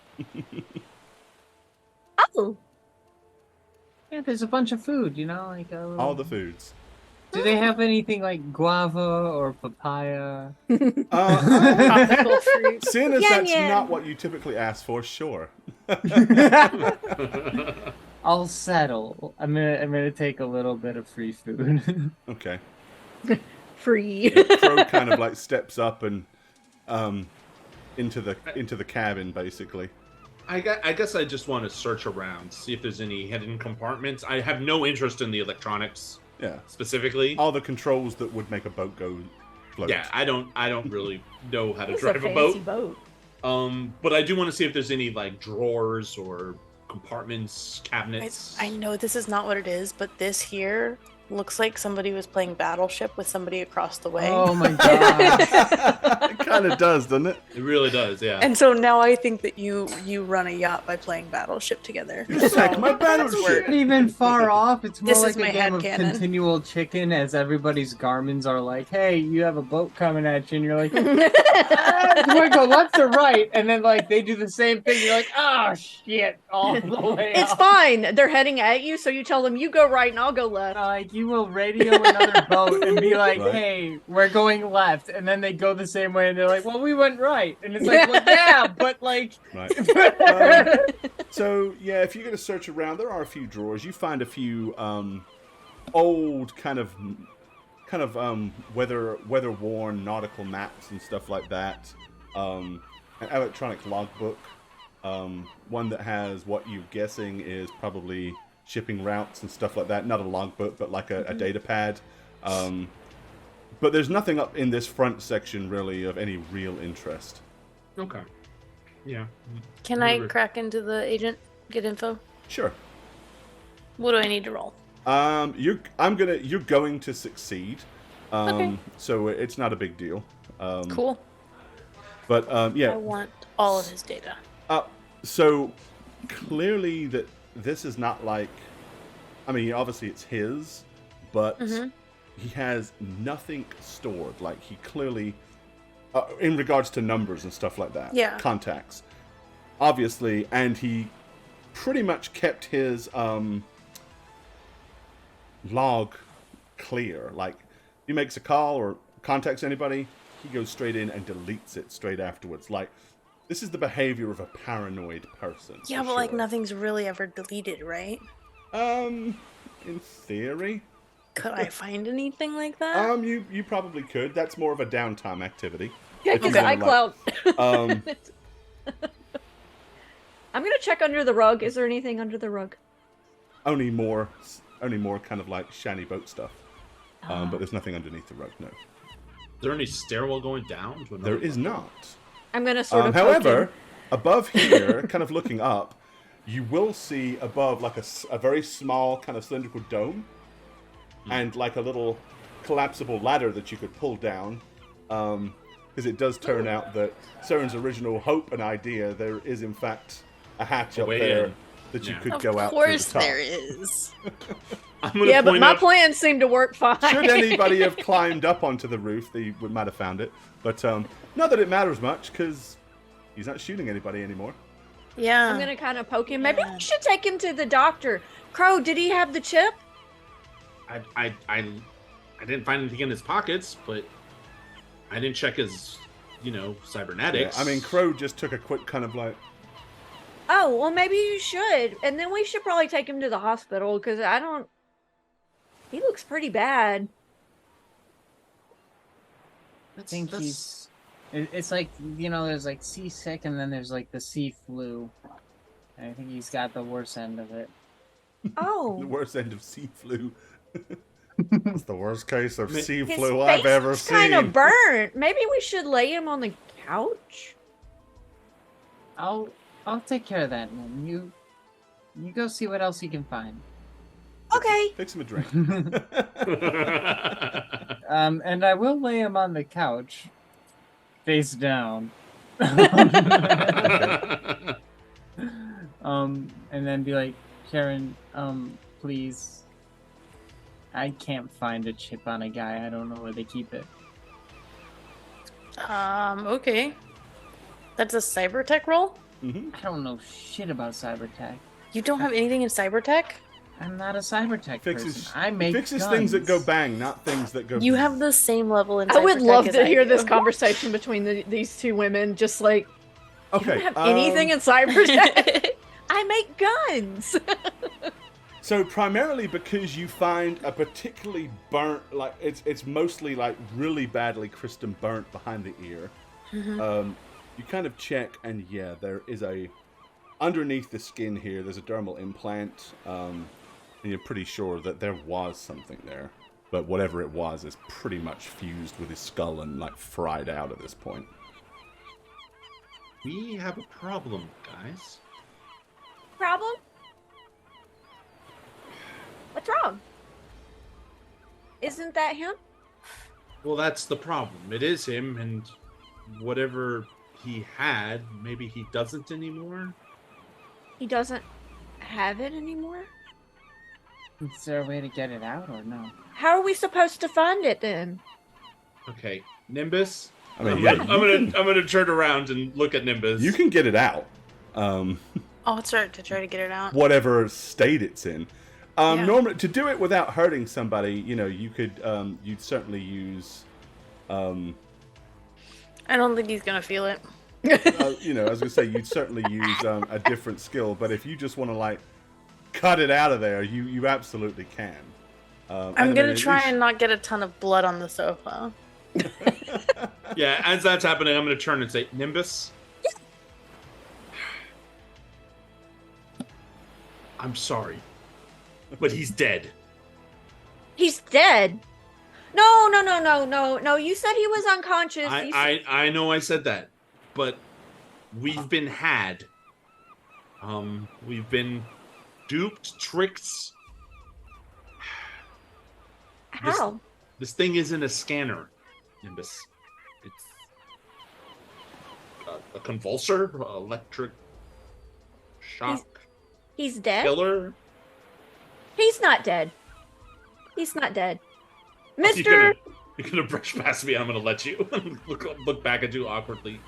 Oh. Yeah, there's a bunch of food, you know, like a little... All the foods. Do they have anything like guava or papaya? Tropical fruit. Seeing as Yan that's yan. not what you typically ask for, sure. I'll settle. I'm gonna take a little bit of free food. Okay. Free. Crow kind of like steps up and into the cabin, basically. I guess I just want to search around, see if there's any hidden compartments. I have no interest in the electronics Yeah. specifically. All the controls that would make a boat go float. Yeah, I don't really know how to It's drive a a fancy boat. boat. But I do want to see if there's any like drawers or compartments, cabinets. I know this is not what it is, but this here looks like somebody was playing Battleship with somebody across the way. Oh my god. It kind of does, doesn't it? It really does, yeah. And so now I think that you run a yacht by playing Battleship together. You sack my It's battleship. not even far off. It's more This like is a my game of headcanon. continual chicken as everybody's Garmins are like, hey, you have a boat coming at you, and you're like, do I go left or right? And then like they do the same thing. You're like, oh shit, all the way It's up. fine. They're heading at you, so you tell them you go right and I'll go left. Like you will radio another boat and be like, Right. hey, we're going left, and then they go the same way, and they're like, well, we went right, and it's like, well, yeah, but like, Right. So yeah, if you're going to search around, there are a few drawers. You find a few old kind of weather worn nautical maps and stuff like that. An electronic logbook, one that has what you're guessing is probably shipping routes and stuff like that. Not a logbook, but like a data pad. But there's nothing up in this front section really of any real interest. Okay. Yeah. Can I Whatever. crack into the agent, get info? Sure. What do I need to roll? You're going to succeed. Okay. So it's not a big deal. Cool. But I yeah. want all of his data. So clearly that this is not like, I mean, obviously it's his, but he has nothing stored. Like he clearly, in regards to numbers and stuff like that. Yeah. Contacts, obviously, and he pretty much kept his log clear. Like he makes a call or contacts anybody, he goes straight in and deletes it straight afterwards. Like this is the behavior of a paranoid person. Yeah, for but like sure. nothing's really ever deleted, right? In theory. Could I find anything like that? You probably could. That's more of a downtime activity. Check If you his wanna, iCloud. Um, I'm gonna check under the rug. Is there anything under the rug? only more kind of like shiny boat stuff. But there's nothing underneath the rug. No, Is there any stairwell going down to another there is level? not. I'm gonna sort of. poke However, him. above here, kind of looking up, you will see above like a very small kind of cylindrical dome, and like a little collapsible ladder that you could pull down. Because it does turn out that Cern's original hope and idea, there is in fact a hatch up way there in. that you Yeah. could Of go out through course the top. there is. I'm gonna Yeah, but point my out- plans seem to work fine. Should anybody have climbed up onto the roof, they might have found it. But not that it matters much, because he's not shooting anybody anymore. Yeah. I'm gonna kind of poke him. Maybe Yeah. we should take him to the doctor. Crow, did he have the chip? I didn't find anything in his pockets, but I didn't check his, Yeah, cybernetics. I mean, Crow just took a quick kind of like, Oh, well, maybe you should. And then we should probably take him to the hospital because I don't. He looks pretty bad. I think he's. It's like, there's like seasick, and then there's like the sea flu. And I think he's got the worst end of it. the Oh, worst end of sea flu. That's the worst case of sea his flu face I've ever is seen. kind of burnt. Maybe we should lay him on the couch. I'll take care of that, man. You go see what else you can find. Okay. Fix him a drink. And I will lay him on the couch, face down. And then be like, Sharon, please. I can't find a chip on a guy. I don't know where they keep it. Okay. That's a cyber tech roll? Mm-hmm. I don't know shit about cybertech. You don't have anything in cyber tech? I'm not a cybertech Fixes person. I make fixes things that go guns. bang, not things that go. You have the same level in cyber I would love tech to as hear I this do. conversation between these two women. Just like, you Okay. don't have anything in cyber tech. I make guns. So primarily because you find a particularly burnt, like it's mostly like really badly crystal burnt behind the ear. You kind of check, and yeah, there is underneath the skin here. There's a dermal implant, and you're pretty sure that there was something there, but whatever it was is pretty much fused with his skull and like fried out at this point. We have a problem, guys. Problem? What's wrong? Isn't that him? Well, that's the problem. It is him, and whatever he had, maybe he doesn't anymore. He doesn't have it anymore? Is there a way to get it out or no? How are we supposed to find it then? Okay, Nimbus. I mean, I'm, yeah, I'm gonna turn around and look at Nimbus. you can get it out. I'll start to try to get it out. Whatever state it's in. Yeah. Normally, to do it without hurting somebody, you could, you'd certainly use, I don't think he's gonna feel it. I was gonna say you'd certainly use a different skill, but if you just want to like cut it out of there, you absolutely can. I'm gonna try and not get a ton of blood on the sofa. Yeah, as that's happening, I'm gonna turn and say, Nimbus. I'm sorry, but he's dead. He's dead. No. You said he was unconscious. You said- I know I said that, but we've been had. We've been duped, tricked. How? This thing isn't a scanner, Nimbus. It's a convulsor, electric shock He's dead? killer. He's not dead. He's not dead. You're Mister, gonna brush past me. I'm gonna let you look back at you awkwardly.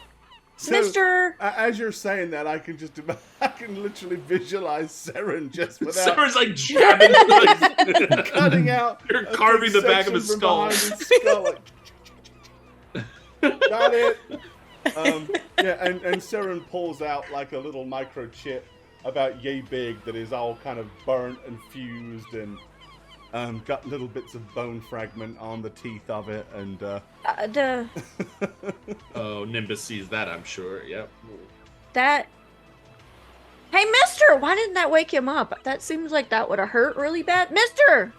So, Mister. As you're saying that, I can I can literally visualize Seren just without Sarah's like jabbing, like, cutting out. You're a carving the back of his section skull. from behind his skull, like, got it. Yeah, and Seren pulls out like a little microchip about yay big that is all kind of burnt and fused and got little bits of bone fragment on the teeth of it, and Oh, Nimbus sees that, I'm sure. Yep. that. Hey, Mister, why didn't that wake him up? That seems like that would have hurt really bad, Mister.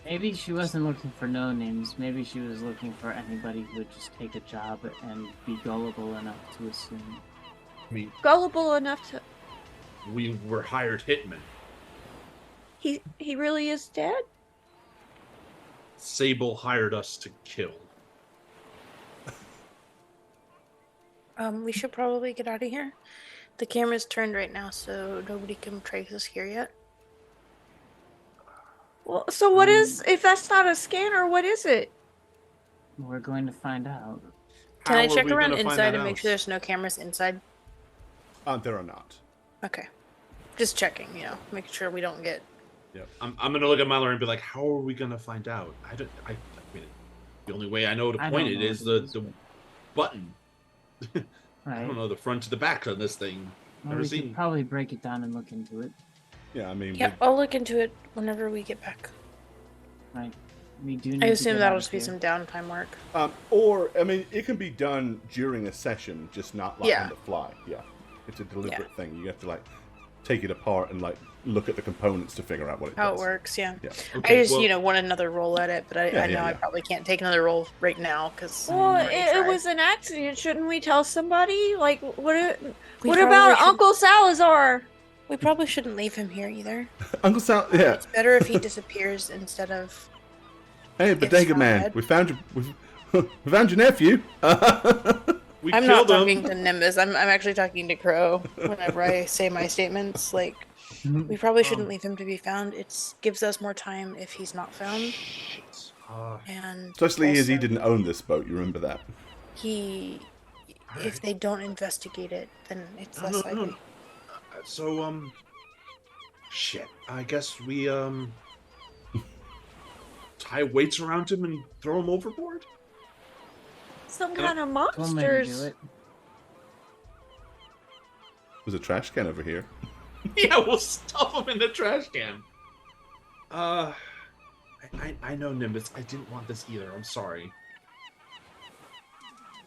Maybe she wasn't looking for no names. Maybe she was looking for anybody who would just take a job and be gullible enough to assume. Gullible enough to. We were hired hitmen. He really is dead. Sable hired us to kill. We should probably get out of here. The camera's turned right now, so nobody can trace us here yet. Well, so what is? If that's not a scanner, what is it? We're going to find out. Can How I are check we around gonna find inside that and make out? sure there's no cameras inside? there are not. Okay. Just checking, making sure we don't get... Yep. I'm gonna look at Mallory and be like, how are we gonna find out? I mean, the only way I know to I point don't it know is what it is, the button. I Right. don't know the front to the back on this thing. Well, Never we seen. could probably break it down and look into it. Yeah, I mean, Yeah, I'll look into it whenever we get back. Right. We do need I to assume get that'll out of just be here. some downtime work. or I mean, it can be done during a session, just not like Yeah. on the fly. Yeah, it's a deliberate thing. You have to like take it apart and like look at the components to figure out what it How does. it works, yeah. Yeah. Okay, I just, well, want another roll at it, but I know yeah. I probably can't take another roll right now, because... Well, it was an accident. Shouldn't we tell somebody? Like, what We about probably should- Uncle Salazar? We probably shouldn't leave him here either. Uncle Sal, yeah. It's better if he disappears instead of... Hey, It's Bodega Man, sad. we found We found your nephew. We I'm not killed him. talking to Nimbus. I'm actually talking to Crow whenever I say my statements. Like, we probably shouldn't leave him to be found. It gives us more time if he's not found. Shit. And Especially as he also, didn't own this boat. You remember that? if they don't investigate it, then it's less likely. No. So, shit. I guess we, tie weights around him and throw him overboard? Some kind of Don't make me do monsters. it. There's a trash can over here. Yeah, we'll stuff him in the trash can. I know, Nimbus. I didn't want this either. I'm sorry.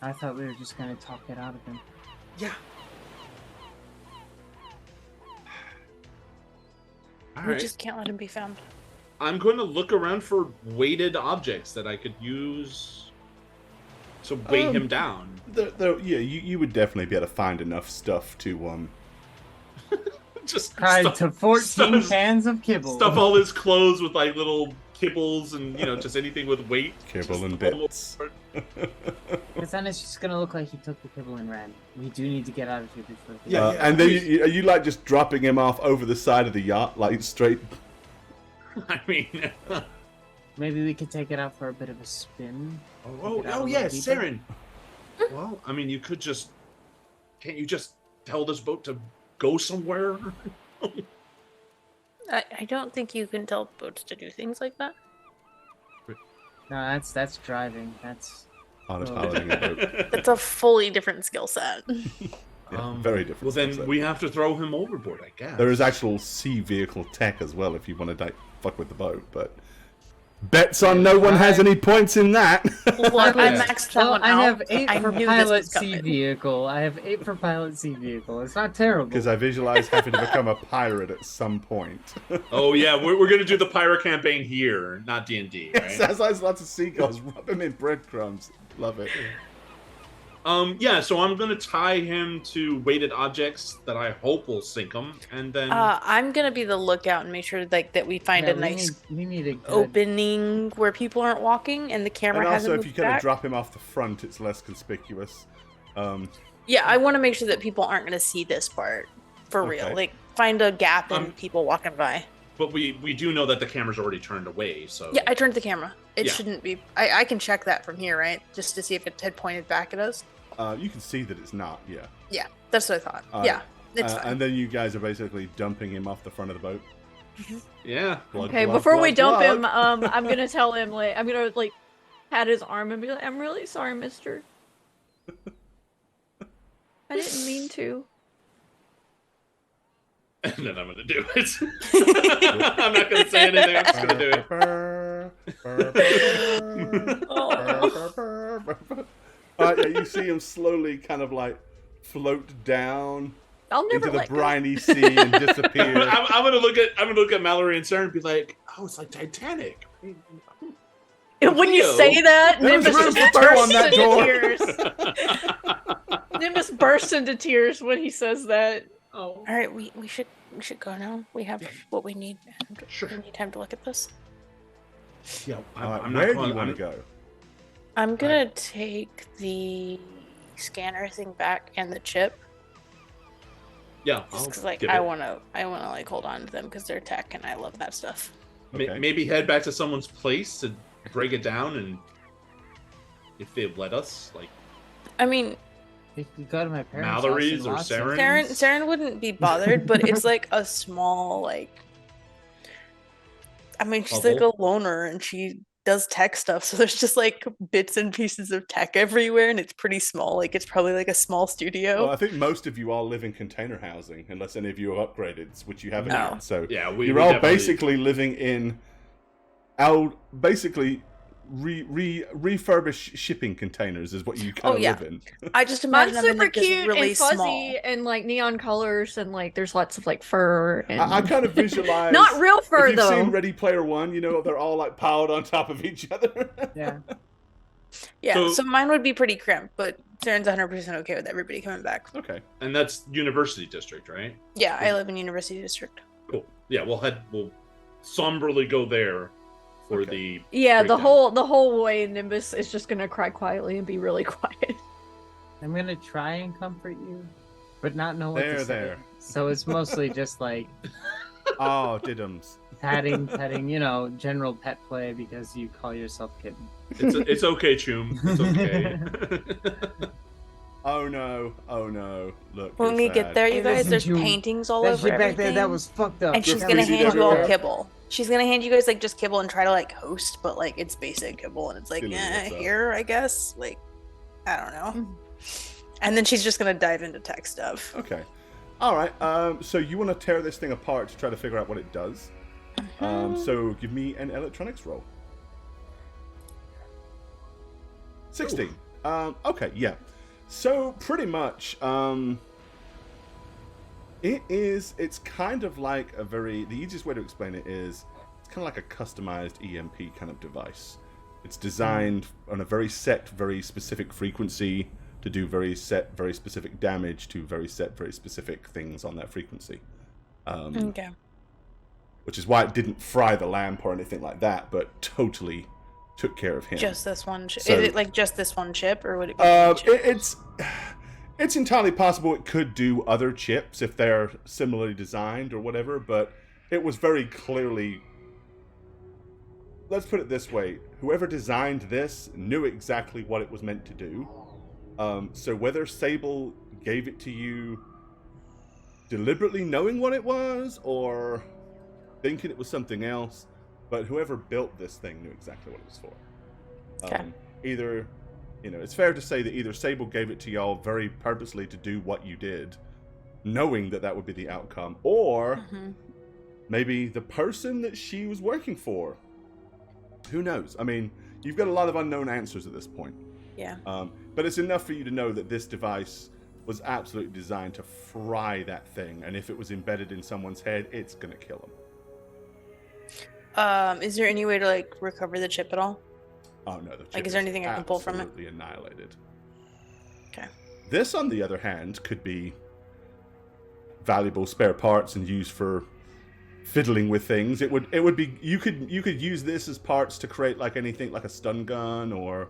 I thought we were just gonna talk it out of him. Yeah. All We right. just can't let him be found. I'm going to look around for weighted objects that I could use to weigh him down. Yeah, you would definitely be able to find enough stuff to Just Tied stuff, to 14 stuff- cans of kibble. stuff all his clothes with like little kibbles and just anything with weight. kibble Just and all bits. over. Because then it's just gonna look like he took the kibble and ran. We do need to get out of here before. Yeah, And then please. are you like just dropping him off over the side of the yacht, like straight? I mean, Maybe we could take it out for a bit of a spin. oh yeah, Saren. Well, I mean, can't you just tell this boat to go somewhere? I don't think you can tell boats to do things like that. No, that's driving. That's Piloting a boat. It's a fully different skill set. Yeah, very different. Well, then skill set. we have to throw him overboard, I guess. There is actual sea vehicle tech as well if you want to like fuck with the boat, but bets on no one has any points in that. Look, I Yeah. maxed that well, one I out. have 8 I for knew this pilot was sea coming. vehicle. I have 8 for pilot sea vehicle. It's not terrible. Because I visualize having to become a pirate at some point. Oh yeah, we're gonna do the pirate campaign here, not D&D, right? Sounds like lots of seagulls. Rub him in breadcrumbs. Love it. Yeah, so I'm gonna tie him to weighted objects that I hope will sink him, and then I'm gonna be the lookout and make sure that we find Yeah, a nice we need a good... opening where people aren't walking and the camera And hasn't also, if moved you kind of back. drop him off the front, it's less conspicuous. Yeah, I want to make sure that people aren't gonna see this part for real. Okay. Like, find a gap in people walking by. but we do know that the camera's already turned away, so Yeah, I turned the camera. It Yeah. shouldn't be. I can check that from here, right? Just to see if it had pointed back at us. You can see that it's not, yeah. Yeah, that's what I thought. Alright. Yeah, it's fine. And then you guys are basically dumping him off the front of the boat. yeah. Blood, Okay, blood, before we blood, dump him, blood. I'm gonna tell him I'm gonna pat his arm and be like, "I'm really sorry, Mister. I didn't mean to." And then I'm gonna do it. I'm not gonna say anything. I'm just gonna do it. Yeah, you see him slowly kind of like float down I'll never into the let go. briny sea and disappear. I'm gonna look at Mallory and Sarah and be like, "Oh, it's like Titanic." When you Leo. say that, There was Nimbus room just for two on bursts that into door. tears. Nimbus bursts into tears when he says that. Oh, All right, we should go now. We have what we need. And Sure. We need time to look at this. yeah. Alright, I'm where not do you going. want to go? I'm gonna take the scanner thing back and the chip, Yeah, just I'll because like give I it. wanna like hold on to them because they're tech and I love that stuff. Okay. Maybe head back to someone's place to break it down, and if they let us, like I mean, We could go to my parents' Mallory's house or and lots of- Saren's? Saren wouldn't be bothered, but it's like a small I mean, she's like Bubble? a loner and she does tech stuff, so there's just like bits and pieces of tech everywhere, and it's pretty small. Like it's probably like a small studio. Well, I think most of you all live in container housing, unless any of you are upgraded, which you haven't No. yet. So yeah, you're all basically living in refurbished shipping containers is what you kind Oh, of yeah. live in. I just imagine Mine's them in super like just cute really and fuzzy small. and neon colors and there's lots of fur and I kind of visualize not real fur if you've though. seen Ready Player One, they're all like piled on top of each other. Yeah. Yeah, So- so mine would be pretty cramped, but Saren's 100% okay with everybody coming back. Okay. and that's University District, right? Yeah, I live in University District. Cool. Yeah, we'll somberly go there for Okay. the Yeah, breakdown. the whole way Nimbus is just gonna cry quietly and be really quiet. I'm gonna try and comfort you, but not know what There, to say. there. So it's mostly just like Oh, diddums. patting, general pet play because you call yourself Kitten. It's okay, Choom. It's okay. Oh no, look. When you're we get sad. there, you Hey, guys, listen, there's June, paintings all that over shit back everything. there, that was fucked up. And she's gonna Graffiti hand you all everywhere. kibble. She's gonna hand you guys like just kibble and try to like host, but like it's basic kibble, and it's like, Silly, what's up? here, I guess. Like, I don't know. And then she's just gonna dive into tech stuff. Okay. All right. So you want to tear this thing apart to try to figure out what it does. So give me an electronics roll. 16. Okay, yeah. So pretty much, it's kind of like the easiest way to explain it is, it's kind of like a customized EMP kind of device. It's designed on a very specific frequency to do very specific damage to very specific things on that frequency. Okay. Which is why it didn't fry the lamp or anything like that, but totally took care of him. Just this one. So- Is it like just this one chip, or would it be? Any chip? It's entirely possible it could do other chips if they're similarly designed or whatever, but it was very clearly. Let's put it this way: whoever designed this knew exactly what it was meant to do. So whether Sable gave it to you deliberately knowing what it was or thinking it was something else, but whoever built this thing knew exactly what it was for. Okay. Either, it's fair to say that either Sable gave it to y'all very purposely to do what you did, knowing that would be the outcome, or maybe the person that she was working for. Who knows? I mean, you've got a lot of unknown answers at this point. Yeah. But it's enough for you to know that this device was absolutely designed to fry that thing, and if it was embedded in someone's head, it's gonna kill them. Is there any way to like recover the chip at all? Oh no, the chip Like, is there anything I can pull from it? absolutely annihilated. Okay. This, on the other hand, could be valuable spare parts and used for fiddling with things. It would be you could use this as parts to create like anything like a stun gun or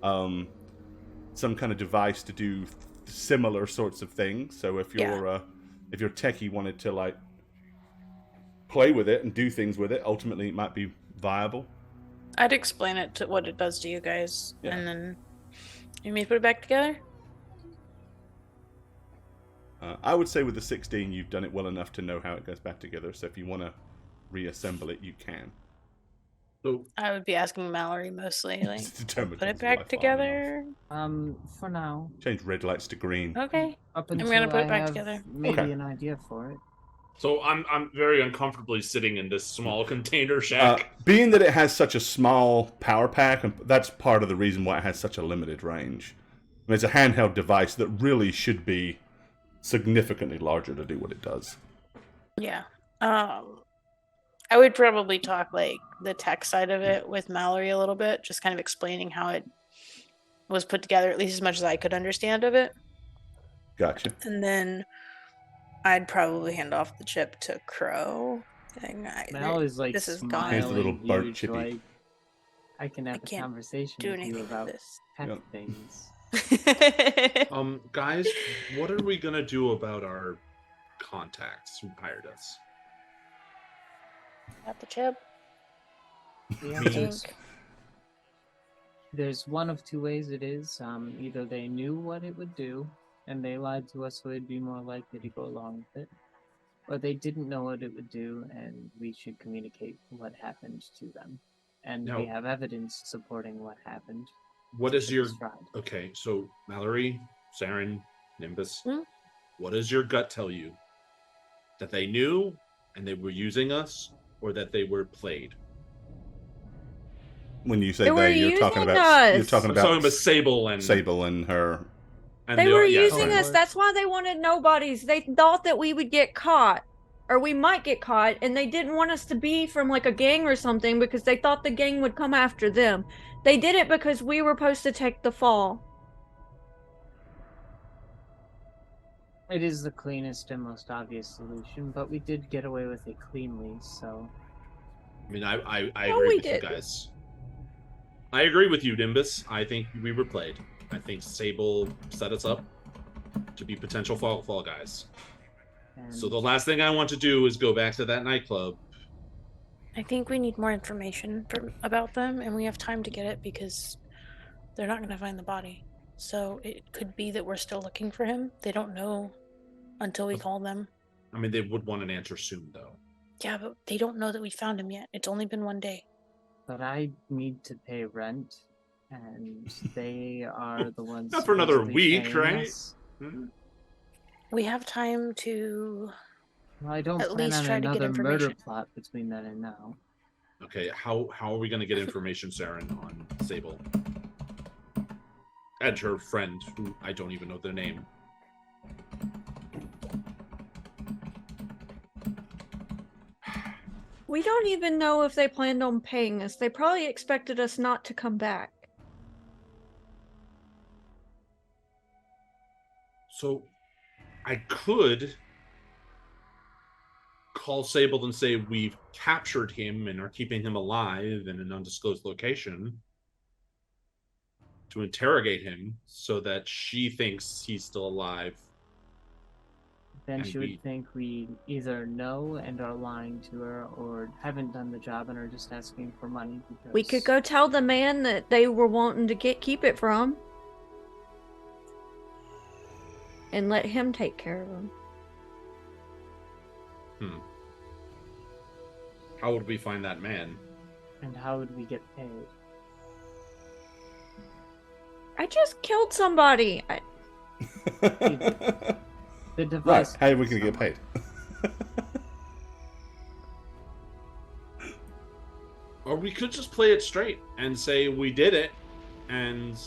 some kind of device to do similar sorts of things. So if your techie wanted to like play with it and do things with it, ultimately it might be viable. I'd explain it to what it does to you guys, Yeah. and then you may put it back together. I would say with the 16, you've done it well enough to know how it goes back together. So if you want to reassemble it, you can. So I would be asking Mallory mostly, like, It's determined put to it use Wi-Fi back together. For now, Change red lights to green. Okay. up I'm until gonna put it I back have together. maybe Okay. an idea for it. So I'm very uncomfortably sitting in this small container shack. Being that it has such a small power pack, and that's part of the reason why it has such a limited range. I mean, it's a handheld device that really should be significantly larger to do what it does. Yeah. I would probably talk like the tech side of it with Mallory a little bit, just kind of explaining how it was put together, at least as much as I could understand of it. Gotcha. And then I'd probably hand off the chip to Crow. Mal is like this is gone. smiling Here's the little burnt huge, chippy. like, I can have I a can't conversation do with you anything about with this. pet Yep. things. Guys, what are we gonna do about our contacts who hired us? Got the chip. The Me. answer is, there's one of two ways it is. Either they knew what it would do, and they lied to us so it'd be more likely to go along with it, or they didn't know what it would do, and we should communicate what happened to them. And No. we have evidence supporting what happened. What is your Described. okay? So Mallory, Saren, Nimbus, Hmm? what does your gut tell you? That they knew and they were using us, or that they were played? When you say They were you're talking using about us. talking I'm talking about about Sable and Sable and her. and They the- were yeah, using sorry. us. That's why they wanted nobodies. They thought that we would get caught, or we might get caught, and they didn't want us to be from like a gang or something because they thought the gang would come after them. They did it because we were supposed to take the fall. It is the cleanest and most obvious solution, but we did get away with it cleanly, so I mean, I No, agree we with you didn't. guys. I agree with you, Nimbus. I think we were played. I think Sable set us up to be potential fall guys. And So the last thing I want to do is go back to that nightclub. I think we need more information about them, and we have time to get it because they're not going to find the body. So it could be that we're still looking for him. They don't know until we call them. I mean, they would want an answer soon, though. Yeah, but they don't know that we found him yet. It's only been one day. but I need to pay rent, and they are the ones. Not for another supposedly week, paying right? us. We have time to. Well, I don't At plan least on try to get another murder information. plot between then and now. Okay, how are we going to get information, Saren, on Sable? And her friend, who I don't even know their name. We don't even know if they planned on paying us. They probably expected us not to come back. So, I could call Sable and say we've captured him and are keeping him alive in an undisclosed location to interrogate him so that she thinks he's still alive. Then And she would think we either know and are lying to her, or haven't done the job and are just asking for money. Because We could go tell the man that they were wanting to keep it from. And let him take care of them. How would we find that man? And how would we get paid? I just killed somebody. The Right, device. how are we going to get paid? Or we could just play it straight and say we did it and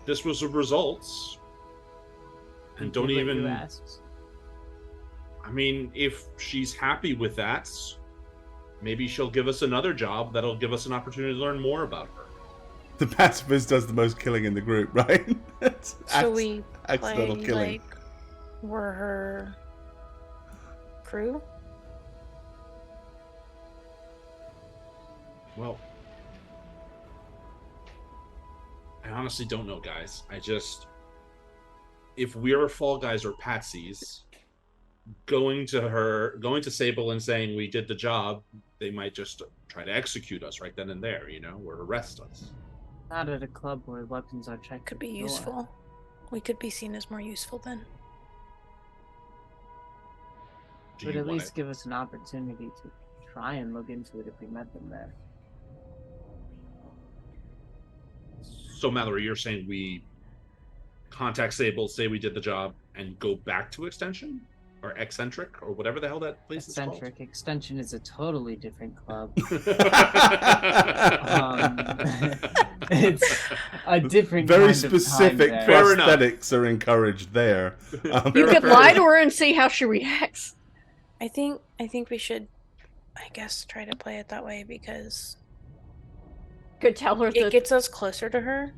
this was the results. And don't Who even... asks? I mean, if she's happy with that, maybe she'll give us another job that'll give us an opportunity to learn more about her. The pacifist does the most killing in the group, right? It's So we accidental play killing. like we're her crew. Well, I honestly don't know, guys. If we're Fall Guys or Patsies, going to Sable and saying we did the job, they might just try to execute us right then and there, or arrest us. Not at a club where weapons are checked. Could at be the door. useful. We could be seen as more useful then. Do Would you at want least give us an opportunity to try and look into it if we met them there. So, Mallory, you're saying we contact Sable, say we did the job, and go back to Extension? Or Eccentric? Or whatever the hell that place Eccentric Extension is a totally different club. is It's a different Very kind specific of time Fair enough. prosthetics are encouraged there. You could lie to her and see how she reacts. I think we should, I guess, try to play it that way because Could tell her it that gets us closer to her,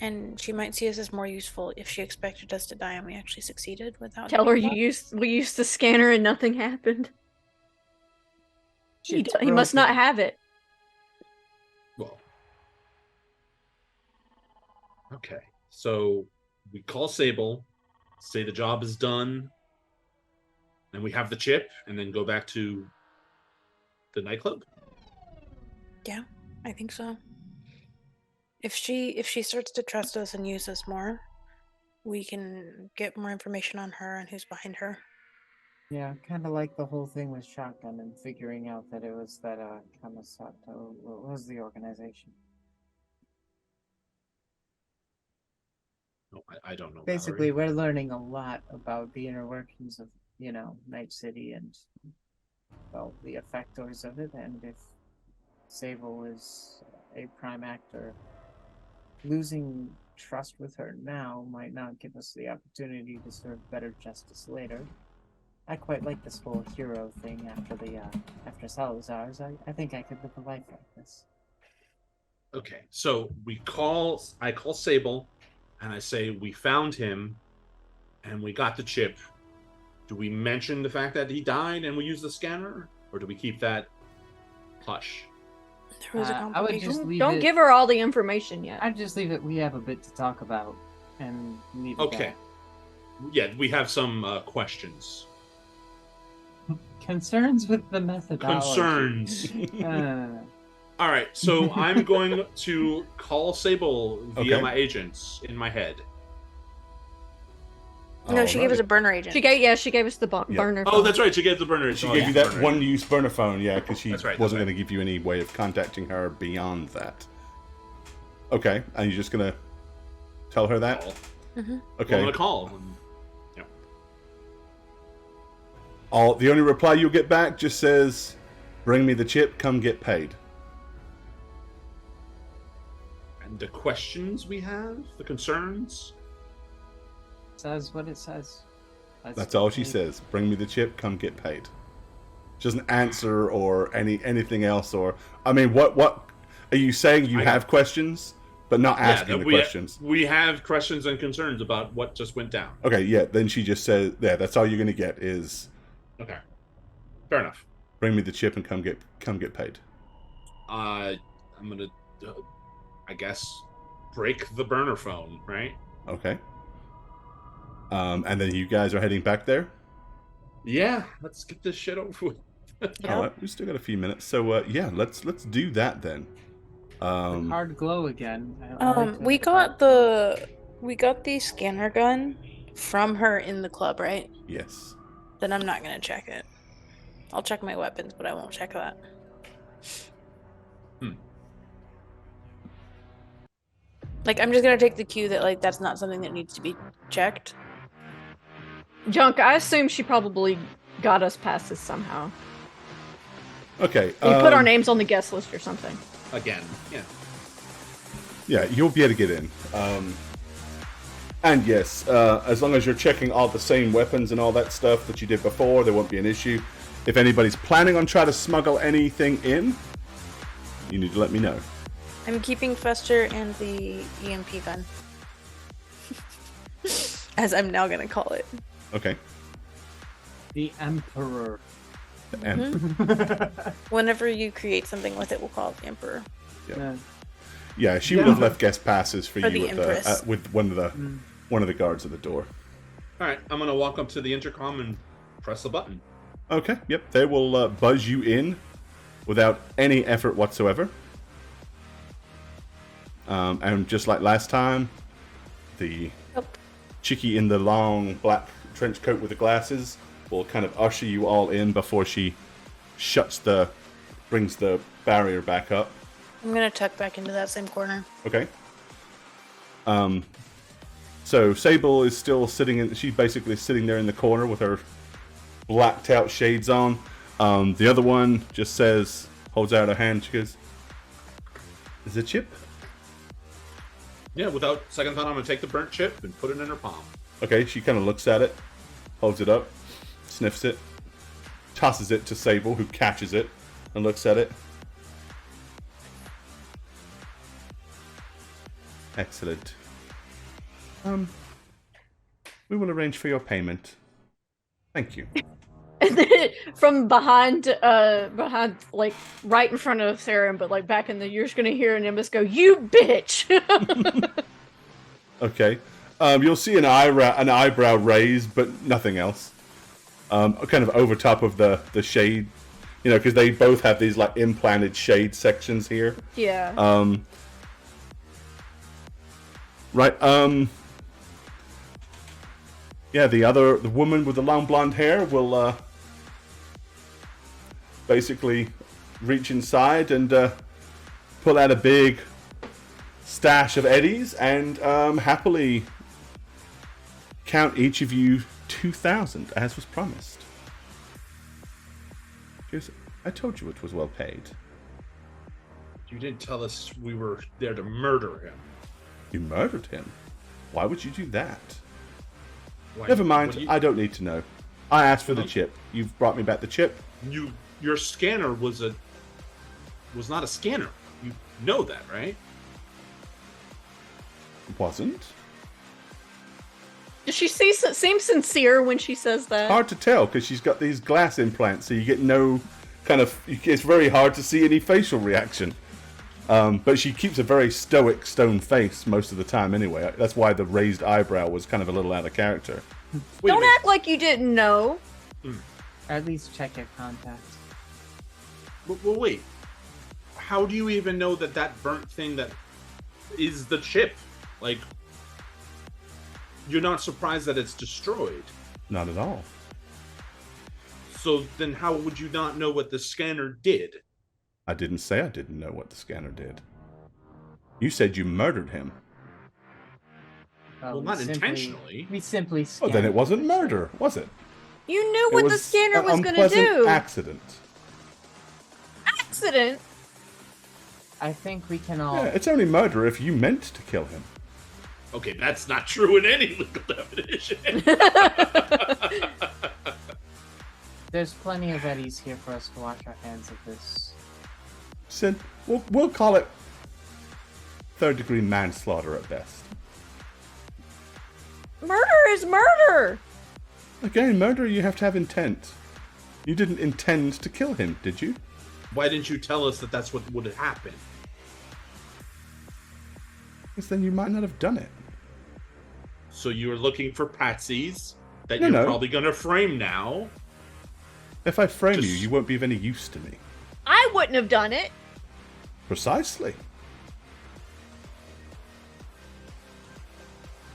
and she might see us as more useful if she expected us to die and we actually succeeded without. tell her doing we used the scanner and nothing happened. He Shit's must not broken. have it. Well, okay. So we call Sable, say the job is done, and we have the chip, and then go back to the nightclub. Yeah, I think so. If she starts to trust us and use us more, we can get more information on her and who's behind her. Yeah, kind of like the whole thing with Shotgun and figuring out that it was that Kamasato. What was the organization? No, I don't know. Basically, Mallory. we're learning a lot about the inner workings of, Night City and, well, the effectors of it. And if Sable is a prime actor, losing trust with her now might not give us the opportunity to serve better justice later. I quite like this whole hero thing after Salazar's. I think I could live a life like this. Okay, so I call Sable, and I say we found him, and we got the chip. Do we mention the fact that he died and we use the scanner, or do we keep that hush? There was a I would complication. just leave Don't it. give her all the information yet. I'd just leave it. We have a bit to talk about, and leave it Okay. Yeah, we have some questions. there. Concerns with the methodology. Concerns. Uh, All right, so I'm going to call Sable via Okay. my agents in my head. No, she gave us Alrighty. a burner agent. She gave us the Yeah. burner. Oh, phone. that's right. She gave the burner. She oh, gave yeah, you that burner. one-use burner phone, yeah, because she That's right, wasn't that's going to give you any way of contacting her beyond that. Okay, and you're just going to tell her that? Call. Mm-hmm. Okay. I'm gonna call. Yeah. The only reply you'll get back just says, "Bring me the chip, come get paid." And the questions we have, the concerns. says what it says. That's all she says. Bring me the chip, come get paid. She doesn't answer or anything else. Or I mean, what are you saying? You have questions, but not asking the questions. We have questions and concerns about what just went down. Okay, yeah. Then she just says, "Yeah, that's all you're gonna get is Okay, fair enough. bring me the chip and come get paid." I'm gonna, I guess, break the burner phone, right? Okay. And then you guys are heading back there. Yeah, let's get this shit over with. Yeah. All right, we still got a few minutes, so yeah, let's do that then. Hard glow again. I like We got the scanner gun from her in the club, right? Yes. Then I'm not gonna check it. I'll check my weapons, but I won't check that. Like, I'm just gonna take the cue that, like, that's not something that needs to be checked. Junk, I assume she probably got us past this somehow. Okay. We put our names on the guest list or something. Again, yeah. Yeah, you'll be able to get in. And yes, as long as you're checking all the same weapons and all that stuff that you did before, there won't be an issue. If anybody's planning on trying to smuggle anything in, you need to let me know. I'm keeping Fester and the EMP gun. As I'm now gonna call it. Okay. The Emperor. And Whenever you create something with it, we'll call it the Emperor. yeah, she would have left guest passes for Or you the at Empress. with one of the guards at the door. All right, I'm gonna walk up to the intercom and press the button. Okay. Yep. They will buzz you in without any effort whatsoever. And just like last time, the Yep. chickie in the long black trench coat with the glasses will kind of usher you all in before she brings the barrier back up. I'm gonna tuck back into that same corner. Okay. So Sable is still she's basically sitting there in the corner with her blacked out shades on. The other one just holds out her hand. She goes, "Is it chip?" Yeah, without second thought, I'm gonna take the burnt chip and put it in her palm. Okay, she kind of looks at it, holds it up, sniffs it, tosses it to Sable, who catches it and looks at it. Excellent. We will arrange for your payment. Thank you. And then from behind, like right in front of Saren, but like back in the, you're just gonna hear Nimbus go, "You bitch!" Okay. You'll see an eyebrow raised, but nothing else. Kind of over top of the shade, because they both have these like implanted shade sections here. Yeah. Right. Yeah, the woman with the long blonde hair will basically reach inside and pull out a big stash of eddies and happily count each of you 2,000 as was promised. She goes, "I told you it was well paid." You didn't tell us we were there to murder him. You murdered him? Why would you do that? Why- Never mind, when I don't need to know. I asked for the chip. You've brought me back the chip. your scanner was not a scanner. You know that, right? Wasn't. Does she seem sincere when she says that? Hard to tell because she's got these glass implants, so you get no kind of. It's very hard to see any facial reaction. But she keeps a very stoic stone face most of the time anyway. That's why the raised eyebrow was kind of a little out of character. Don't act like you didn't know. Or at least check your contacts. Well, wait. How do you even know that that burnt thing that is the chip? Like, you're not surprised that it's destroyed. Not at all. So then how would you not know what the scanner did? I didn't say I didn't know what the scanner did. You said you murdered him. Well, not intentionally. We simply Oh, scanned then it wasn't the murder, was it? You knew It what the was scanner an was going to unpleasant do. accident. Accident? I think we can all... Yeah, it's only murder if you meant to kill him. Okay, that's not true in any legal definition. There's plenty of eddies here for us to wash our hands of this. Sid, we'll call it third-degree manslaughter at best. Murder is murder. Again, murder, you have to have intent. You didn't intend to kill him, did you? Why didn't you tell us that that's what would happen? Because then you might not have done it. So you were looking for patsies that No, you're no. probably going to frame now. If I frame Just- you, you won't be of any use to me. I wouldn't have done it. Precisely.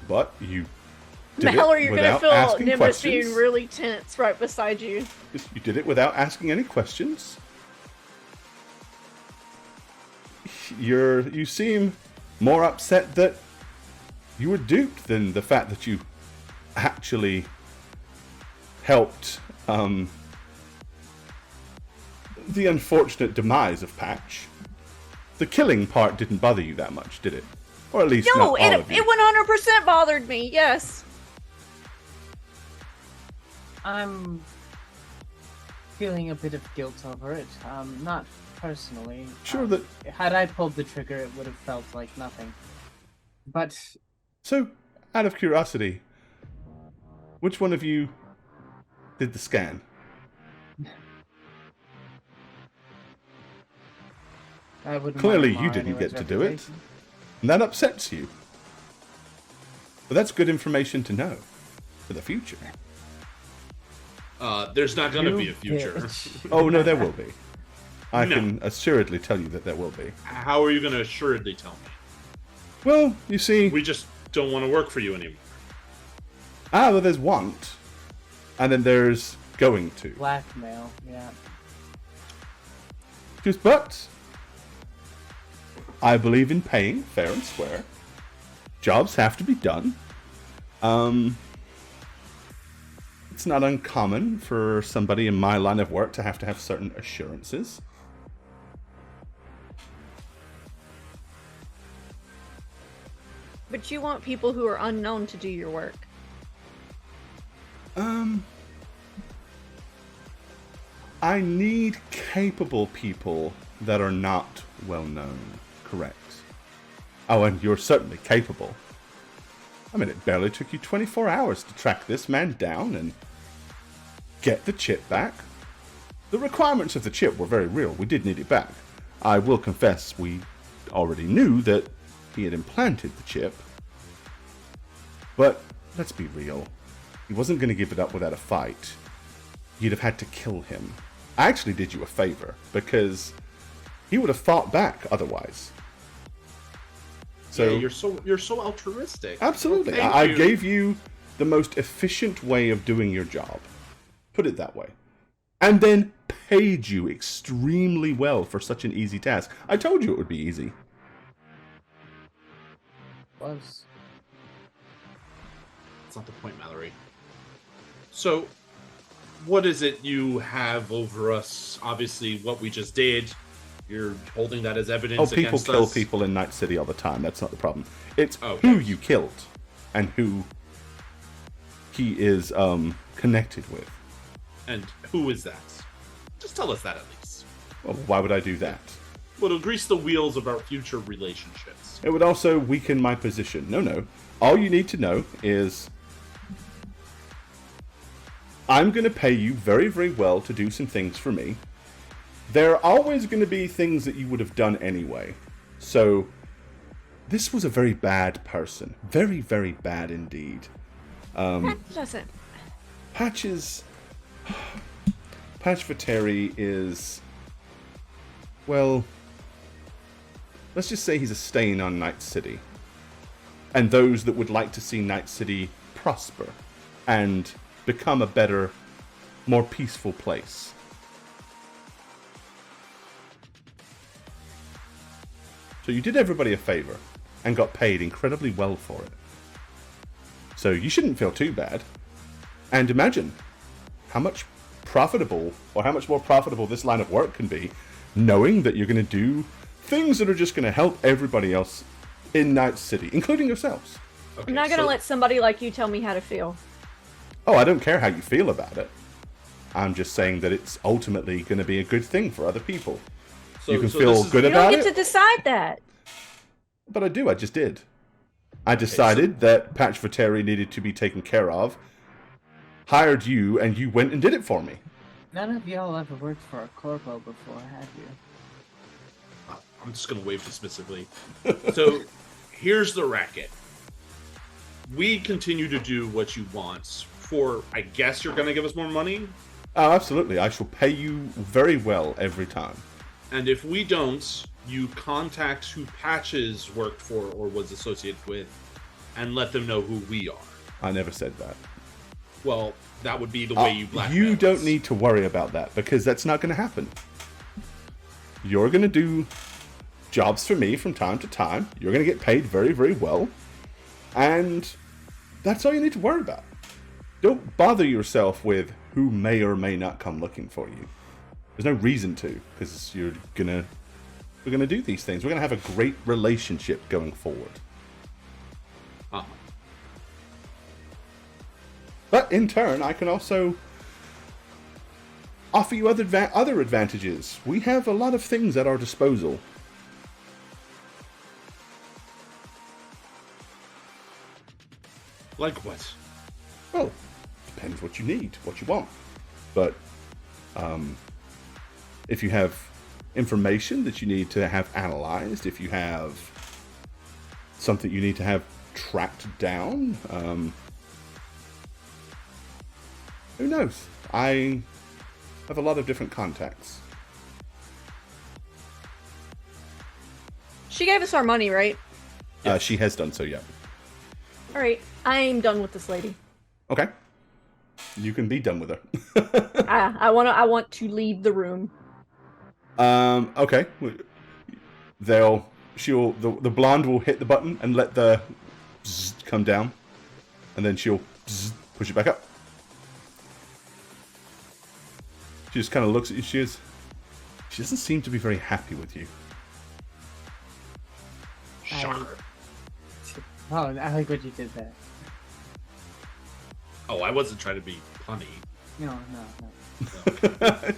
But you did Mallory, it you're going to without feel asking Nimbus questions. being really tense right beside you. You did it without asking any questions. You seem more upset that you were duped than the fact that you actually helped the unfortunate demise of Patch. The killing part didn't bother you that much, did it? Or at least No, not all it of you. 100% bothered me, yes. I'm feeling a bit of guilt over it. Not personally. Sure that... Had I pulled the trigger, it would have felt like nothing. But So, out of curiosity, which one of you did the scan? I wouldn't Clearly want to you mar didn't anyone's get to do it. reputation. And that upsets you. But that's good information to know for the future. There's not going to You be a future. bitch. Oh, no, there will be. I No. can assuredly tell you that there will be. How are you going to assuredly tell me? Well, you see... We just don't want to work for you anymore. well, there's want. And then there's going to. Blackmail, yeah. But I believe in paying fair and square. Jobs have to be done. It's not uncommon for somebody in my line of work to have certain assurances. But you want people who are unknown to do your work. I need capable people that are not well known. Correct. Oh, and you're certainly capable. I mean, it barely took you 24 hours to track this man down and get the chip back. The requirements of the chip were very real. We did need it back. I will confess we already knew that he had implanted the chip. But let's be real. He wasn't going to give it up without a fight. You'd have had to kill him. I actually did you a favor, because he would have fought back otherwise. So Yeah, you're so altruistic. absolutely, Well, thank I you. gave you the most efficient way of doing your job. Put it that way. And then paid you extremely well for such an easy task. I told you it would be easy. Was. That's not the point, Mallory. So, what is it you have over us? Obviously, what we just did. You're holding that as evidence Oh, people against kill us. people in Night City all the time. That's not the problem. It's Okay. who you killed and who he is connected with. And who is that? Just tell us that at least. Well, why would I do that? Well, it'll grease the wheels of our future relationships. It would also weaken my position. No. All you need to know is I'm going to pay you very, very well to do some things for me. There are always going to be things that you would have done anyway. So, this was a very bad person. Very, very bad indeed. That doesn't. Patch Viteri is, well, let's just say he's a stain on Night City. And those that would like to see Night City prosper and become a better, more peaceful place. So you did everybody a favor and got paid incredibly well for it. So you shouldn't feel too bad. And imagine how much profitable, or how much more profitable this line of work can be, knowing that you're going to do things that are just going to help everybody else in Night City, including yourselves. I'm not going to let somebody like you tell me how to feel. Oh, I don't care how you feel about it. I'm just saying that it's ultimately going to be a good thing for other people. You can feel good about it. You don't get to decide that. But I do, I just did. I decided that Patch Viteri needed to be taken care of, hired you, and you went and did it for me. None of y'all ever worked for a corpo before, have you? I'm just going to wave dismissively. So, here's the racket. We continue to do what you want for, I guess you're going to give us more money? Oh, absolutely. I shall pay you very well every time. And if we don't, you contact who Patches worked for or was associated with and let them know who we are. I never said that. Well, that would be the way you blackmail You don't us. need to worry about that, because that's not going to happen. You're going to do jobs for me from time to time. You're going to get paid very, very well. And that's all you need to worry about. Don't bother yourself with who may or may not come looking for you. There's no reason to, because we're gonna do these things. We're gonna have a great relationship going forward. But in turn, I can also offer you other advantages. We have a lot of things at our disposal. Like what? Well, depends what you need, what you want. But if you have information that you need to have analyzed, if you have something you need to have tracked down, who knows? I have a lot of different contacts. She gave us our money, right? She has done so, yeah. All right, I'm done with this lady. Okay. You can be done with her. I want to leave the room. Okay. The blonde will hit the button and let the zzz come down, and then she'll zzz push it back up. She just kind of looks at you. She doesn't seem to be very happy with you. Shocker. Oh, I like what you did there. Oh, I wasn't trying to be punny. No.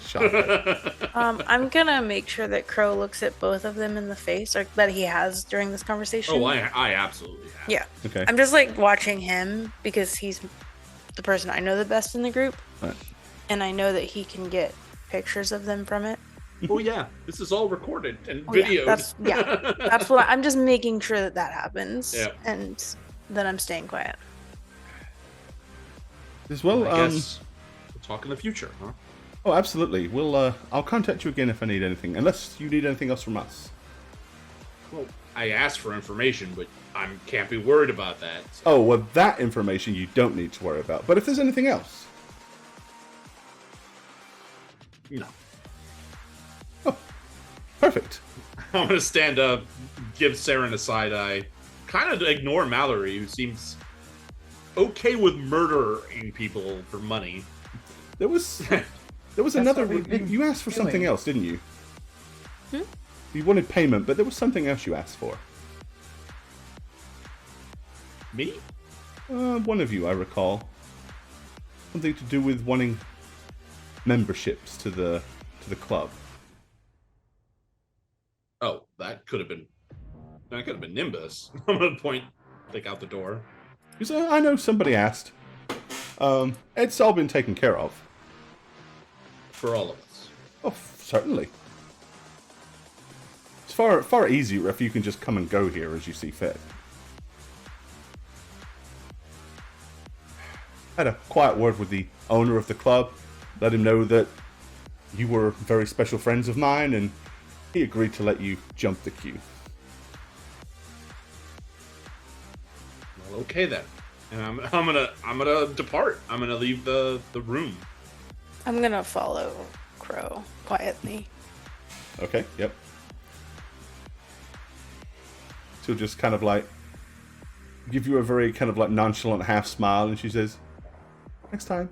Shocker. I'm gonna make sure that Crow looks at both of them in the face, or that he has during this conversation. Oh, I absolutely have. Yeah. Okay. I'm just like watching him because he's the person I know the best in the group, Right. and I know that he can get pictures of them from it. Oh yeah, this is all recorded and Oh, videoed. That's what I'm just making sure that happens, Yeah. and that I'm staying quiet. As well, I guess we'll talk in the future, huh? Oh, absolutely. I'll contact you again if I need anything, unless you need anything else from us. Well, I asked for information, but I can't be worried about that. Oh, well, that information you don't need to worry about. But if there's anything else, No. oh, perfect. I'm gonna stand up, give Saren a side eye, kind of ignore Mallory, who seems okay with murdering people for money. There was another. what we've been You asked for something doing. else, didn't you? Hmm? You wanted payment, but there was something else you asked for. Me? One of you, I recall. Something to do with wanting memberships to the club. Oh, that could have been Nimbus. I'm gonna point out the door. Because I know somebody asked. It's all been taken care of. For all of us. Oh, certainly. far easier if you can just come and go here as you see fit. Had a quiet word with the owner of the club, let him know that you were very special friends of mine, and he agreed to let you jump the queue. Well, okay then. And I'm gonna depart. I'm gonna leave the room. I'm gonna follow Crow quietly. Okay, yep. She'll just kind of like give you a very kind of like nonchalant half smile, and she says, "Next time."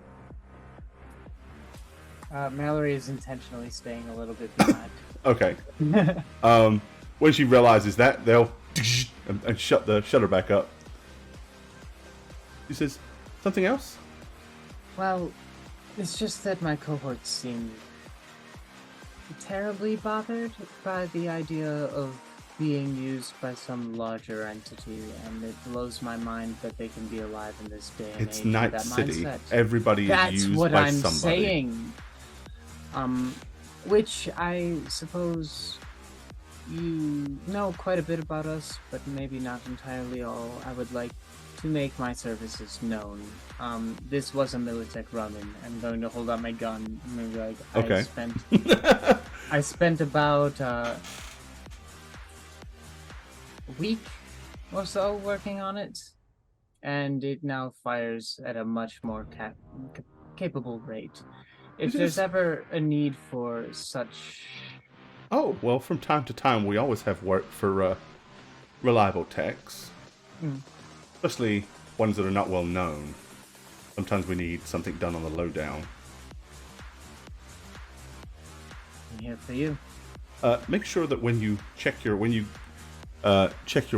Mallory is intentionally staying a little bit behind. Okay. When she realizes that, they'll and shut the shutter back up. She says, "Something else?" Well, it's just that my cohorts seem terribly bothered by the idea of being used by some larger entity, and it blows my mind that they can be alive in this day and It's age. Night that City. mindset. Everybody That's is used what by I'm somebody. saying. Which I suppose you know quite a bit about us, but maybe not entirely all. I would like to make my services known. This was a Militech run-in. I'm going to hold out my gun. Maybe like Okay. I spent about a week or so working on it, and it now fires at a much more capable rate. If there's ever a need for such... Oh, well, from time to time, we always have work for reliable techs. Especially ones that are not well known. Sometimes we need something done on the lowdown. I'm here for you. Make sure that when you check your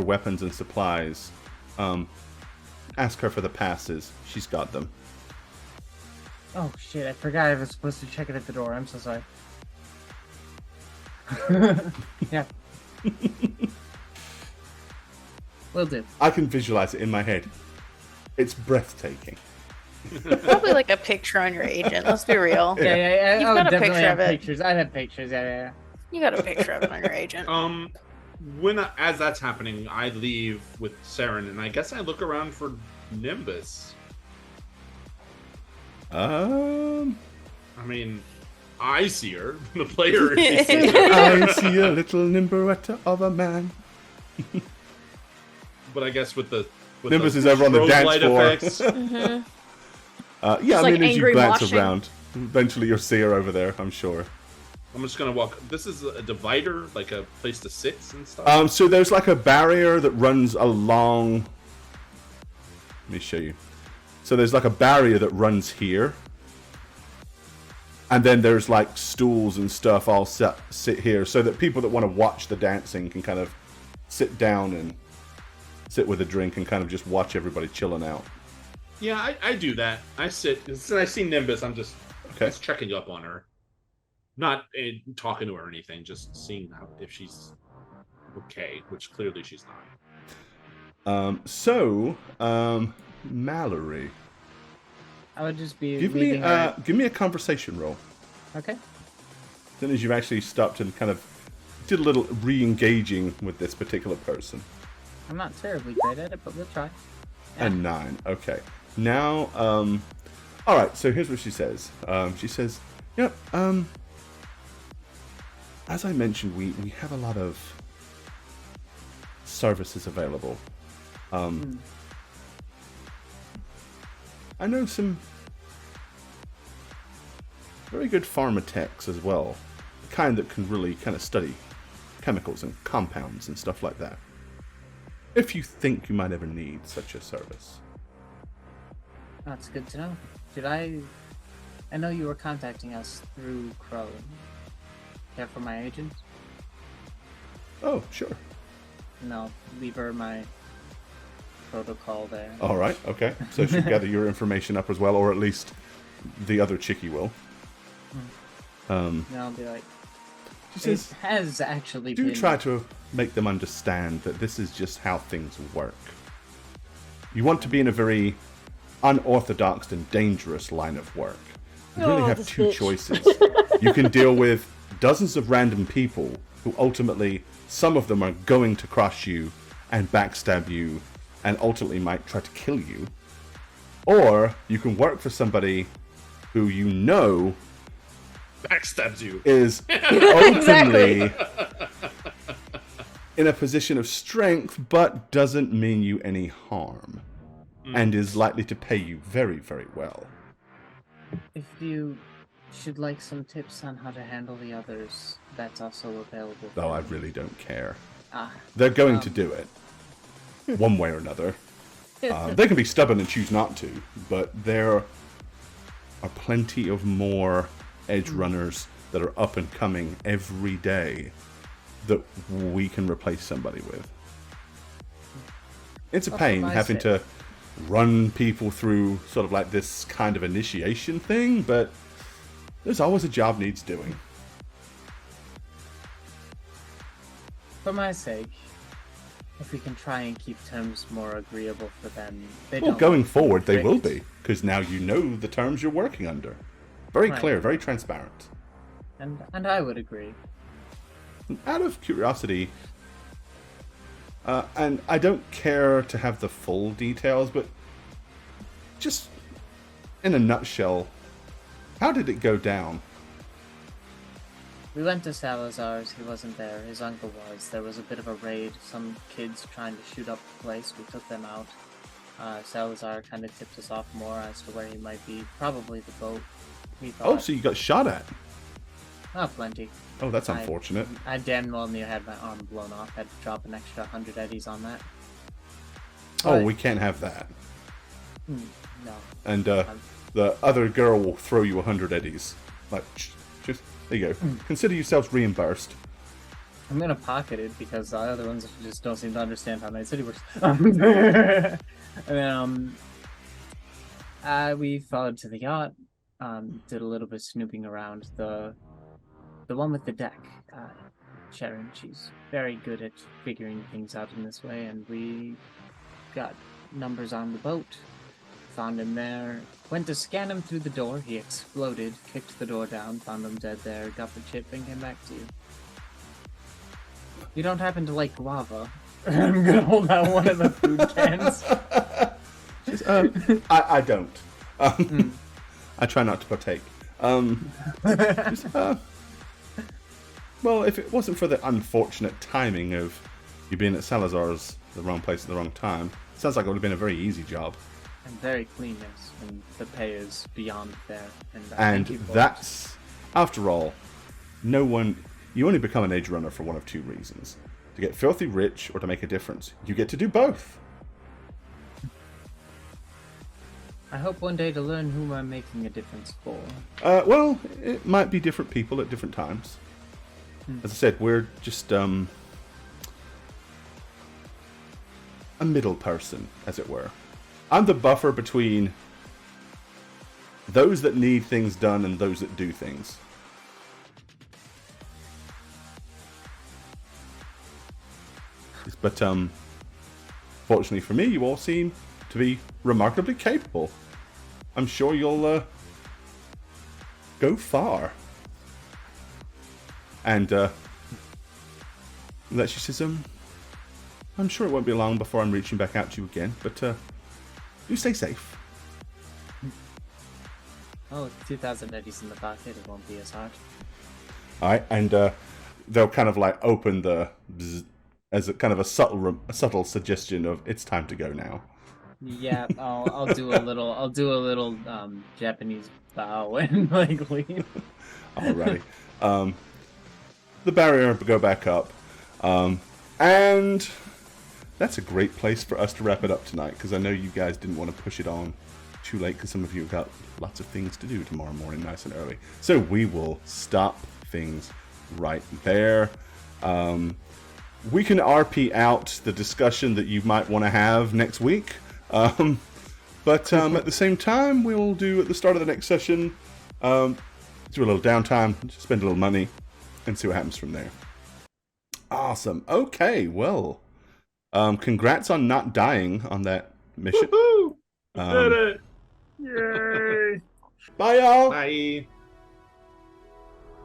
weapons and supplies, ask her for the passes. She's got them. Oh shit, I forgot I was supposed to check it at the door. I'm so sorry. Yeah. Will do. I can visualize it in my head. It's breathtaking. Probably like a picture on your agent. Let's be real. Yeah. You've Oh, got a definitely picture have of it. pictures. I have pictures. Yeah. You got a picture of it on your agent. As that's happening, I leave with Saren, and I guess I look around for Nimbus. I I mean, I see her. The player sees her. see a little nimberetta of a man. But I guess with Nimbus the is over on the strobe dance light floor. effects, Mhm. Yeah, Just I like mean, as you angry glance moshing. around, eventually you'll see her over there, I'm sure. I'm just gonna walk. This is a divider, like a place to sit and stuff. So there's like a barrier that runs along. Let me show you. So there's like a barrier that runs here. And then there's like stools and stuff all sit here so that people that want to watch the dancing can kind of sit down and sit with a drink and kind of just watch everybody chilling out. Yeah, I do that. I sit. Since I see Nimbus, I'm just checking up on her. Not talking to her or anything, just seeing if she's okay, which clearly she's not. Mallory, I would just be give me leaving her... give me a conversation roll. Okay. As soon as you've actually stopped and kind of did a little re-engaging with this particular person. I'm not terribly great at it, but we'll try. Yeah. A 9. Okay. Now, all right. So here's what she says. She says, "Yep. As I mentioned, we have a lot of services available. I know some very good pharma techs as well, the kind that can really kind of study chemicals and compounds and stuff like that. If you think you might ever need such a service." That's good to know. I know you were contacting us through Crow. Care for my agent? Oh, sure. No, leave her my protocol there. All right, okay. So she'll gather your information up as well, or at least the other chickie will. And I'll be like, She says, it has actually do been... try to make them understand that this is just how things work. You want to be in a very unorthodox and dangerous line of work. You really Oh, have this two bitch. choices. You can deal with dozens of random people who ultimately, some of them are going to crush you and backstab you and ultimately might try to kill you. Or you can work for somebody who you know Backstabs you. is openly in a position of strength but doesn't mean you any harm and is likely to pay you very, very well. If you should like some tips on how to handle the others, that's also available. Though I really don't care. Ah, They're going to do it. One way or another. They can be stubborn and choose not to, but there are plenty of more edge runners that are up and coming every day that we can replace somebody with. It's a pain having to run people through sort of like this kind of initiation thing, but there's always a job needs doing. for my sake, if we can try and keep terms more agreeable for them, they Well, don't going forward, they will strict. be, because now you know the terms you're working under. Very Right. clear, very transparent. And I would agree. Out of curiosity, and I don't care to have the full details, but just in a nutshell, how did it go down? We went to Salazar's, he wasn't there, his uncle was. There was a bit of a raid, some kids trying to shoot up the place, we took them out. Salazar kind of tipped us off more as to where he might be, probably the boat, we thought. Oh, so you got shot at. Oh, plenty. Oh, that's unfortunate. I damn well near had my arm blown off, had to drop an extra 100 eddies on that. Oh, But- we can't have that. No. And the other girl will throw you 100 eddies. Like, just, there you go. Consider yourselves reimbursed. I'm gonna pocket it because the other ones just don't seem to understand how Night City works. And then, we followed to the yacht, did a little bit of snooping around the one with the deck. Sharon, she's very good at figuring things out in this way, and we got numbers on the boat. Found him there, went to scan him through the door, he exploded, kicked the door down, found him dead there, got the chip, and came back to you. You don't happen to like guava? I'm gonna hold out one of the food cans. I don't. I try not to partake. Well, if it wasn't for the unfortunate timing of you being at Salazar's, the wrong place at the wrong time, sounds like it would have been a very easy job. And very clean, yes, and the pay is beyond fair. And, And thank you for that's, after all, you only become an edge runner for one of two reasons. To get filthy rich or to make a difference. You get to do both. I hope one day to learn whom I'm making a difference for. Well, it might be different people at different times. As I said, we're just a middle person, as it were. I'm the buffer between those that need things done and those that do things. But fortunately for me, you all seem to be remarkably capable. I'm sure you'll go far. And that she says, I'm sure it won't be long before I'm reaching back out to you again, but do stay safe. Oh, with 2,000 eddies in the pocket, it won't be as hard. Alright, and they'll kind of like open the bzz as a kind of a subtle suggestion of it's time to go now. Yeah, I'll do a little Japanese bow and like leave. Alrighty. The barrier will go back up. And that's a great place for us to wrap it up tonight, because I know you guys didn't want to push it on too late, because some of you have got lots of things to do tomorrow morning, nice and early. So we will stop things right there. We can RP out the discussion that you might want to have next week. But at the same time, we'll do at the start of the next session, do a little downtime, spend a little money, and see what happens from there. Awesome. Okay, well, congrats on not dying on that mission. Woohoo! Did it! Yay! Bye, y'all. Bye.